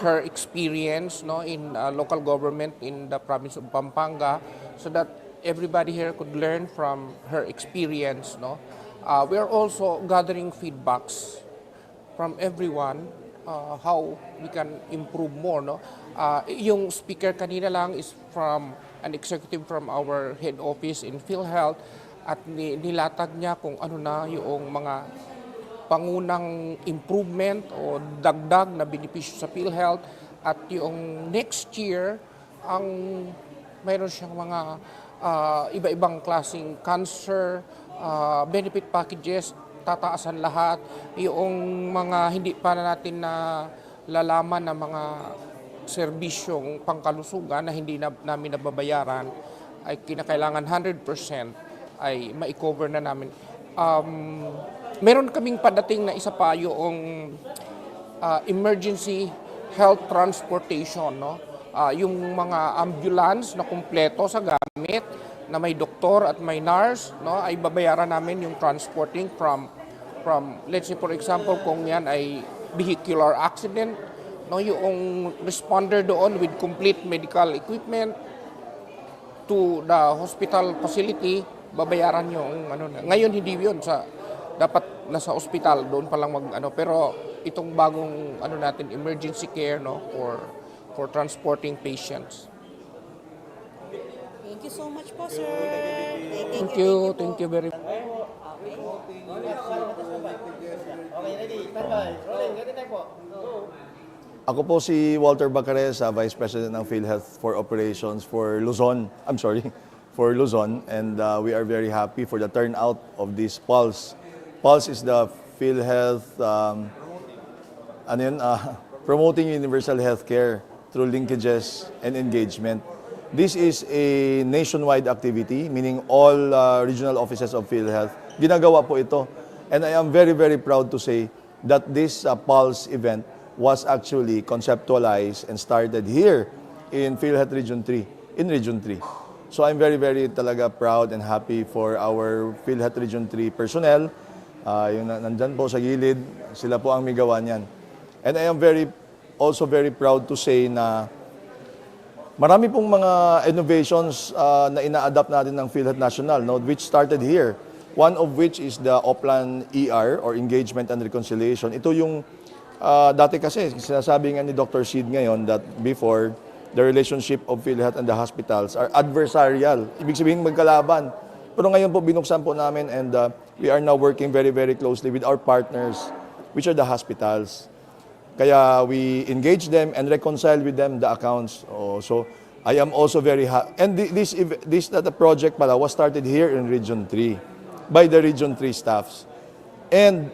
her experience, no, in local government in the province of Pampanga, so that everybody here could learn from her experience, no. We are also gathering feedbacks from everyone how we can improve more, no. Yung speaker kanina lang is from an executive from our head office in PhilHealth, at nilatag niya kung ano na yung mga pangunang improvement o dagdag na benepisyo sa PhilHealth, at yung next year ang mayroon siyang mga iba-ibang klaseng cancer benefit packages, tataasan lahat. Yung mga hindi pa natin na lalaman na mga serbisyong pangkalusugan na hindi namin nababayaran ay kinakailangan 100% ay ma-cover na namin. Meron kaming padating na isa pa yung emergency health transportation, no? Yung mga ambulance na kumpleto sa gamit, na may doktor at may nurse, no, ay babayaran namin yung transporting from let's say for example kung yan ay vehicular accident, no, yung responder doon with complete medical equipment to the hospital facility, babayaran yung ano na. Ngayon hindi yun, sa dapat nasa ospital doon pa lang pero itong bagong natin emergency care, no, for transporting patients. Thank you so much po, sir. Thank you very much. Ako po si Walter Bacares, Vice President ng PhilHealth for Operations for Luzon. For Luzon, and we are very happy for the turnout of this Pulse. Pulse is the PhilHealth promoting universal healthcare through linkages and engagement. This is a nationwide activity, meaning all regional offices of PhilHealth. Ginagawa po ito. And I am very, very proud to say that this Pulse event was actually conceptualized and started here in PhilHealth Region 3, So I'm very, very talaga proud and happy for our PhilHealth Region 3 personnel. Yung nandyan po sa gilid, sila po ang may gawa niyan. And I am also very proud to say na marami pong mga innovations na ina-adapt natin ng PhilHealth National, no, which started here. One of which is the Oplan ER or Engagement and Reconciliation. Ito yung dati kasi sinasabi nga ni Dr. Sid ngayon that before, the relationship of PhilHealth and the hospitals are adversarial. Ibig sabihin magkalaban. Pero ngayon po binuksan po namin, and we are now working very, very closely with our partners, which are the hospitals. Kaya we engage them and reconcile with them the accounts. So I am also very happy. And this project pala was started here in Region 3 by the Region 3 staffs. And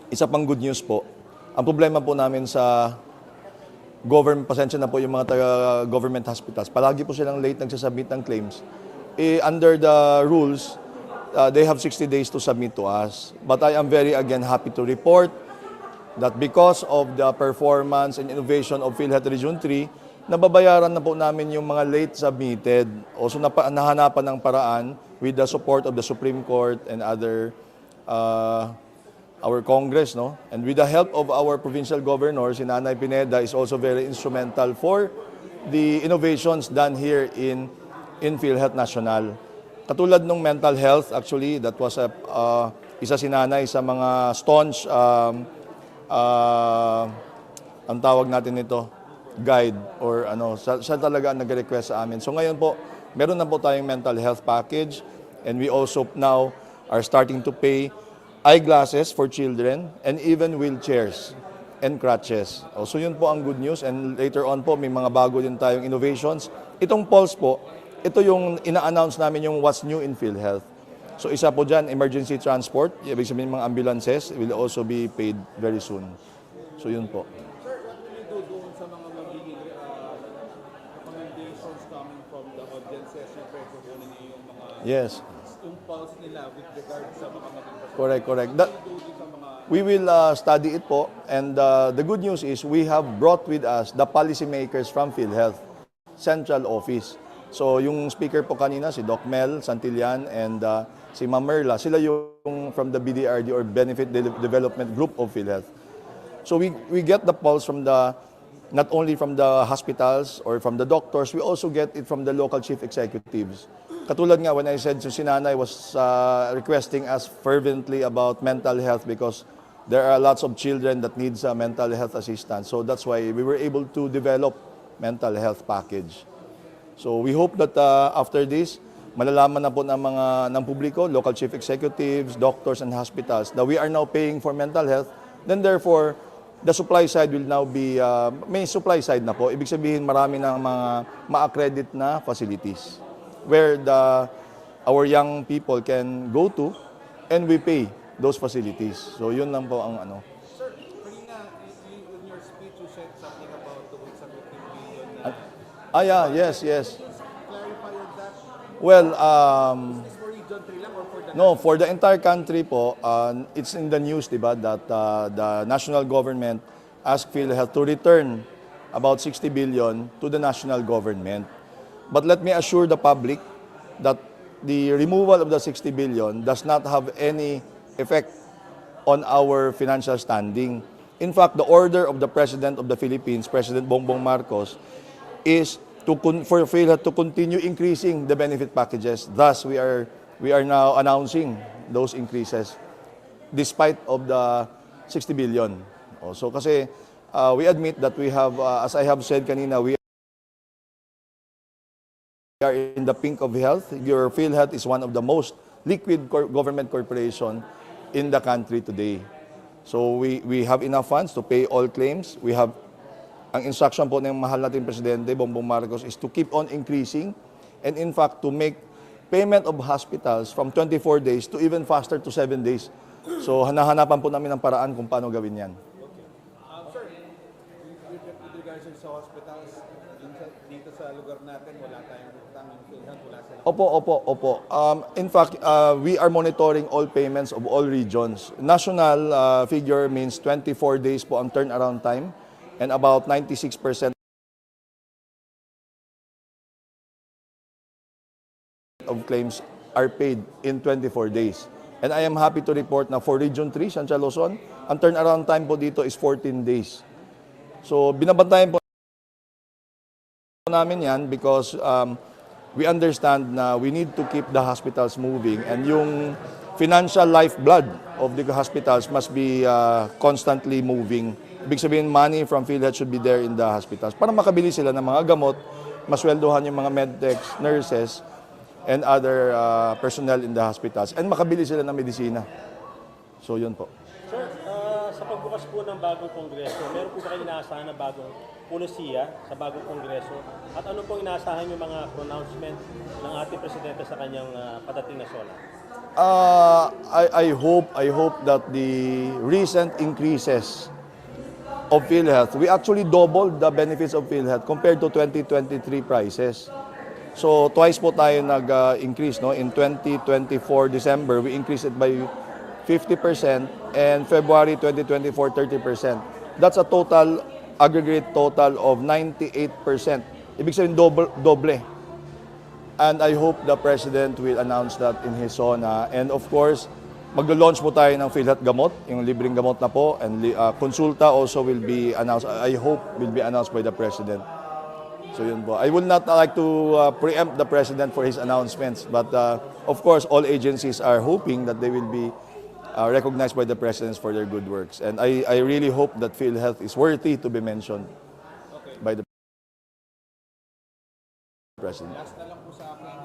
isa pang good news po, ang problema po namin sa government, pasensya na po yung mga government hospitals, palagi po silang late nagsasubmit ng claims. Under the rules, they have 60 days to submit to us. But I am very, again, happy to report that because of the performance and innovation of PhilHealth Region 3, nababayaran na po namin yung mga late submitted. Also, nahanapan ng paraan with the support of the Supreme Court and other our Congress, no? And with the help of our provincial governor, si Nanay Pineda is also very instrumental for the innovations done here in PhilHealth National. Katulad ng mental health, actually, that was isa si Nanay sa mga staunch, ang tawag natin ito, guide or siya talaga ang nag-request sa amin. So ngayon po, meron na po tayong mental health package, and we also now are starting to pay eyeglasses for children, and even wheelchairs and crutches. So yun po ang good news, and later on po may mga bago din tayong innovations. Itong Pulse po, ito yung ina-announce namin yung what's new in PhilHealth. So isa po dyan, emergency transport, ibig sabihin mga ambulances will also be paid very soon. So yun po. Sir, what will you do doon sa mga magiging recommendations coming from the audiences? Siyempre, kukunin niyo yung mga yung pulse nila with regard sa mga magiging Correct. We will study it po, and the good news is we have brought with us the policymakers from PhilHealth Central Office. So yung speaker po kanina, si Doc Mel Santillan and si Ma'am Merla, sila yung from the BDRD or Benefit Development Group of PhilHealth. So we get the pulse from not only from the hospitals or from the doctors, we also get it from the local chief executives. Katulad nga when I said si Nanay was requesting us fervently about mental health because there are lots of children that needs mental health assistance. So that's why we were able to develop mental health package. So we hope that after this, malalaman na po ng publiko, local chief executives, doctors and hospitals that we are now paying for mental health. Then therefore, the supply side will now be, may supply side na po. Ibig sabihin marami ng mga ma-accredit na facilities where our young people can go to and we pay those facilities. So yun lang po ang ano. Sir, kanina in your speech you said something about the 15 billion. Yes. Clarify on that. Well, Is this for Region 3 lang or for the no, for the entire country po, it's in the news, diba, that the national government asked PhilHealth to return about 60 billion to the national government. But let me assure the public that the removal of the 60 billion does not have any effect on our financial standing. In fact, the order of the President of the Philippines, President Bongbong Marcos, is for PhilHealth to continue increasing the benefit packages. Thus, we are now announcing those increases despite of the 60 billion. Also, kasi we admit that we have, as I have said kanina, we are in the pink of health. Your PhilHealth is one of the most liquid government corporation in the country today. So we have enough funds to pay all claims. We have, ang instruction po ng mahal nating Presidente Bongbong Marcos is to keep on increasing and in fact to make payment of hospitals from 24 days to even faster to 7 days. So hanahanapan po namin ng paraan kung paano gawin yan. Sir, with regards sa hospitals, dito sa lugar natin, wala tayong tamang PhilHealth, wala silang... Opo. In fact, we are monitoring all payments of all regions. National figure means 24 days po ang turnaround time and about 96% of claims are paid in 24 days. And I am happy to report na for Region 3, Central Luzon, ang turnaround time po dito is 14 days. So binabantayan po namin yan because we understand na we need to keep the hospitals moving and yung financial lifeblood of the hospitals must be constantly moving. Ibig sabihin, money from PhilHealth should be there in the hospitals para makabili sila ng mga gamot, masweldohan yung mga medtechs, nurses, and other personnel in the hospitals, and makabili sila ng medisina. So yun po. Sir, sa pagbukas po ng bagong kongreso, meron po ba kayo inaasahan na bagong pulisiya sa bagong kongreso? At ano pong inaasahan yung mga pronouncement ng ating presidente sa kanyang padating na SONA? I hope that the recent increases of PhilHealth, we actually doubled the benefits of PhilHealth compared to 2023 prices. So twice po tayo nag-increase, no? In 2024 December, we increased it by 50% and February 2024 30%. That's a total aggregate total of 98%. Ibig sabihin doble. And I hope the President will announce that in his SONA. And of course, maglo-launch po tayo ng PhilHealth gamot, yung libreng gamot na po, and konsulta also will be announced, I hope will be announced by the President. So yun po. I would not like to preempt the President for his announcements, but of course, all agencies are hoping that they will be recognized by the President for their good works. And I really hope that PhilHealth is worthy to be mentioned by the President. Last na lang po sa akin,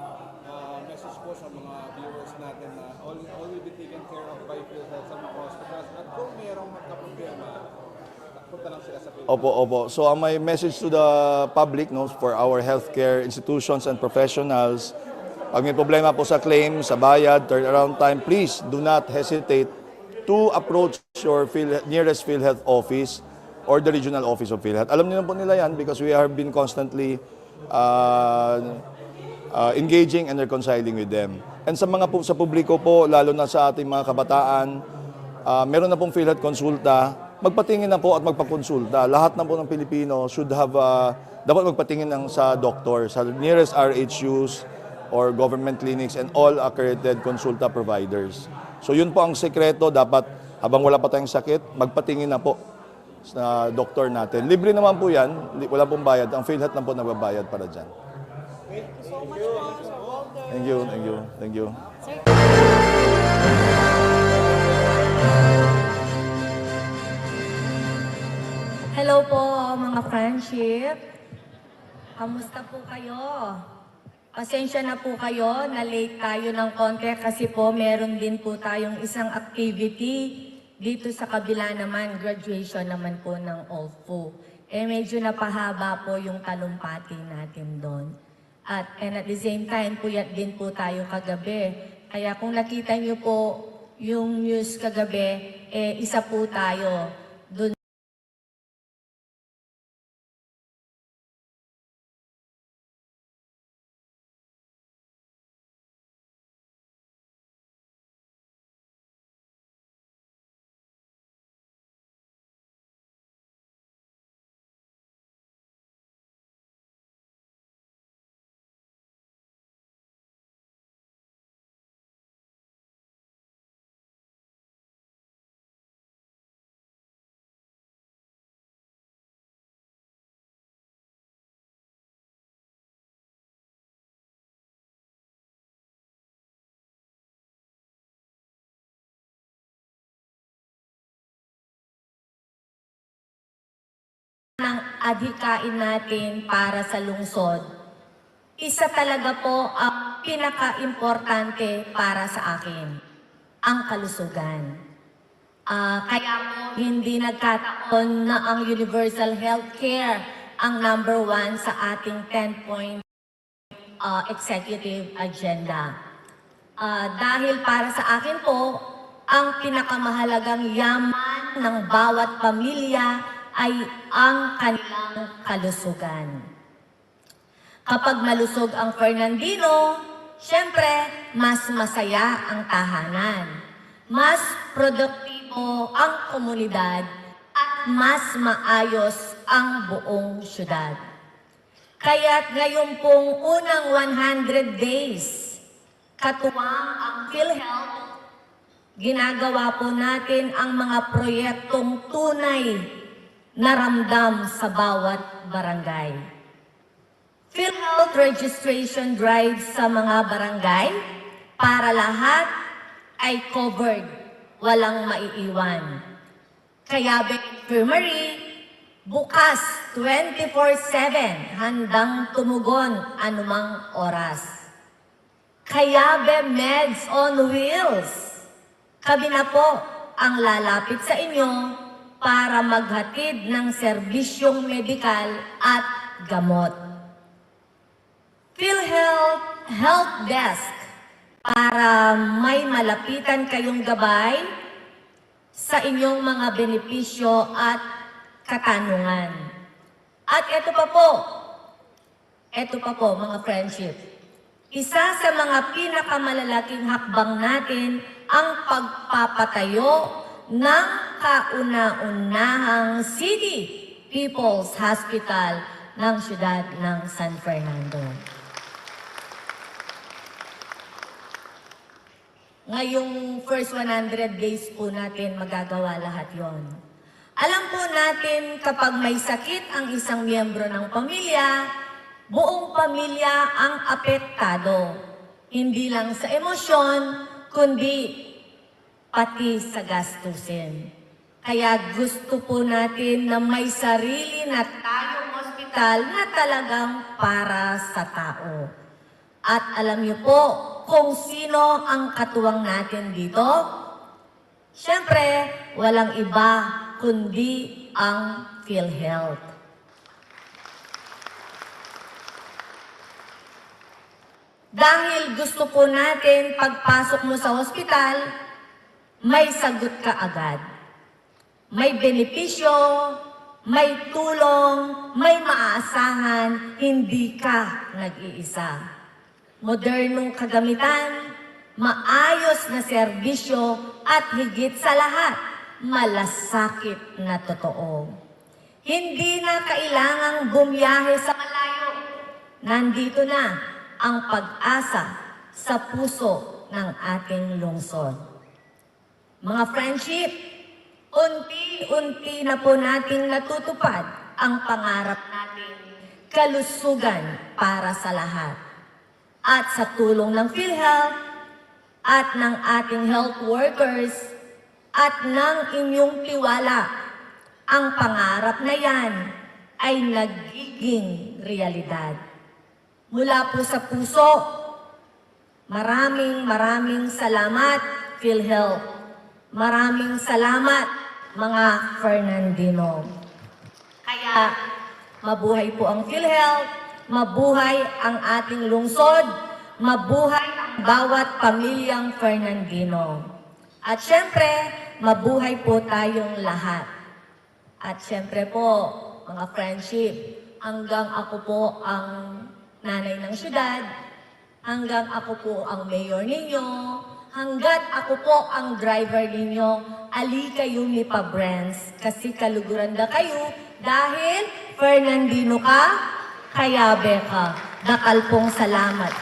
message po sa mga viewers natin na all will be taken care of by PhilHealth sa mga hospitals. At kung mayroong magka-problema, punta lang sila sa PhilHealth. Opo. So my message to the public, no, for our healthcare institutions and professionals, pag may problema po sa claim, sa bayad, turnaround time, please do not hesitate to approach your nearest PhilHealth office or the regional office of PhilHealth. Alam niyo na po nila yan because we have been constantly engaging and reconciling with them. And sa publiko po, lalo na sa ating mga kabataan, meron na pong PhilHealth konsulta, magpatingin na po at magpakonsulta. Lahat na po ng Pilipino should have, dapat magpatingin sa doktor, sa nearest RHUs or government clinics and all accredited konsulta providers. So yun po ang sekreto, dapat habang wala pa tayong sakit, magpatingin na po sa doktor natin. Libre naman po yan, wala pong bayad. Ang PhilHealth na po nagbabayad para dyan. Thank you so much po, Sir Walter. Thank you, thank you, thank you. Hello po mga friendship. Kamusta po kayo? Pasensya na po kayo, na late tayo ng konti kasi po meron din po tayong isang activity dito sa kabila naman, graduation naman po ng OFU. Medyo napahaba po yung talumpati natin doon. And at the same time, puyat din po tayo kagabi. Kaya kung nakita niyo po yung news kagabi, isa po tayo doon. Ng adhikain natin para sa lungsod, isa talaga po ang pinaka-importante para sa akin, ang kalusugan. Kaya po hindi nagkataon na ang universal healthcare ang number 1 sa ating 10-point executive agenda. Dahil para sa akin po, ang pinakamahalagang yaman ng bawat pamilya ay ang kanilang kalusugan. Kapag malusog ang Fernandino, syempre, mas masaya ang tahanan. Mas produktibo ang komunidad at mas maayos ang buong syudad. Kaya't ngayon pong unang 100 days, katuwang ang PhilHealth, ginagawa po natin ang mga proyektong tunay na ramdam sa bawat barangay. PhilHealth registration drive sa mga barangay para lahat ay covered, walang maiiwan. Kayabe Infirmary, bukas 24/7, handang tumugon anumang oras. Kayabe Meds on Wheels, kami na po ang lalapit sa inyo para maghatid ng serbisyong medikal at gamot. PhilHealth Health Desk para may malapitan kayong gabay sa inyong mga benepisyo at katanungan. At ito pa po mga friendship, isa sa mga pinakamalalaking hakbang natin ang pagpapatayo ng kauna-unahang City People's Hospital ng siyudad ng San Fernando. Ngayong first 100 days po natin magagawa lahat yon. Alam po natin kapag may sakit ang isang miyembro ng pamilya, buong pamilya ang apektado. Hindi lang sa emosyon, kundi pati sa gastusin. Kaya gusto po natin na may sarili na tayong ospital na talagang para sa tao. At alam niyo po kung sino ang katuwang natin dito? Siyempre, walang iba kundi ang PhilHealth. Dahil gusto po natin pagpasok mo sa ospital, may sagot ka agad. May benepisyo, May tulong, may maaasahan, hindi ka nag-iisa. Modernong kagamitan, maayos na serbisyo at higit sa lahat, malasakit na totoo. Hindi na kailangang bumiyahe sa malayo. Nandito na ang pag-asa sa puso ng ating lungsod. Mga friendship, unti-unti na po nating natutupad ang pangarap natin, kalusugan para sa lahat. At sa tulong ng PhilHealth at ng ating health workers at ng inyong tiwala, ang pangarap na yan ay nagiging realidad. Mula po sa puso, maraming salamat, PhilHealth. Maraming salamat, mga Fernandino. Kaya, mabuhay po ang PhilHealth, mabuhay ang ating lungsod, mabuhay ang bawat pamilyang Fernandino. At syempre, mabuhay po tayong lahat. At syempre po, mga friendship, hanggang ako po ang nanay ng syudad, hanggang ako po ang mayor ninyo, hanggat ako po ang driver ninyo, ali kayo ni Pabrens, kasi kaluguran na kayo, dahil Fernandino ka, kayabe ka. Dakal pong salamat.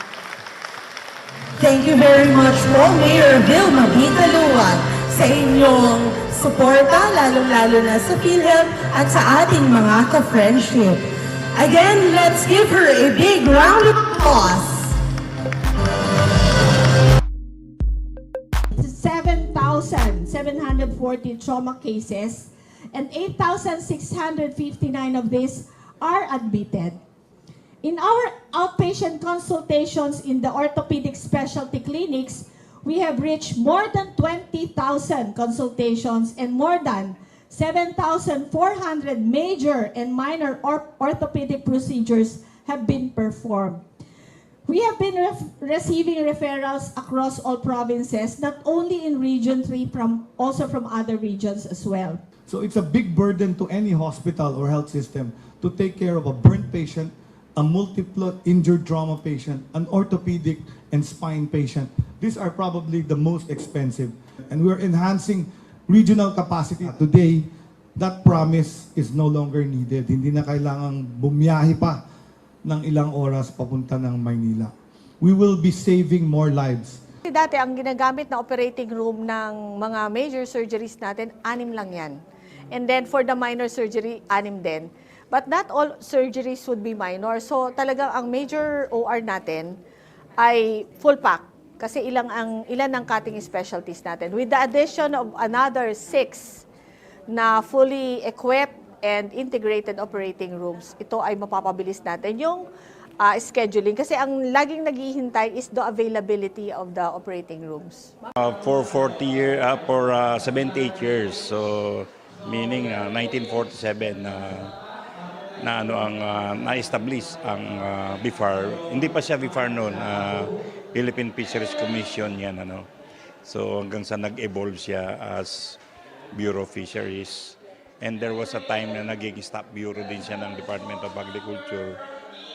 Thank you very much po, Mayor Vilma B. Taluan, sa inyong suporta, lalong-lalo na sa PhilHealth at sa ating mga ka-friendship. Again, let's give her a big round of applause. 7,740 trauma cases and 8,659 of these are admitted. In our outpatient consultations in the orthopedic specialty clinics, we have reached more than 20,000 consultations and more than 7,400 major and minor orthopedic procedures have been performed. We have been receiving referrals across all provinces, not only in Region 3, also from other regions as well. So it's a big burden to any hospital or health system to take care of a burnt patient, a multiple injured trauma patient, an orthopedic and spine patient. These are probably the most expensive. And we're enhancing regional capacity. Today, that promise is no longer needed. Hindi na kailangang bumiyahe pa ng ilang oras papunta ng Maynila. We will be saving more lives. Dati, ang ginagamit na operating room ng mga major surgeries natin, 6 lang yan. And then for the minor surgery, 6 din. But not all surgeries would be minor. So talagang ang major OR natin ay full pack. Kasi ilan ang cutting specialties natin. With the addition of another 6 na fully equipped and integrated operating rooms, ito ay mapapabilis natin yung scheduling. Kasi ang laging naghihintay is the availability of the operating rooms. For 78 years, so meaning 1947 na na-establish ang BIFAR. Hindi pa siya BIFAR noon, Philippine Fisheries Commission yan. So hanggang sa nag-evolve siya as Bureau of Fisheries. And there was a time na naging staff bureau din siya ng Department of Agriculture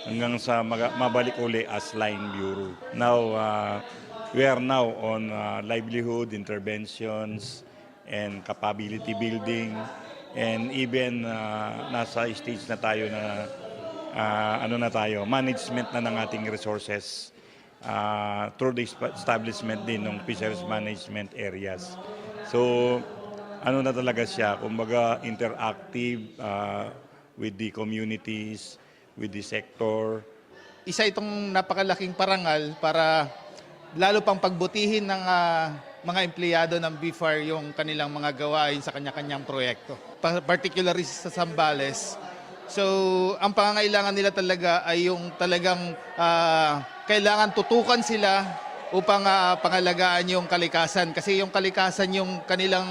hanggang sa mabalik uli as line bureau. Now, we are now on livelihood interventions and capability building. And even nasa stage na tayo na management na ng ating resources through the establishment din ng fisheries management areas. So na talaga siya, kumbaga interactive with the communities, with the sector. Isa itong napakalaking parangal para lalo pang pagbutihin ng mga empleyado ng BIFAR yung kanilang mga gawain sa kanya-kanyang proyekto. Particularly sa Zambales. So, ang pangangailangan nila talaga ay yung talagang kailangan tutukan sila upang pangalagaan yung kalikasan. Kasi yung kalikasan yung kanilang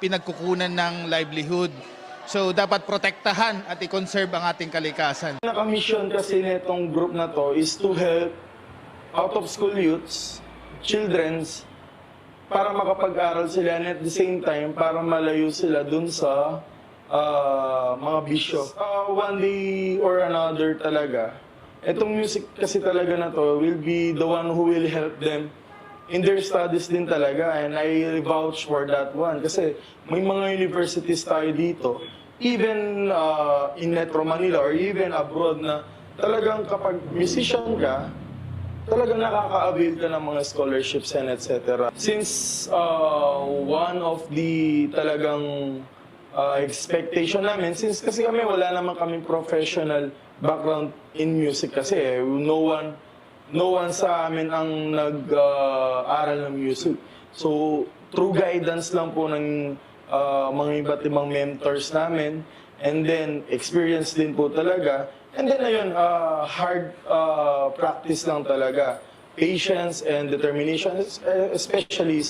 pinagkukunan ng livelihood. So, dapat protektahan at i-conserve ang ating kalikasan. Naka-mission kasi nitong group na to is to help out-of-school youths, children's, para makapag-aral sila and at the same time para malayo sila dun sa mga bisyo. One day or another talaga, itong music kasi talaga na to will be the one who will help them in their studies din talaga, and I vouch for that one. Kasi may mga universities tayo dito, even in Metro Manila or even abroad, na talagang kapag musician ka, talagang nakaka-avail ka ng mga scholarships and etc. Since one of the talagang expectation namin, since kasi kami wala naman kaming professional background in music kasi no one sa amin ang nag-aral ng music. So, through guidance lang po ng mga iba't ibang mentors namin, and then experience din po talaga. And then ayun, hard practice lang talaga. Patience and determination, especially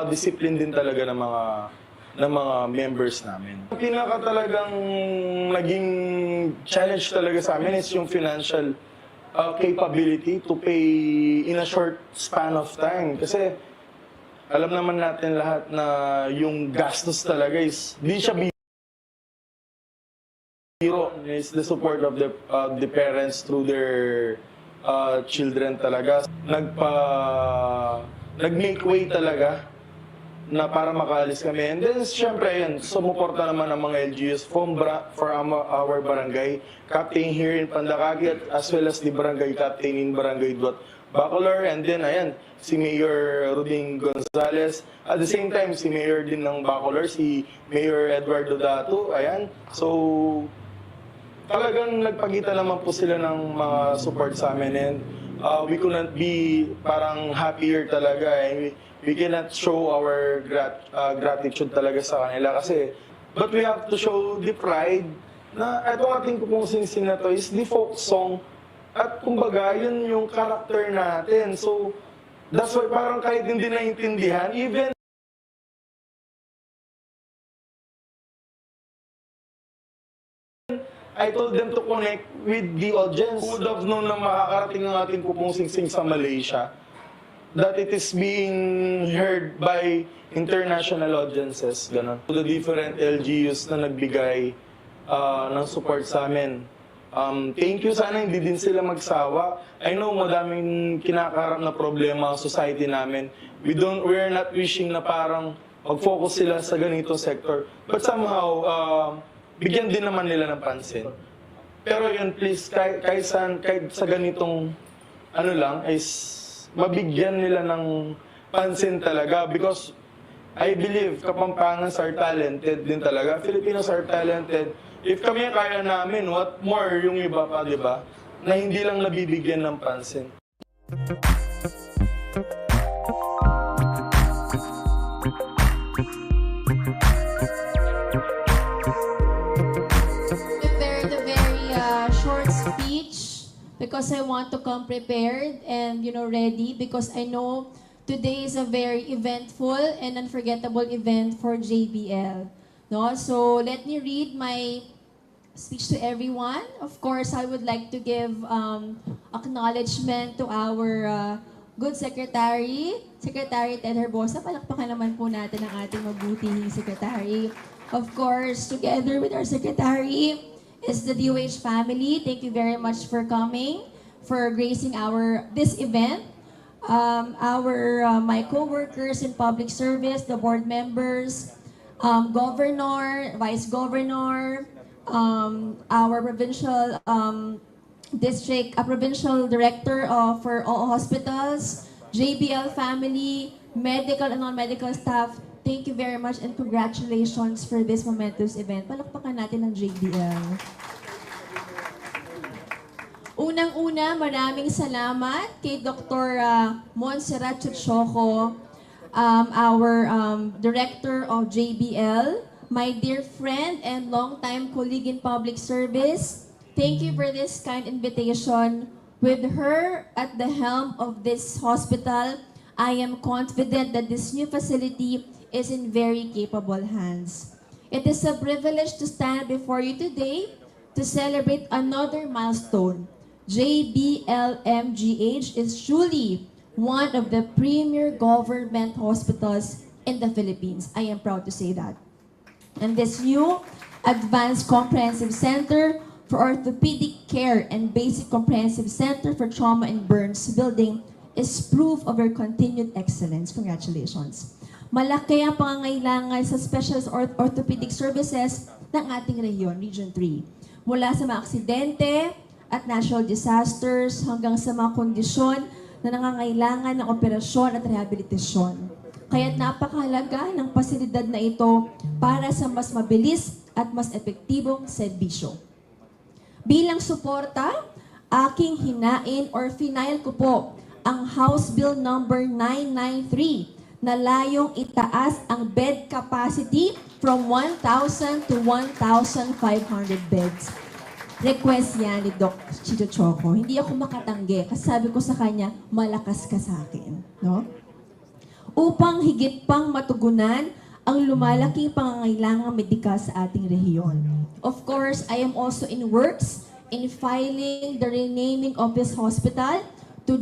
discipline din talaga ng mga members namin. Ang pinaka talagang naging challenge talaga sa amin is yung financial capability to pay in a short span of time. Kasi alam naman natin lahat na yung gastos talaga is di siya biro. Is the support of the parents through their children talaga. Nag-make way talaga na para makaalis kami. And then, syempre, yun, sumuporta naman ang mga LGUs for our barangay captain here in Pandakagi, as well as the barangay captain in Barangay Duat Bacolor. And then, ayan, si Mayor Ruding Gonzales. At the same time, si Mayor din ng Bacolor, si Mayor Eduardo Dato. Ayan. So, talagang nagpakita naman po sila ng mga support sa amin. And we couldn't be parang happier talaga. And we cannot show our gratitude talaga sa kanila kasi, but we have to show the pride na itong ating pong singsing na to is the folk song, at kumbaga yun yung character natin. So that's why parang kahit hindi naintindihan, even I told them to connect with the audience. Who would have known na makakarating ang ating pong singsing sa Malaysia, that it is being heard by international audiences, gano'n. The different LGUs na nagbigay ng support sa amin. Thank you, sana hindi din sila magsawa. I know madaming kinakaharap na problema ang society namin. We're not wishing na parang mag-focus sila sa ganito sector. But somehow, bigyan din naman nila ng pansin. Pero yun, please, kahit sa ganitong ano lang, is mabigyan nila ng pansin talaga, because I believe Kapampangans are talented din talaga. Filipinos are talented. If kami kaya namin, what more yung iba pa, di ba? Na hindi lang nabibigyan ng pansin. Prepared a very short speech because I want to come prepared and ready, because I know today is a very eventful and unforgettable event for JBL. No, so let me read my speech to everyone. Of course, I would like to give acknowledgement to our good Secretary Ted Herbosa. Palakpakan naman po natin ang ating mabuting Secretary. Of course, together with our Secretary is the DOH family. Thank you very much for coming, for gracing this event. My co-workers in public service, the board members, Governor, Vice Governor, our provincial provincial director for all hospitals, JBL family, medical and non-medical staff. Thank you very much and congratulations for this momentous event. Palakpakan natin ang JBL. Unang-una, maraming salamat kay Dr. Montserrat Chuchoco, our director of JBL, my dear friend and longtime colleague in public service. Thank you for this kind invitation. With her at the helm of this hospital, I am confident that this new facility is in very capable hands. It is a privilege to stand before you today to celebrate another milestone. JBL-MGH is truly one of the premier government hospitals in the Philippines. I am proud to say that. And this new Advanced Comprehensive Center for Orthopedic Care and Basic Comprehensive Center for Trauma and Burns building is proof of your continued excellence. Congratulations. Malaki ang pangangailangan sa specialist orthopedic services ng ating rehiyon, Region 3. Mula sa mga aksidente at natural disasters hanggang sa mga kondisyon na nangangailangan ng operasyon at rehabilitasyon. Kaya't napakahalaga ng pasilidad na ito para sa mas mabilis at mas epektibong serbisyo. Bilang suporta, aking hinain or final ko po ang House Bill number 993 na layong itaas ang bed capacity from 1,000 to 1,500 beds. Request yan ni Doc Chicho Choco. Hindi ako makatanggi kasi sabi ko sa kanya, malakas ka sa akin. No? Upang higit pang matugunan ang lumalaking pangangailangang medikal sa ating rehiyon. Of course, I am also in works in filing the renaming of this hospital to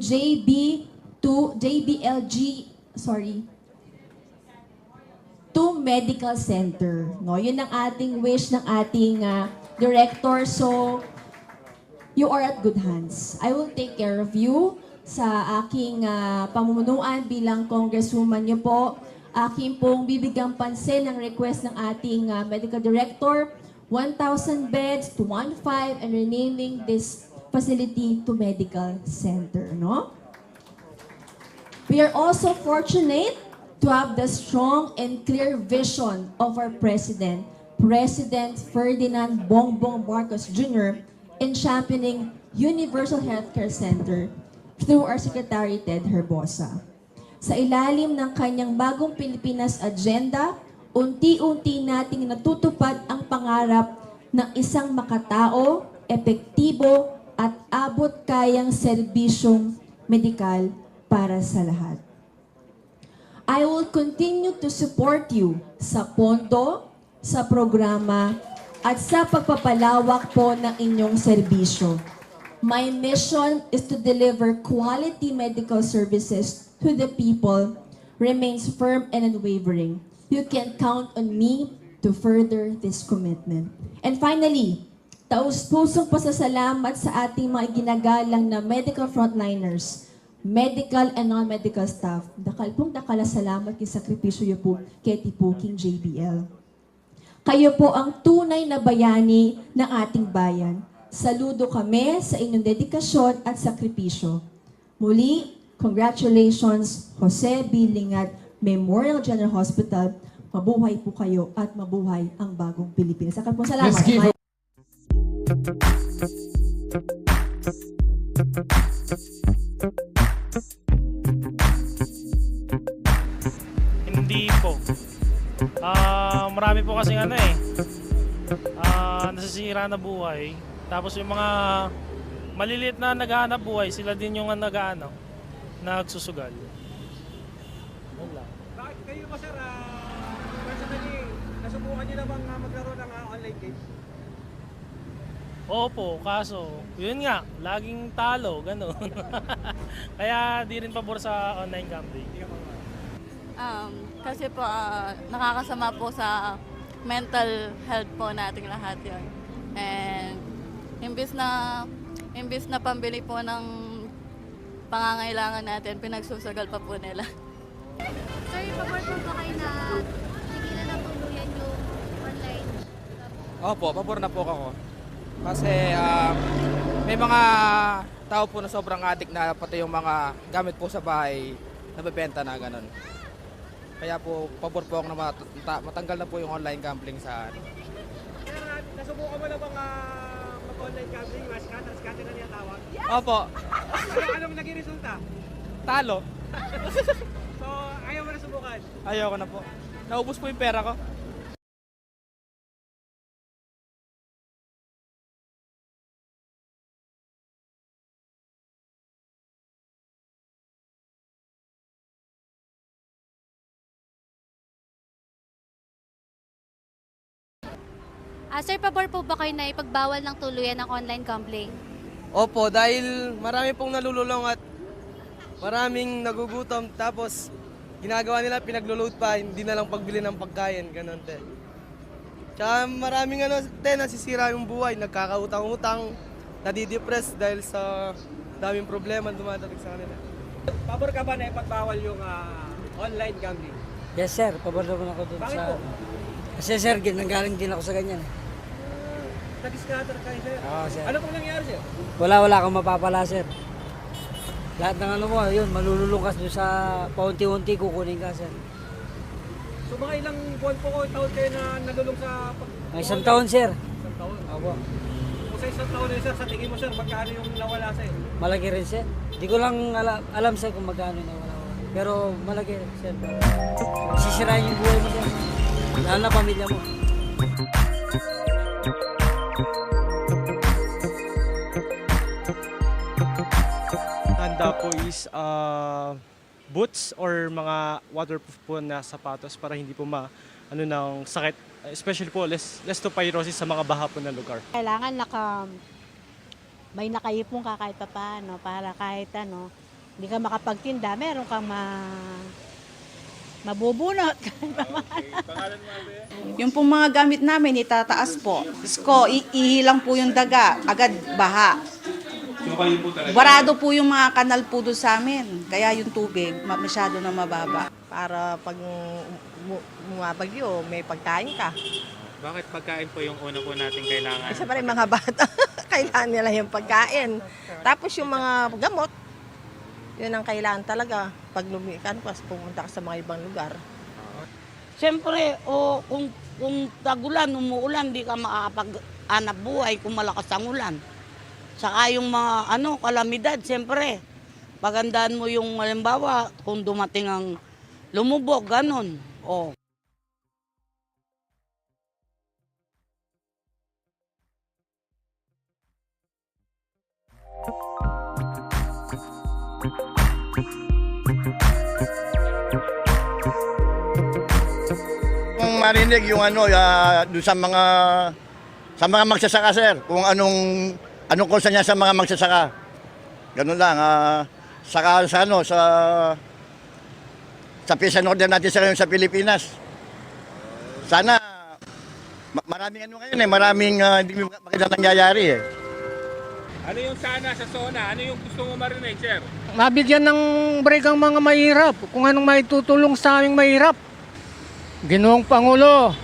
to Medical Center. No, yun ang ating wish ng ating director. So, you are at good hands. I will take care of you sa aking pamumunuan bilang congresswoman niyo po. Aking pong bibigang pansin ang request ng ating medical director, 1,000 beds to 1,500 and renaming this facility to Medical Center. No? We are also fortunate to have the strong and clear vision of our President, President Ferdinand Bongbong Marcos Jr. in championing Universal Healthcare Center through our Secretary Ted Herbosa. Sa ilalim ng kanyang bagong Pilipinas agenda, unti-unti nating natutupad ang pangarap ng isang makatao, epektibo at abot-kayang serbisyong medikal para sa lahat. I will continue to support you sa pondo, sa programa, at sa pagpapalawak po ng inyong serbisyo. My mission is to deliver quality medical services to the people remains firm and unwavering. You can count on me to further this commitment. And finally, taus-pusong pasasalamat sa ating mga ginagalang na medical frontliners, medical and non-medical staff. Dakal salamat kay sakripisyo niyo po kay Tipuking JBL. Kayo po ang tunay na bayani ng ating bayan. Saludo kami sa inyong dedikasyon at sakripisyo. Muli, congratulations, Jose B. Lingat Memorial General Hospital. Mabuhay po kayo at mabuhay ang bagong Pilipinas. Sakal po salamat. Hindi po. Marami po kasing nasisira na buhay. Tapos yung mga maliliit na naghahanap buhay, sila din yung nagsusugal. Bakit kayo ba sir, personally, nasubukan nyo na bang magkaroon ng online game? Opo, kaso, yun nga, laging talo, gano'n. Kaya di rin pabor sa online gambling. Kasi po, nakakasama po sa mental health po nating lahat yun. And imbis na pambili po ng pangangailangan natin, pinagsusugal pa po nila. Sir, pabor po ba kayo na tigilan na tuluyan yung online? Opo, pabor na po ako. Kasi may mga tao po na sobrang addict na pati yung mga gamit po sa bahay nabebenta na ganun. Kaya po, pabor po ako na matanggal na po yung online gambling sa Sir, nasubukan mo na bang mag-online gambling? Scatter na niya tawag? Yes! Opo. Anong naging resulta? Talo. So, ayaw mo na subukan? Ayaw ko na po. Naubos po yung pera ko. Sir, pabor po ba kayo na ipagbawal ng tuluyan ng online gambling? Opo, dahil marami pong nalululong at maraming nagugutom. Tapos ginagawa nila, pinaglo-load pa, hindi na lang pagbili ng pagkain, ganun te. Tsaka maraming nasisira yung buhay, nagkakautang-utang, nadidepress dahil sa daming problema dumadating sa kanila. Pabor ka ba na ipagbawal yung online gambling? Yes sir, pabor naman ako dun Bakit sa... po? Kasi sir, nanggaling din ako sa ganyan. Nag-scatter kayo, sir. Oo, sir. Ano pong nangyari, sir? Wala kang mapapala sir. Lahat ng ano mo, yun, malululong ka doon sa paunti-unti kukunin ka sir. So mga ilang buwan po taon kayo na nalulong sa... Ang isang taon sir. Isang taon? Opo. Kung sa isang taon na sir, sa tingin mo sir, magkano yung nawala sa'yo? Malaki rin sir. Di ko lang alam sir kung magkano na wala. Pero malaki rin sir. Sisirain yung buhay mo sir. Lalo na pamilya mo. Handa po is boots or mga waterproof po na sapatos para hindi po ng sakit, especially po less to pyrosis sa mga baha po na lugar. Kailangan may nakaipon ka kahit paano para kahit hindi ka makapagtinda, meron kang mabubunot. Pangalan mo, Ate? Yung pong mga gamit namin, itataas po. Ihilang po yung daga, agad baha. So kayo po talaga? Barado po yung mga kanal po doon sa amin. Kaya yung tubig, masyado na mababa. Para pag bumabagyo, may pagkain ka. Bakit pagkain po yung una po natin kailangan? Kasi pa rin mga bata, kailangan nila yung pagkain. Tapos yung mga gamot, yun ang kailangan talaga. Pag lumikan, pas pumunta ka sa mga ibang lugar. Siyempre, kung tagulan, umuulan, di ka makakapag-anap buhay kung malakas ang ulan. Saka yung mga kalamidad, siyempre, pagandaan mo yung halimbawa, kung dumating ang lumubog, ganun. Kung marinig yung doon sa mga magsasaka sir, kung anong kursa niya sa mga magsasaka. Ganun lang, sa peace and order natin sa Pilipinas. Sana maraming ngayon maraming hindi makita nangyayari eh. Ano yung sana sa SONA? Ano yung gusto mo marinig, sir? Mabigyan ng break ang mga mahirap, kung anong maitutulong sa aming mahirap. Ginoong Pangulo,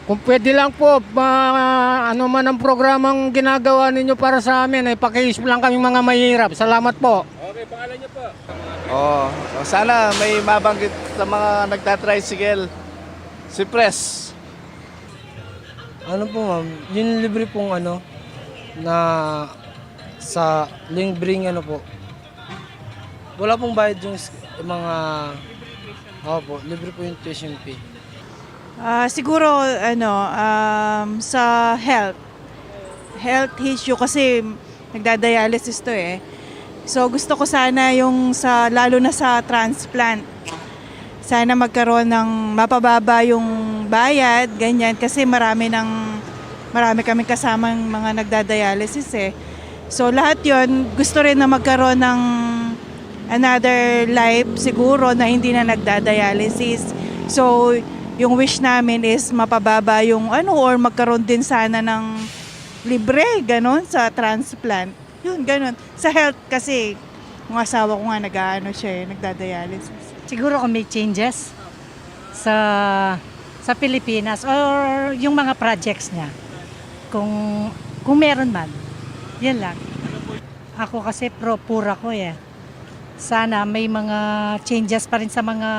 kung pwede lang po, ano man ang programang ginagawa ninyo para sa amin, pakiisip lang kami mga mahirap. Salamat po. Okay, pangalan niyo po? Sana may mabanggit sa mga nagtatricycle, si Press. Ano po ma'am, yung libre pong na sa libreng po. Wala pong bayad yung mga, libre po yung tuition fee. Siguro sa health issue kasi nagdadialysis to eh. So gusto ko sana yung lalo na sa transplant. Sana magkaroon ng mapababa yung bayad, ganyan kasi marami kaming kasamang mga nagdadialysis eh. So lahat 'yon gusto rin na magkaroon ng another life siguro na hindi na nagdadialysis. So yung wish namin is mapababa yung or magkaroon din sana ng libre, ganon, sa transplant. Yun, ganon. Sa health kasi, yung asawa ko nga nagdadialysis. Siguro kung may changes sa Pilipinas or yung mga projects niya. Kung meron man. Yan lang. Ako kasi pro-pura ko eh. Sana may mga changes pa rin sa mga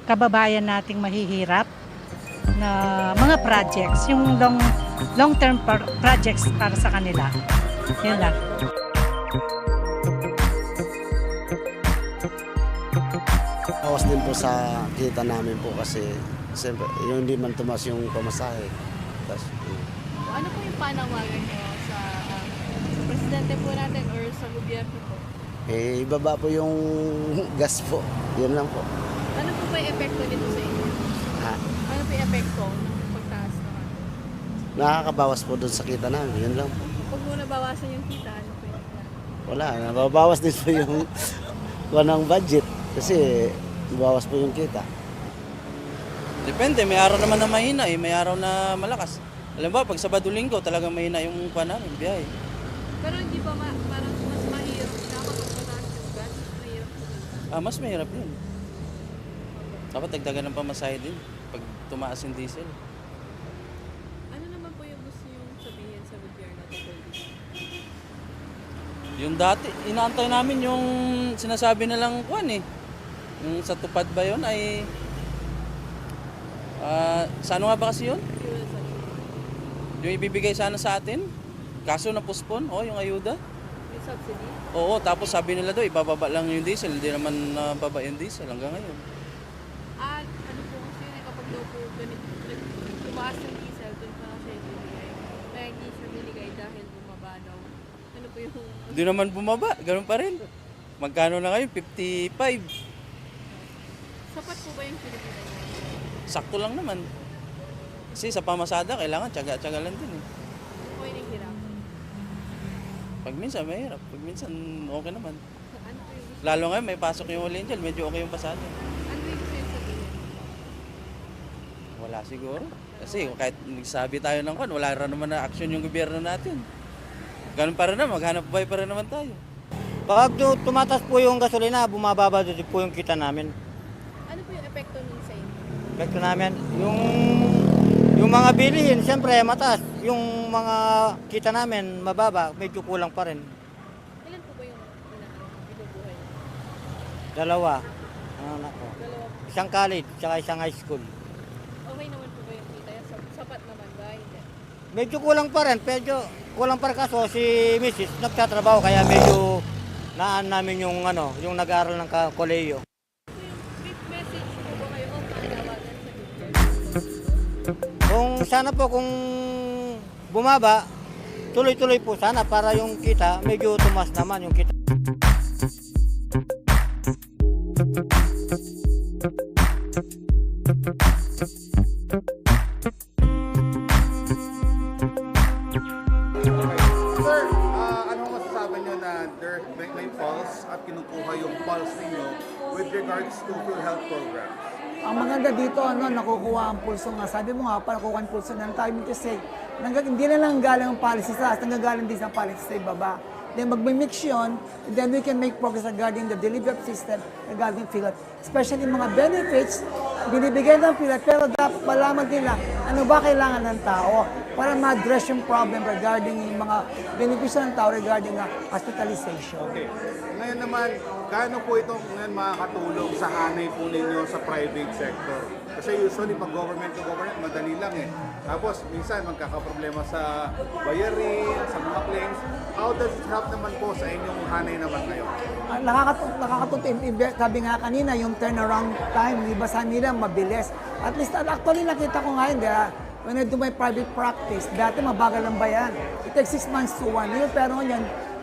kababayan nating mahihirap na mga projects, yung long-term projects para sa kanila. Yan lang. Bawas din po sa kita namin po kasi siyempre, yung hindi man tumas yung pamasahe. Ano po yung panawagan niyo sa presidente po natin or sa gobyerno po? Ibaba po yung gas po. Yun lang po. Ano po ba yung epekto nito sa inyo? Ano po yung epekto ng pagtaas naman? Nakakabawas po doon sa kita namin. Yun lang po. Pag mo nabawasan yung kita, ano po yung Wala, nababawas din po yung ng budget kasi nabawas po yung kita. Depende, may araw naman na mahina may araw na malakas. Alam ba, pag Sabado-Linggo talagang mahina yung namin, biyahe. Pero hindi ba parang mas mahirap siya kapag mataas yung gas? Mas mahirap po. Mas mahirap yun. Dapat dagdagan ng pamasahe din pag tumaas yung diesel. Ano naman po yung gusto yung sabihin sa gobyerno tungkol dito? Yung dati, inaantay namin yung sinasabi nilang yung sa tupad ba yun ay sa ano nga ba kasi yun? Yung ibibigay sana sa atin, kaso na-postpone, yung ayuda. Yung subsidy? Oo, tapos sabi nila daw, ibababa lang yung diesel, hindi naman nababa yung diesel hanggang ngayon. Ano po kasi yun, kapag daw po tumaas yung diesel, doon pa lang siya ibibigay. Kaya hindi siya binigay dahil bumaba daw. Ano po yung... Hindi naman bumaba, ganun pa rin. Magkano na ngayon? 55. Sapat po ba yung Pilipinas? Sakto lang naman. Kasi sa pamasada, kailangan tsaga-tsaga lang din eh. O yung hirap? Pag minsan mahirap, pag minsan okay naman. Ano po yung gusto? Lalo ngayon may pasok yung Holy Angel, medyo okay yung pasada. Ano po yung gusto yung sabihin? Wala siguro. Kasi kahit nagsabi tayo ng wala rin naman na action yung gobyerno natin. Ganun pa rin naman, maghanap buhay pa rin naman tayo. Pag tumatas po yung gasolina, bumababa din po yung kita namin. Ano po yung epekto nun sa inyo? Epekto namin, yung mga bilihin, siyempre mataas. Yung mga kita namin, mababa, medyo kulang pa rin. Ilan po ba yung binubuhay? Dalawa. Anak ko. Isang college, tsaka isang high school. Okay naman po ba yung kita? Sapat naman ba? Hindi. Medyo kulang pa rin, kulang pa rin kaso si Mrs. nagtatrabaho kaya medyo naan namin yung nag-aaral ng kolehiyo. Message po ba kayo o panawagan sa Kung sana po kung bumaba, tuloy-tuloy po sana para yung kita medyo tumas naman yung kita. Sir, ano masasabi nyo na may pulse at kinukuha yung pulse ninyo with regards to PhilHealth programs? Ang maganda dito, nakukuha ang pulso nga. Sabi mo nga, para kukuha ang pulso ng time to say, hindi na lang galing ang policy sa taas, nanggagaling din sa policy sa ibaba. Then magmimix yun, then we can make progress regarding the delivery system regarding PhilHealth. Especially mga benefits, binibigay ng PhilHealth, pero dapat malaman nila ano ba kailangan ng tao para ma-address yung problem regarding yung mga benefits ng tao regarding hospitalization. Okay. Ngayon naman, gaano po ito ngayon makakatulong sa hanay po ninyo sa private sector? Kasi usually pag government to government, madali lang eh. Tapos minsan magkakaproblema sa bayarin, sa mga claims. How does it help naman po sa inyong hanay naman kayo? Nakakatuto, sabi nga kanina, yung turnaround time, iba sa nila mabilis. At least, actually nakita ko nga yun, when I do my private practice, dati mabagal ang bayan. It takes 6 months to 1 year, pero ngayon,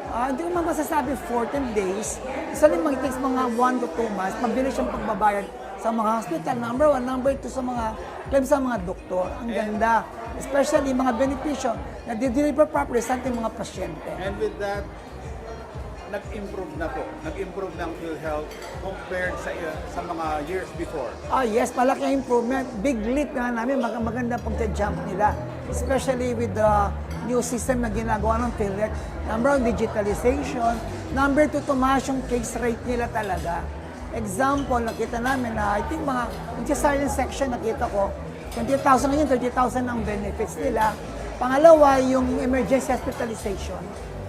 hindi ko masasabi 14 days. Usually it takes mga 1 to 2 months, mabilis yung pagbabayad sa mga hospital. Number 1, number 2 sa mga claims sa mga doktor. Ang ganda. Especially mga benepisyo na di-deliver properly sa ating mga pasyente. And with that, nag-improve na po. Nag-improve ng PhilHealth compared sa mga years before. Yes, malaki ang improvement. Big leap na namin, maganda pagka-jump nila. Especially with the new system na ginagawa ng PhilHealth. Number 1, digitalization. Number 2, tumaas yung case rate nila talaga. Example, nakita namin na I think mga silent section nakita ko, 20,000 ngayon, 30,000 ang benefits nila. Pangalawa, yung emergency hospitalization.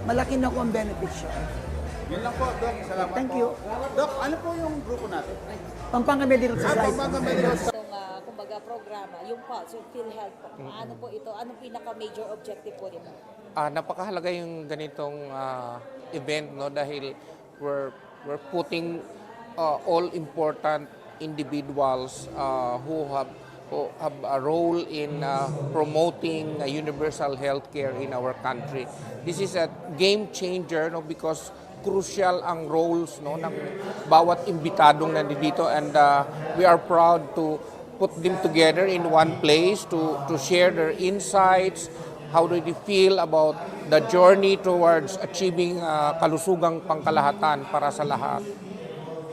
Malaki na ko ang benefits yun. Yun lang po, Doc. Salamat Thank po. you. Doc, ano po yung grupo natin? Pampanga Medical Society. Pampanga Medical Society. Itong kumbaga programa, yung PULSE, yung PhilHealth po. Ano po ito? Anong pinaka-major objective po nito? Napakahalaga yung ganitong event dahil we're putting all important individuals who have a role in promoting universal healthcare in our country. This is a game changer because crucial ang roles ng bawat imbitadong nandito, and we are proud to put them together in one place to share their insights. How do they feel about the journey towards achieving kalusugang pangkalahatan para sa lahat?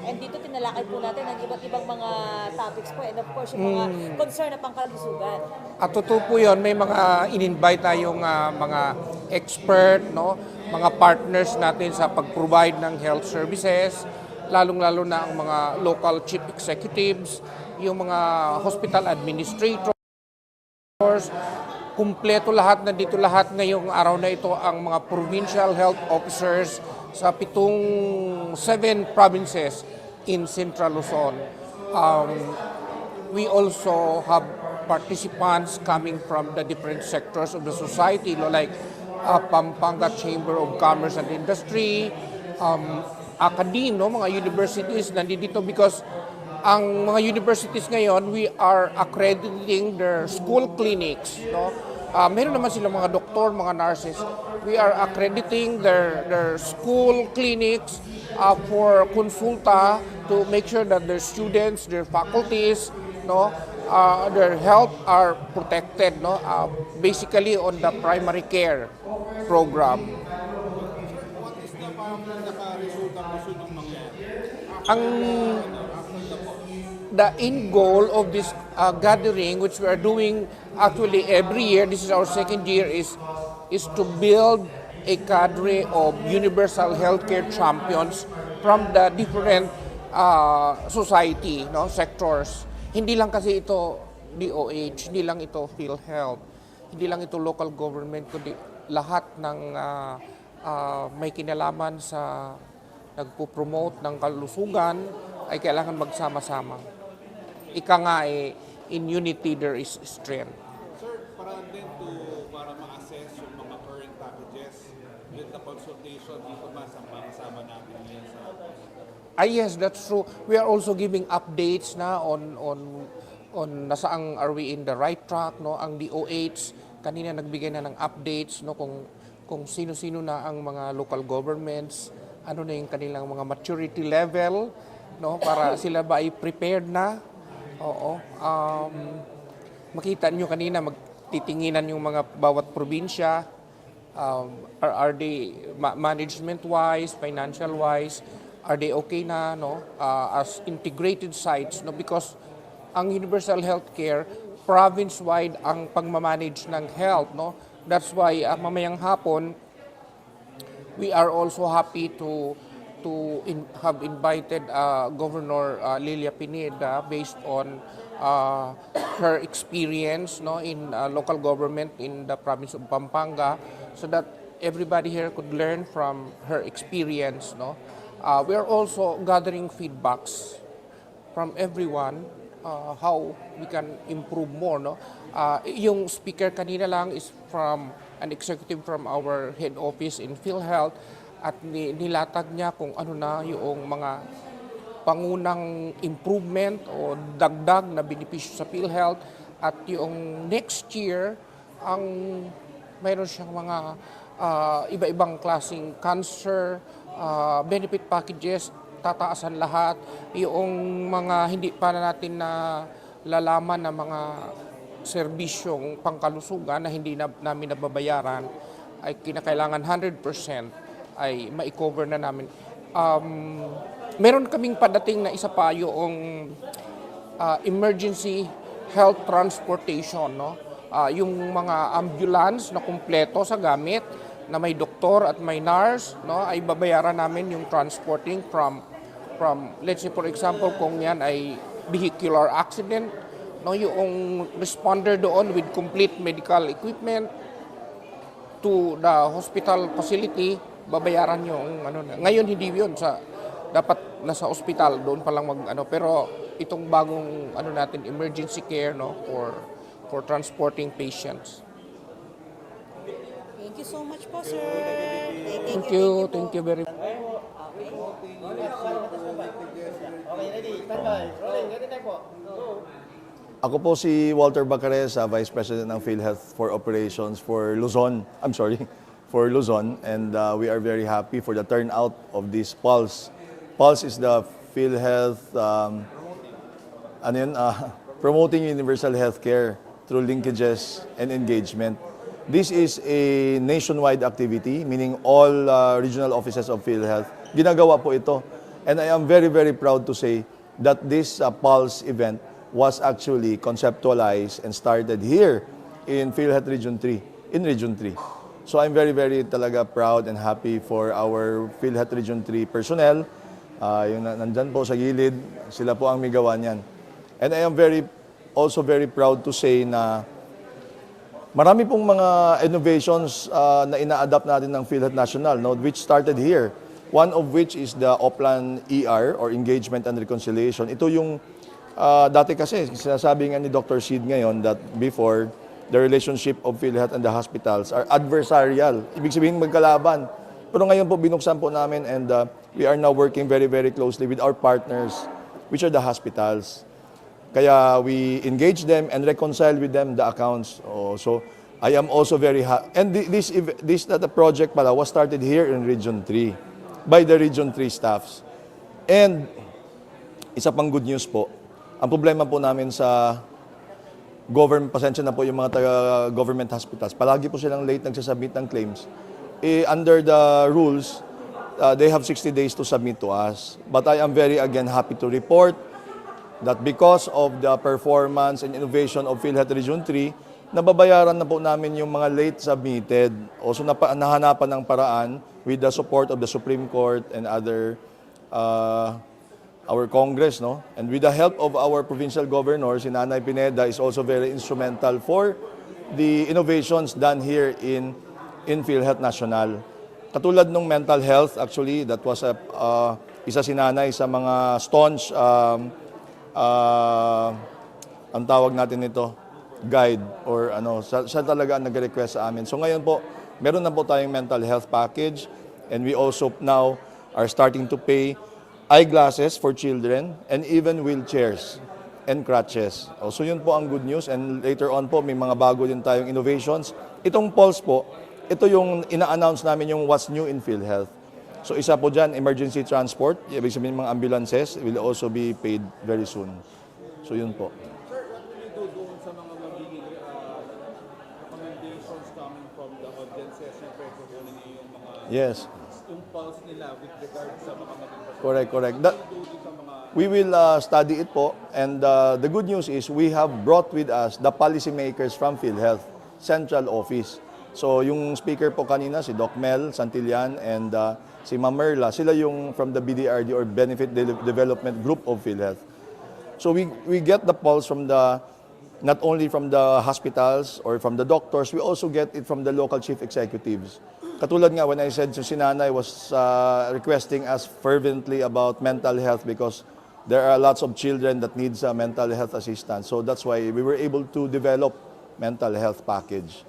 And dito tinalakay po natin ang iba't ibang mga topics po and of course yung mga concern na pangkalusugan. At totoo po yun, may mga in-invite tayong mga expert, no? Mga partners natin sa pag-provide ng health services, lalong-lalo na ang mga local chief executives, yung mga hospital administrators, kumpleto lahat, nandito lahat ngayong araw na ito ang mga provincial health officers sa 7 provinces in Central Luzon. We also have participants coming from the different sectors of the society, like Pampanga Chamber of Commerce and Industry, academe, mga universities nandito because ang mga universities ngayon, we are accrediting their school clinics. No? Meron naman silang mga doktor, mga nurses. We are accrediting their school clinics for consulta to make sure that their students, their faculties, no, their health are protected, no, basically on the primary care program. What is the naka-resulta gusto nung mangyari? The end goal of this gathering, which we are doing actually every year, this is our second year, is to build a cadre of universal healthcare champions from the different society, no, sectors. Hindi lang kasi ito DOH, hindi lang ito PhilHealth, hindi lang ito local government, kundi lahat ng may kinalaman sa nagpo-promote ng kalusugan ay kailangan magsama-sama. Ika nga in unity there is strength. Sir, para ma-assess yung mga current packages, with the consultation dito ba sa sama natin ngayon sa... Yes, that's true. We are also giving updates na on nasaang are we in the right track, no? Ang DOH kanina nagbigay na ng updates, no, kung sino-sino na ang mga local governments, ano na yung kanilang mga maturity level, no, para sila ba ay prepared na. Oo. Makita nyo kanina, magtitinginan yung mga bawat probinsya. Are they management-wise, financial-wise, are they okay na, no, as integrated sites, no, because ang universal healthcare province-wide ang pagmamanage ng health, no. That's why mamayang hapon we are also happy to have invited Governor Lilia Pineda based on her experience, no, in local government in the province of Pampanga, so that everybody here could learn from her experience, no. We are also gathering feedbacks from everyone how we can improve more, no. Yung speaker kanina lang is from an executive from our head office in PhilHealth, at nilatag niya kung ano na yung mga pangunang improvement o dagdag na benepisyo sa PhilHealth, at yung next year ang mayroon siyang mga iba-ibang klaseng cancer benefit packages, tataasan lahat. Yung mga hindi pa natin na lalaman na mga serbisyong pangkalusugan na hindi namin nababayaran ay kinakailangan 100% ay ma-cover na namin. Meron kaming padating na isa pa yung emergency health transportation, no? Yung mga ambulance na kumpleto sa gamit, na may doktor at may nurse, no, ay babayaran namin yung transporting from let's say for example kung yan ay vehicular accident, no, yung responder doon with complete medical equipment to the hospital facility, babayaran yung ano na. Ngayon hindi yun, dapat nasa hospital doon pa lang pero itong bagong natin emergency care, no, for transporting patients. Thank you so much po, sir. Thank you very much. Ako po si Walter Bacares, Vice President ng PhilHealth for Operations for Luzon. For Luzon, and we are very happy for the turnout of this Pulse. Pulse is the PhilHealth promoting universal healthcare through linkages and engagement. This is a nationwide activity, meaning all regional offices of PhilHealth. Ginagawa po ito. And I am very, very proud to say that this Pulse event was actually conceptualized and started here in PhilHealth Region 3, in Region 3. So I'm very, very talaga proud and happy for our PhilHealth Region 3 personnel. Yung nandyan po sa gilid, sila po ang may gawa niyan. And I am also very proud to say na marami pong mga innovations na ina-adapt natin ng PhilHealth National, no, which started here. One of which is the Oplan ER or Engagement and Reconciliation. Ito yung dati kasi sinasabi nga ni Dr. Sid ngayon that before the relationship of PhilHealth and the hospitals are adversarial. Ibig sabihin magkalaban. Pero ngayon po binuksan po namin and we are now working very, very closely with our partners, which are the hospitals. Kaya we engage them and reconcile with them the accounts. So I am also very happy. And this project pala was started here in Region 3 by the Region 3 staffs. And isa pang good news po, ang problema po namin sa government, pasensya na po yung mga government hospitals, palagi po silang late nagsasubmit ng claims. Under the rules, they have 60 days to submit to us. But I am very, again, happy to report that because of the performance and innovation of PhilHealth Region 3, nababayaran na po namin yung mga late submitted. Also, nahanapan ng paraan with the support of the Supreme Court and other our Congress, no? And with the help of our provincial governor, si Nanay Pineda is also very instrumental for the innovations done here in PhilHealth National. Katulad ng mental health, actually, that was isa si Nanay sa mga staunch, ang tawag natin ito, guide or ano, siya talaga ang nag-request sa amin. So ngayon po, meron na po tayong mental health package and we also now are starting to pay eyeglasses for children, and even wheelchairs and crutches. So yun po ang good news, and later on po may mga bago din tayong innovations. Itong Pulse po, ito yung ina-announce namin yung what's new in PhilHealth. So isa po dyan, emergency transport, ibig sabihin mga ambulances will also be paid very soon. So yun po. Sir, what will you do doon sa mga magiging recommendations coming from the audiences? Siyempre, kukunin niyo yung mga yung pulse nila with regard sa mga Correct. We will study it po, and the good news is we have brought with us the policymakers from PhilHealth Central Office. So yung speaker po kanina, si Doc Mel Santillan and si Ma'am Merla, sila yung from the BDRD or Benefit Development Group of PhilHealth. So we get the pulse from not only from the hospitals or from the doctors, we also get it from the local chief executives. Katulad nga when I said si Nanay was requesting us fervently about mental health because there are lots of children that needs mental health assistance. So that's why we were able to develop mental health package.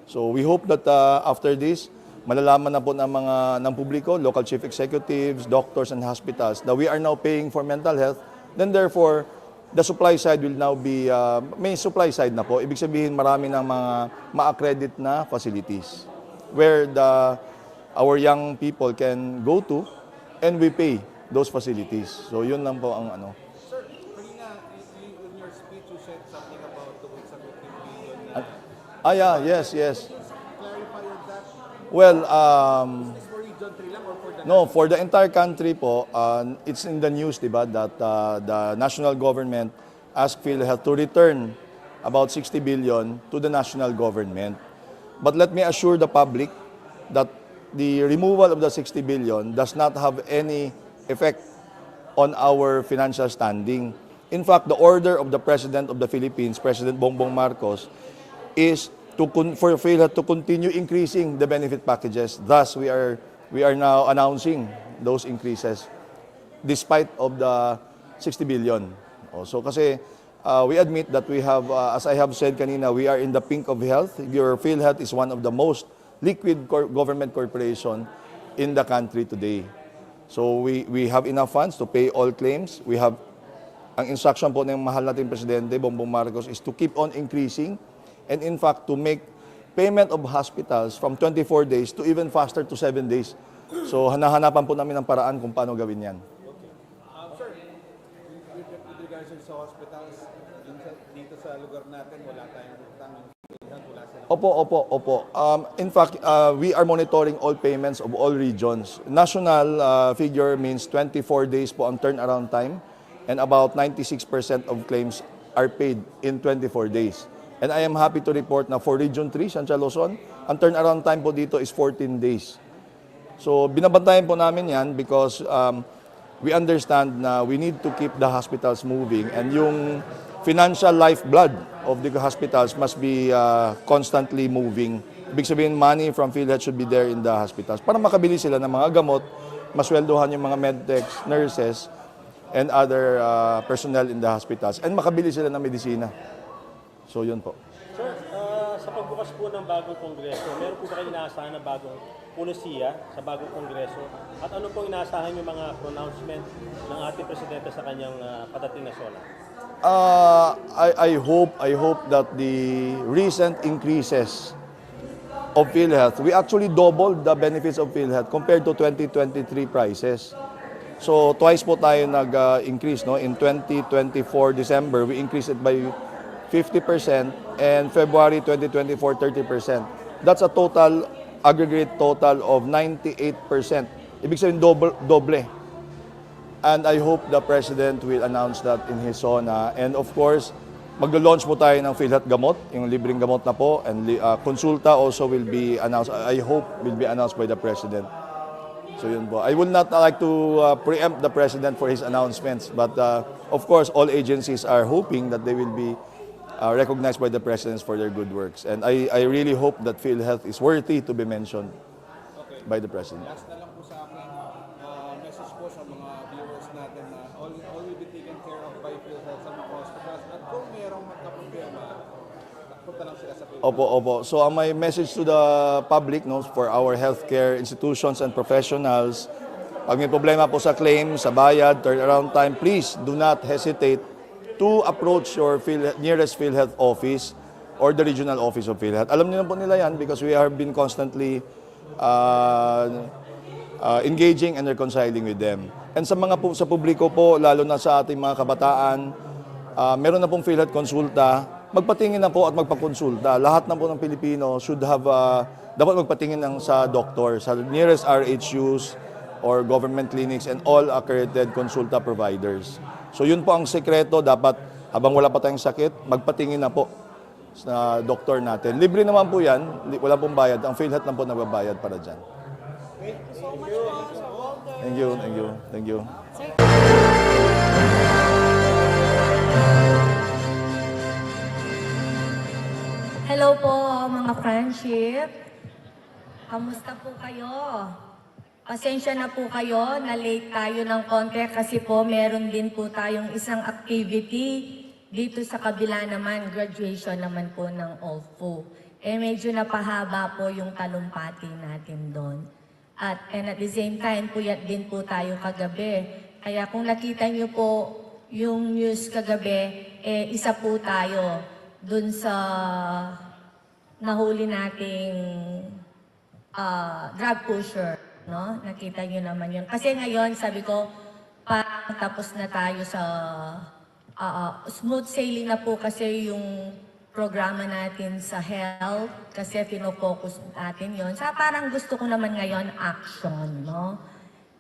So we hope that after this, malalaman na po ng publiko, local chief executives, doctors and hospitals that we are now paying for mental health. Then therefore, the supply side will now be, may supply side na po. Ibig sabihin marami ng mga ma-accredit na facilities where our young people can go to and we pay those facilities. So yun lang po ang ano. Sir, kanina in your speech you said something about tungkol sa 15 billion. Yes. Clarify on that. Well, Is this for Region 3 lang or for the no, for the entire country po, it's in the news, diba, that the national government asked PhilHealth to return about 60 billion to the national government. But let me assure the public that the removal of the 60 billion does not have any effect on our financial standing. In fact, the order of the President of the Philippines, President Bongbong Marcos, is for PhilHealth to continue increasing the benefit packages. Thus, we are now announcing those increases despite of the 60 billion. Also, kasi we admit that we have, as I have said kanina, we are in the pink of health. Your PhilHealth is one of the most liquid government corporation in the country today. So we have enough funds to pay all claims. We have, ang instruction po ng mahal natin Presidente Bongbong Marcos is to keep on increasing and in fact to make payment of hospitals from 24 days to even faster to 7 days. So hanahanapan po namin ng paraan kung paano gawin yan. Sir, with regards sa hospitals, dito sa lugar natin, wala tayong utang. Opo. In fact, we are monitoring all payments of all regions. National figure means 24 days po ang turnaround time and about 96% of claims are paid in 24 days. And I am happy to report na for Region 3, Central Luzon, ang turnaround time po dito is 14 days. So binabantayan po namin yan because we understand na we need to keep the hospitals moving and yung financial lifeblood of the hospitals must be constantly moving. Ibig sabihin, money from PhilHealth should be there in the hospitals para makabili sila ng mga gamot, masweldohan yung mga medtechs, nurses, and other personnel in the hospitals, and makabili sila ng medisina. So yun po. Sir, sa pagbukas po ng bagong kongreso, meron po ba kayo inaasahan na bagong pulisiya sa bagong kongreso? At ano po inaasahan yung mga pronouncement ng ating presidente sa kanyang padating na SONA? I hope that the recent increases of PhilHealth, we actually doubled the benefits of PhilHealth compared to 2023 prices. So twice po tayo nag-increase, no? In 2024 December, we increased it by 50% and February 2024 30%. That's a total aggregate total of 98%. Ibig sabihin doble. And I hope the President will announce that in his SONA. And of course, maglo-launch po tayo ng PhilHealth gamot, yung libreng gamot na po, and konsulta also will be announced, I hope will be announced by the President. So yun po. I would not like to preempt the President for his announcements, but of course, all agencies are hoping that they will be recognized by the President for their good works. And I really hope that PhilHealth is worthy to be mentioned by the President. Last na lang po sa akin, message po sa mga viewers natin na all will be taken care of by PhilHealth sa mga hospitals. At kung mayroong magka-problema, punta lang sila sa PhilHealth. Opo. So my message to the public, no, for our healthcare institutions and professionals, pag may problema po sa claim, sa bayad, turnaround time, please do not hesitate to approach your nearest PhilHealth office or the regional office of PhilHealth. Alam niyo na po nila yan because we have been constantly engaging and reconciling with them. And sa publiko po, lalo na sa ating mga kabataan, meron na pong PhilHealth konsulta, magpatingin na po at magpakonsulta. Lahat na po ng Pilipino should have, dapat magpatingin sa doktor, sa nearest RHUs or government clinics and all accredited konsulta providers. So yun po ang sekreto, dapat habang wala pa tayong sakit, magpatingin na po sa doktor natin. Libre naman po yan, wala pong bayad. Ang PhilHealth lang po nagbabayad para dyan. Thank you. Hello po mga friendship. Kamusta po kayo? Pasensya na po kayo, na late tayo ng konti kasi po meron din po tayong isang activity dito sa kabila naman, graduation naman po ng OFU. Medyo napahaba po yung talumpati natin doon. And at the same time, puyat din po tayo kagabi. Kaya kung nakita niyo po yung news kagabi, isa po tayo doon sa nahuli nating drug pusher. No? Nakita niyo naman yun. Kasi ngayon, sabi ko, parang tapos na tayo sa smooth sailing na po kasi yung programa natin sa health kasi pinofocus natin yon. Sa parang gusto ko naman ngayon action, no?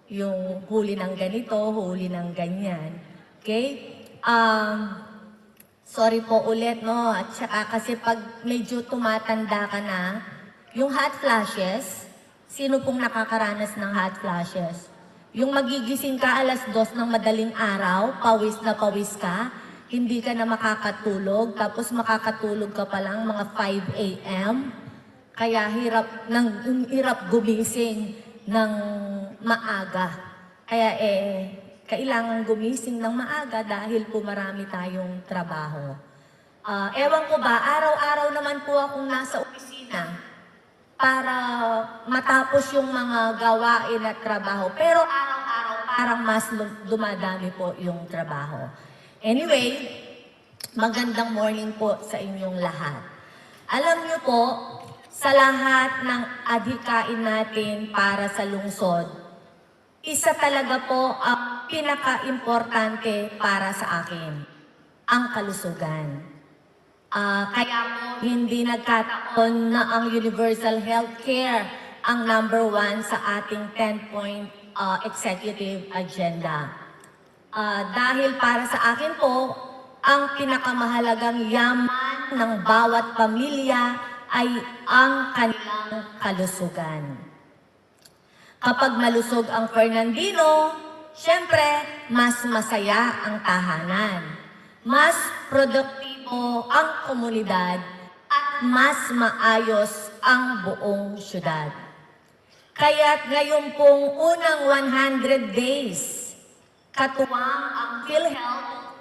Yung huli ng ganito, huli ng ganyan. Okay? Sorry po ulit, no? At saka kasi pag medyo tumatanda ka na, yung hot flashes, sino pong nakakaranas ng hot flashes? Yung magigising ka alas 2 ng madaling araw, pawis na pawis ka, hindi ka na makakatulog, tapos makakatulog ka pa lang mga 5 a.m. Kaya hirap gumising ng maaga. Kaya kailangan gumising ng maaga dahil po marami tayong trabaho. Ewan ko ba, araw-araw naman po akong nasa opisina para matapos yung mga gawain at trabaho. Pero araw-araw parang mas dumadami po yung trabaho. Anyway, magandang morning po sa inyong lahat. Alam niyo po, sa lahat ng adhikain natin para sa lungsod, isa talaga po ang pinaka-importante para sa akin, ang kalusugan. Kaya po hindi nagkataon na ang universal healthcare ang number 1 sa ating 10-point executive agenda. Dahil para sa akin po, ang pinakamahalagang yaman ng bawat pamilya ay ang kanilang kalusugan. Kapag malusog ang Fernandino, syempre, mas masaya ang tahanan. Mas produktibo ang komunidad at mas maayos ang buong syudad. Kaya't ngayon pong unang 100 days, katuwang ang PhilHealth,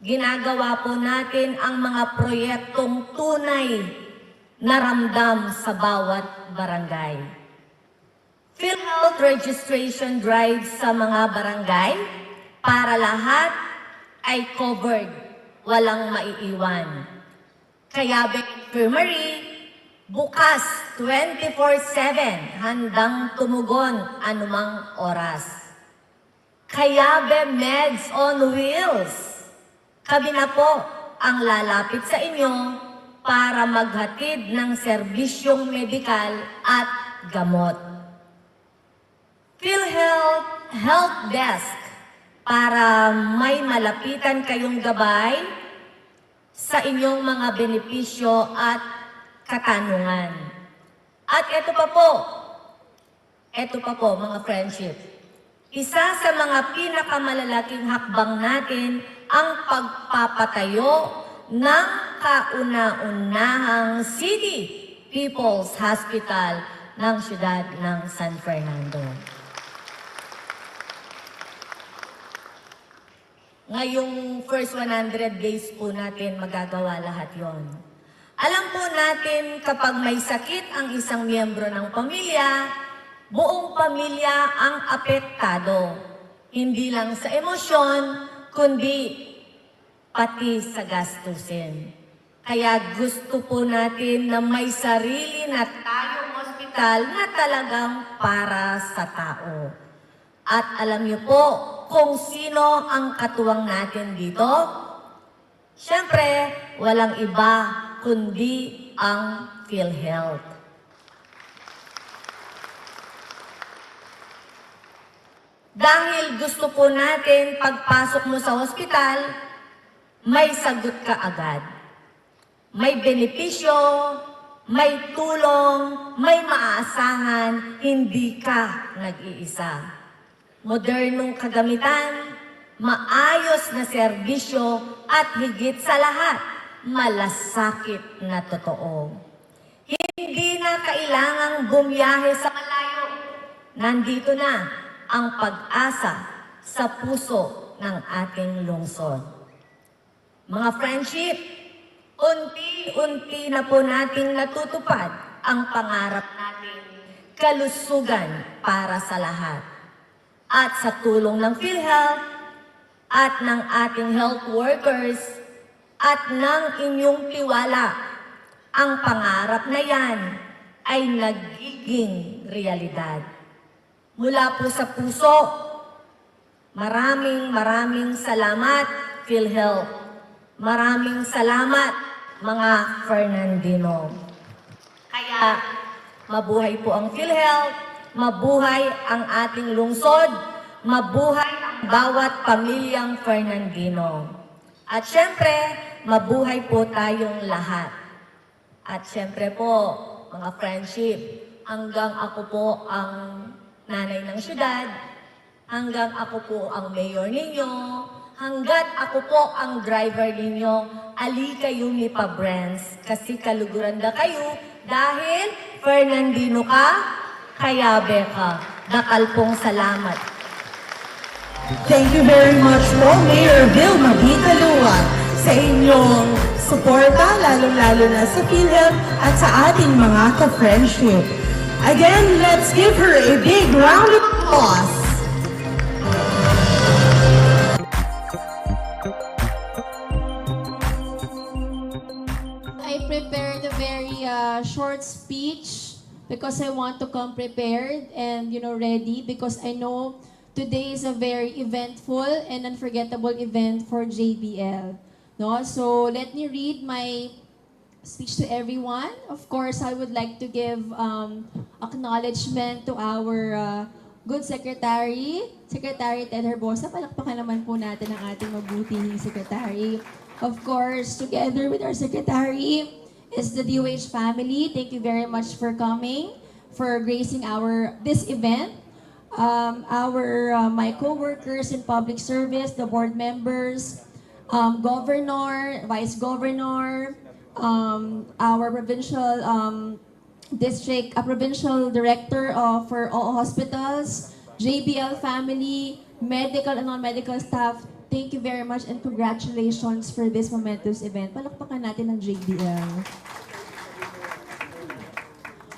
ginagawa po natin ang mga proyektong tunay na ramdam sa bawat barangay. PhilHealth registration drive sa mga barangay para lahat ay covered, walang maiiwan. Kayabe Infirmary, bukas 24/7, handang tumugon anumang oras. Kayabe Meds on Wheels, kami na po ang lalapit sa inyo para maghatid ng serbisyong medikal at gamot. PhilHealth Health Desk para may malapitan kayong gabay sa inyong mga benepisyo at katanungan. At ito pa po mga friendship, isa sa mga pinakamalalaking hakbang natin ang pagpapatayo ng kauna-unahang City People's Hospital ng siyudad ng San Fernando. Ngayong first 100 days po natin magagawa lahat yon. Alam po natin kapag may sakit ang isang miyembro ng pamilya, buong pamilya ang apektado. Hindi lang sa emosyon, kundi pati sa gastusin. Kaya gusto po natin na may sarili na tayong ospital na talagang para sa tao. At alam niyo po kung sino ang katuwang natin dito? Siyempre, walang iba kundi ang PhilHealth. Dahil gusto po natin pagpasok mo sa ospital, may sagot ka agad. May benepisyo, may tulong, may maaasahan, hindi ka nag-iisa. Modernong kagamitan, maayos na serbisyo at higit sa lahat, malasakit na totoo. Hindi na kailangang bumiyahe sa malayo. Nandito na ang pag-asa sa puso ng ating lungsod. Mga friendship, unti-unti na po nating natutupad ang pangarap natin, kalusugan para sa lahat. At sa tulong ng PhilHealth at ng ating health workers at ng inyong tiwala, ang pangarap na yan ay nagiging realidad. Mula po sa puso, maraming salamat PhilHealth. Maraming salamat mga Fernandino. Kaya mabuhay po ang PhilHealth. Mabuhay ang ating lungsod, mabuhay ang bawat pamilyang Fernandino. At syempre, mabuhay po tayong lahat. At syempre po, mga friendship, hanggang ako po ang nanay ng syudad, hanggang ako po ang mayor ninyo, hanggat ako po ang driver ninyo, ali kayo ni Pabrens, kasi kaluguran na kayo, dahil Fernandino ka, kaya Beka, dakal pong salamat. Thank you very much po, Mayor Vilma Vitalua, sa inyong suporta, lalong-lalo na sa PhilHealth at sa ating mga ka-friendship. Again, let's give her a big round of applause. I prepared a very short speech because I want to come prepared and ready, because I know today is a very eventful and unforgettable event for JBL. No? So let me read my speech to everyone. Of course, I would like to give acknowledgement to our good secretary, Secretary Ted Herbosa. Palakpakan naman po natin ang ating mabutihing secretary. Of course, together with our secretary is the DOH family. Thank you very much for coming, for gracing this event. My co-workers in public service, the board members, governor, vice governor, our provincial provincial director for all hospitals, JBL family, medical and non-medical staff. Thank you very much and congratulations for this momentous event. Palakpakan natin ang JBL.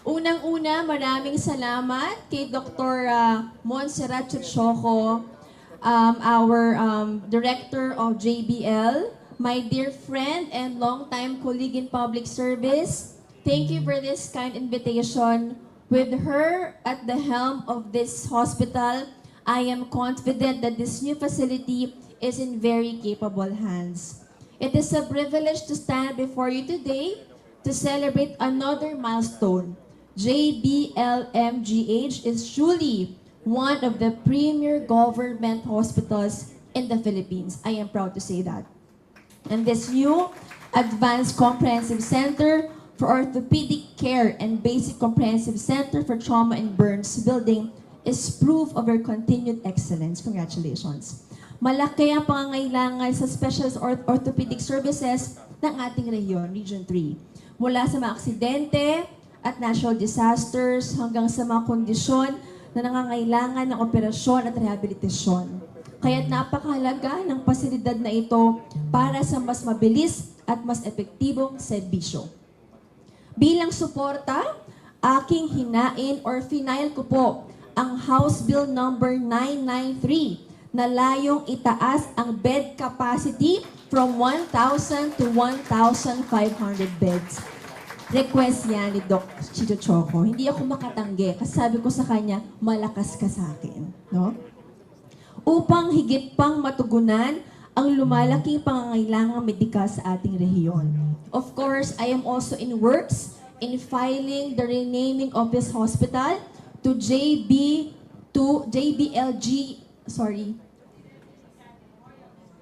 Unang-una, maraming salamat kay Dr. Montserrat Chuchoco, our director of JBL, my dear friend and longtime colleague in public service. Thank you for this kind invitation. With her at the helm of this hospital, I am confident that this new facility is in very capable hands. It is a privilege to stand before you today to celebrate another milestone. JBL-MGH is truly one of the premier government hospitals in the Philippines. I am proud to say that. And this new Advanced Comprehensive Center for Orthopedic Care and Basic Comprehensive Center for Trauma and Burns building is proof of our continued excellence. Congratulations. Malaki ang pangangailangan sa specialist orthopedic services ng ating rehiyon, Region 3. Mula sa mga aksidente at natural disasters hanggang sa mga kondisyon na nangangailangan ng operasyon at rehabilitasyon. Kaya't napakahalaga ng pasilidad na ito para sa mas mabilis at mas epektibong serbisyo. Bilang suporta, aking hinain or final ko po ang House Bill number 993 na layong itaas ang bed capacity from 1,000 to 1,500 beds. Request yan ni Doc Chito Choco. Hindi ako makatanggi kasi sabi ko sa kanya, malakas ka sa akin. No? Upang higit pang matugunan ang lumalaking pangangailangang medikal sa ating rehiyon. Of course, I am also in works in filing the renaming of this hospital to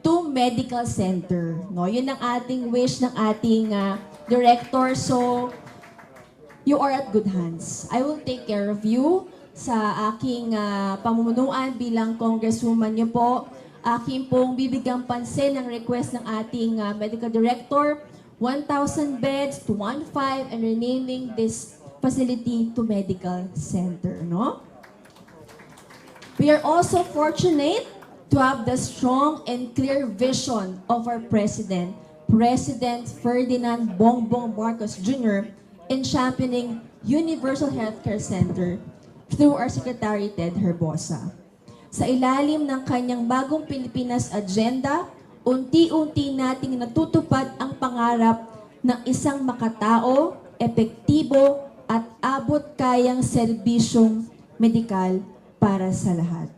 to Medical Center. No, yun ang ating wish ng ating director. So, you are at good hands. I will take care of you sa aking pamumunuan bilang congresswoman niyo po. Aking pong bibigyang pansin ang request ng ating medical director, 1,000 beds to 1,500 and renaming this facility to Medical Center. No? We are also fortunate to have the strong and clear vision of our President, President Ferdinand Bongbong Marcos Jr. in championing Universal Healthcare Center through our Secretary Ted Herbosa. Sa ilalim ng kanyang bagong Pilipinas agenda, unti-unti nating natutupad ang pangarap ng isang makatao, epektibo at abot-kayang serbisyong medikal para sa lahat.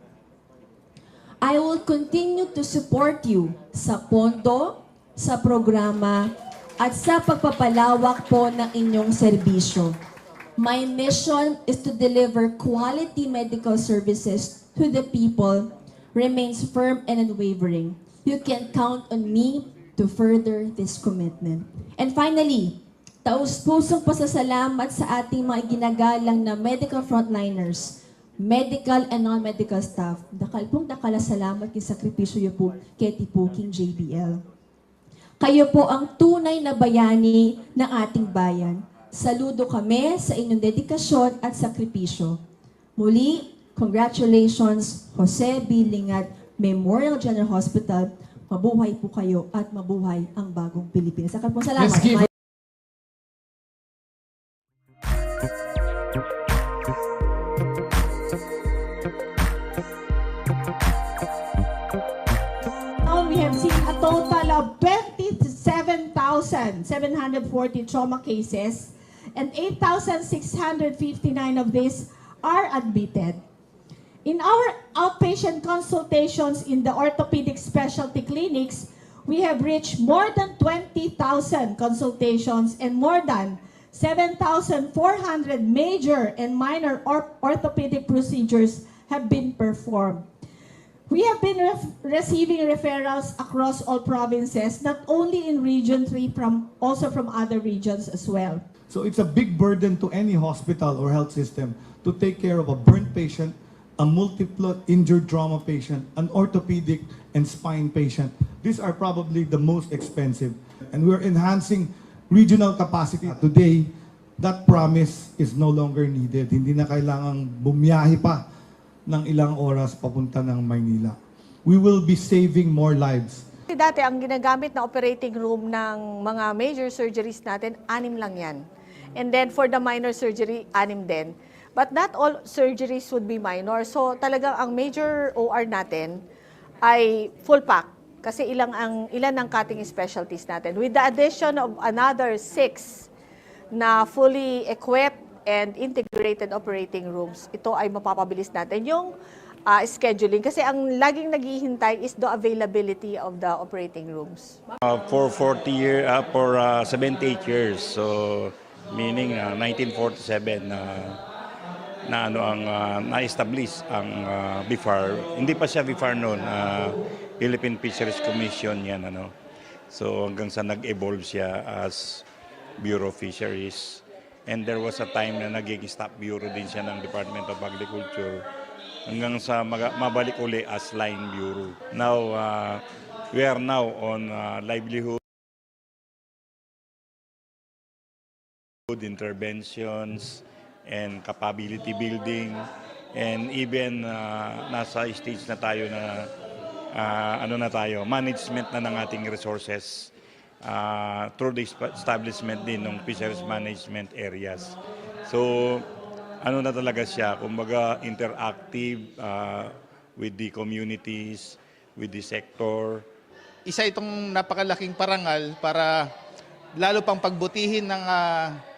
I will continue to support you sa pondo, sa programa, at sa pagpapalawak po ng inyong serbisyo. My mission is to deliver quality medical services to the people remains firm and unwavering. You can count on me to further this commitment. And finally, taus-pusong pasasalamat sa ating mga ginagalang na medical frontliners, medical and non-medical staff. Dakala salamat kay sakripisyo niyo po kay Tipuking JBL. Kayo po ang tunay na bayani ng ating bayan. Saludo kami sa inyong dedikasyon at sakripisyo. Muli, congratulations, Jose B. Lingat Memorial General Hospital. Mabuhay po kayo at mabuhay ang bagong Pilipinas. Sakal po salamat. We have seen a total of 27,740 trauma cases and 8,659 of these are admitted. In our outpatient consultations in the orthopedic specialty clinics, we have reached more than 20,000 consultations and more than 7,400 major and minor orthopedic procedures have been performed. We have been receiving referrals across all provinces, not only in Region 3, also from other regions as well. So it's a big burden to any hospital or health system to take care of a burn patient, a multiple injured trauma patient, an orthopedic and spine patient. These are probably the most expensive. And we're enhancing regional capacity. Today, that promise is no longer needed. Hindi na kailangang bumiyahe pa ng ilang oras papunta ng Maynila. We will be saving more lives. Dati, ang ginagamit na operating room ng mga major surgeries natin, 6 lang yan. And then for the minor surgery, 6 din. But not all surgeries would be minor. So talagang ang major OR natin ay full pack. Kasi ilan ang cutting specialties natin. With the addition of another 6 na fully equipped and integrated operating rooms, ito ay mapapabilis natin yung scheduling. Kasi ang laging naghihintay is the availability of the operating rooms. For 78 years, so meaning 1947 na-establish ang BIFAR. Hindi pa siya BIFAR noon, Philippine Fisheries Commission yan. So hanggang sa nag-evolve siya as Bureau of Fisheries. And there was a time na naging staff bureau din siya ng Department of Agriculture hanggang sa mabalik uli as line bureau. Now, we are now on livelihood interventions and capability building, and even nasa stage na tayo na management na ng ating resources through the establishment din ng fisheries management areas. So na talaga siya, kumbaga interactive with the communities, with the sector. Isa itong napakalaking parangal para lalo pang pagbutihin ng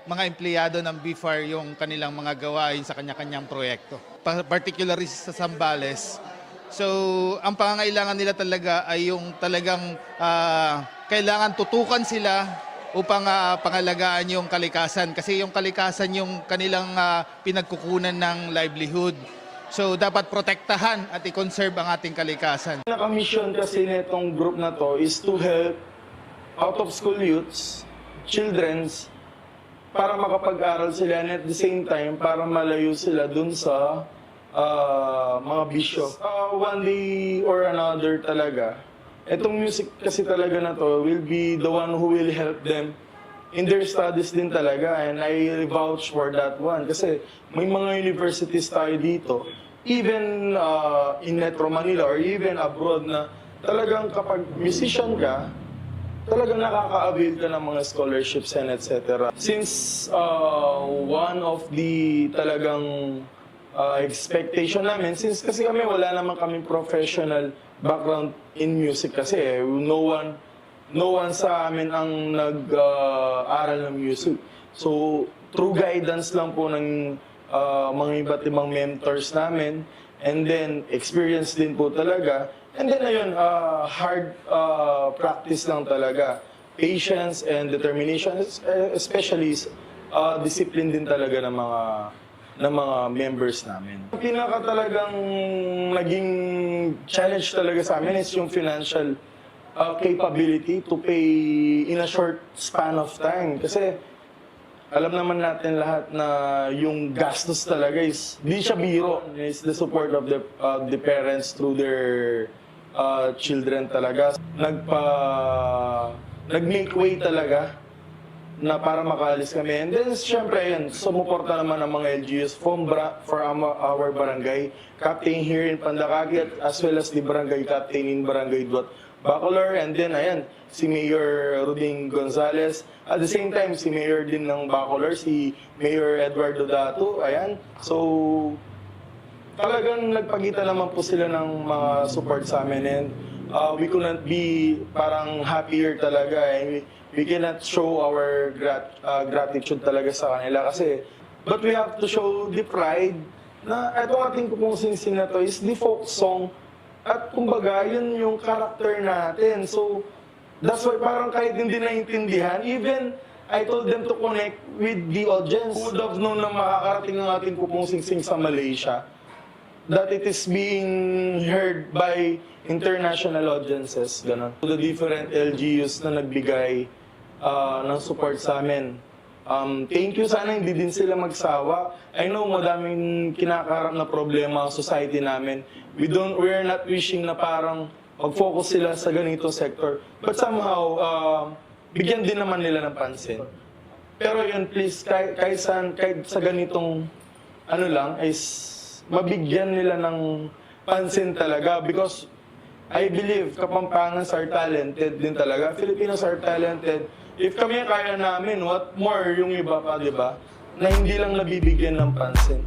mga empleyado ng BIFAR yung kanilang mga gawain sa kanya-kanyang proyekto. Particularly sa Zambales. So, ang pangangailangan nila talaga ay yung talagang kailangan tutukan sila upang pangalagaan yung kalikasan. Kasi yung kalikasan yung kanilang pinagkukunan ng livelihood. So, dapat protektahan at i-conserve ang ating kalikasan. Naka-mission kasi nitong group na to is to help out-of-school youths, children's, para makapag-aral sila and at the same time para malayo sila dun sa mga bisyo. One day or another talaga, itong music kasi talaga na to will be the one who will help them in their studies din talaga, and I vouch for that one kasi may mga universities tayo dito, even in Metro Manila or even abroad, na talagang kapag musician ka, talagang nakaka-avail ka ng mga scholarships and etc. Since one of the talagang expectation namin, since kasi kami wala naman kaming professional background in music kasi no one sa amin ang nag-aral ng music. So through guidance lang po ng mga iba't ibang mentors namin, and then experience din po talaga. And then ayun, hard practice lang talaga. Patience and determination, especially discipline din talaga ng mga members namin. Ang pinaka talagang naging challenge talaga sa amin is yung financial capability to pay in a short span of time. Kasi alam naman natin lahat na yung gastos talaga is, di siya biro. It's the support of the parents through their children talaga. Nag-make way talaga na para makaalis kami. And then, syempre, yun, sumuporta naman ng mga LGUs for our barangay captain here in Pandakagi, as well as the barangay captain in Barangay Duat Bacolor. And then, ayan, si Mayor Ruding Gonzales. At the same time, si Mayor din ng Bacolor, si Mayor Eduardo Dato. Ayan. So, talagang nagpakita naman po sila ng mga support sa amin. And we could not be parang happier talaga. And we cannot show our gratitude talaga sa kanila kasi, but we have to show the pride na itong ating pong singsing na to is the folk song, at kumbaga yun yung character natin. So That's why parang kahit hindi naiintindihan, even I told them to connect with the audience. Who would have known na makakarating ang ating pupong singsing sa Malaysia, that it is being heard by international audiences. Ganun. The different LGUs na nagbigay ng support sa amin. Thank you, sana hindi din sila magsawa. I know madaming kinakaharap na problema ang society namin. We're not wishing na parang mag-focus sila sa ganito sector. But somehow, bigyan din naman nila ng pansin. Pero yun, please, kahit sa ganitong ano lang, is mabigyan nila ng pansin talaga. Because I believe Kapampangans are talented din talaga. Filipinos are talented. If kami kaya namin, what more yung iba pa, di ba? Na hindi lang nabibigyan ng pansin.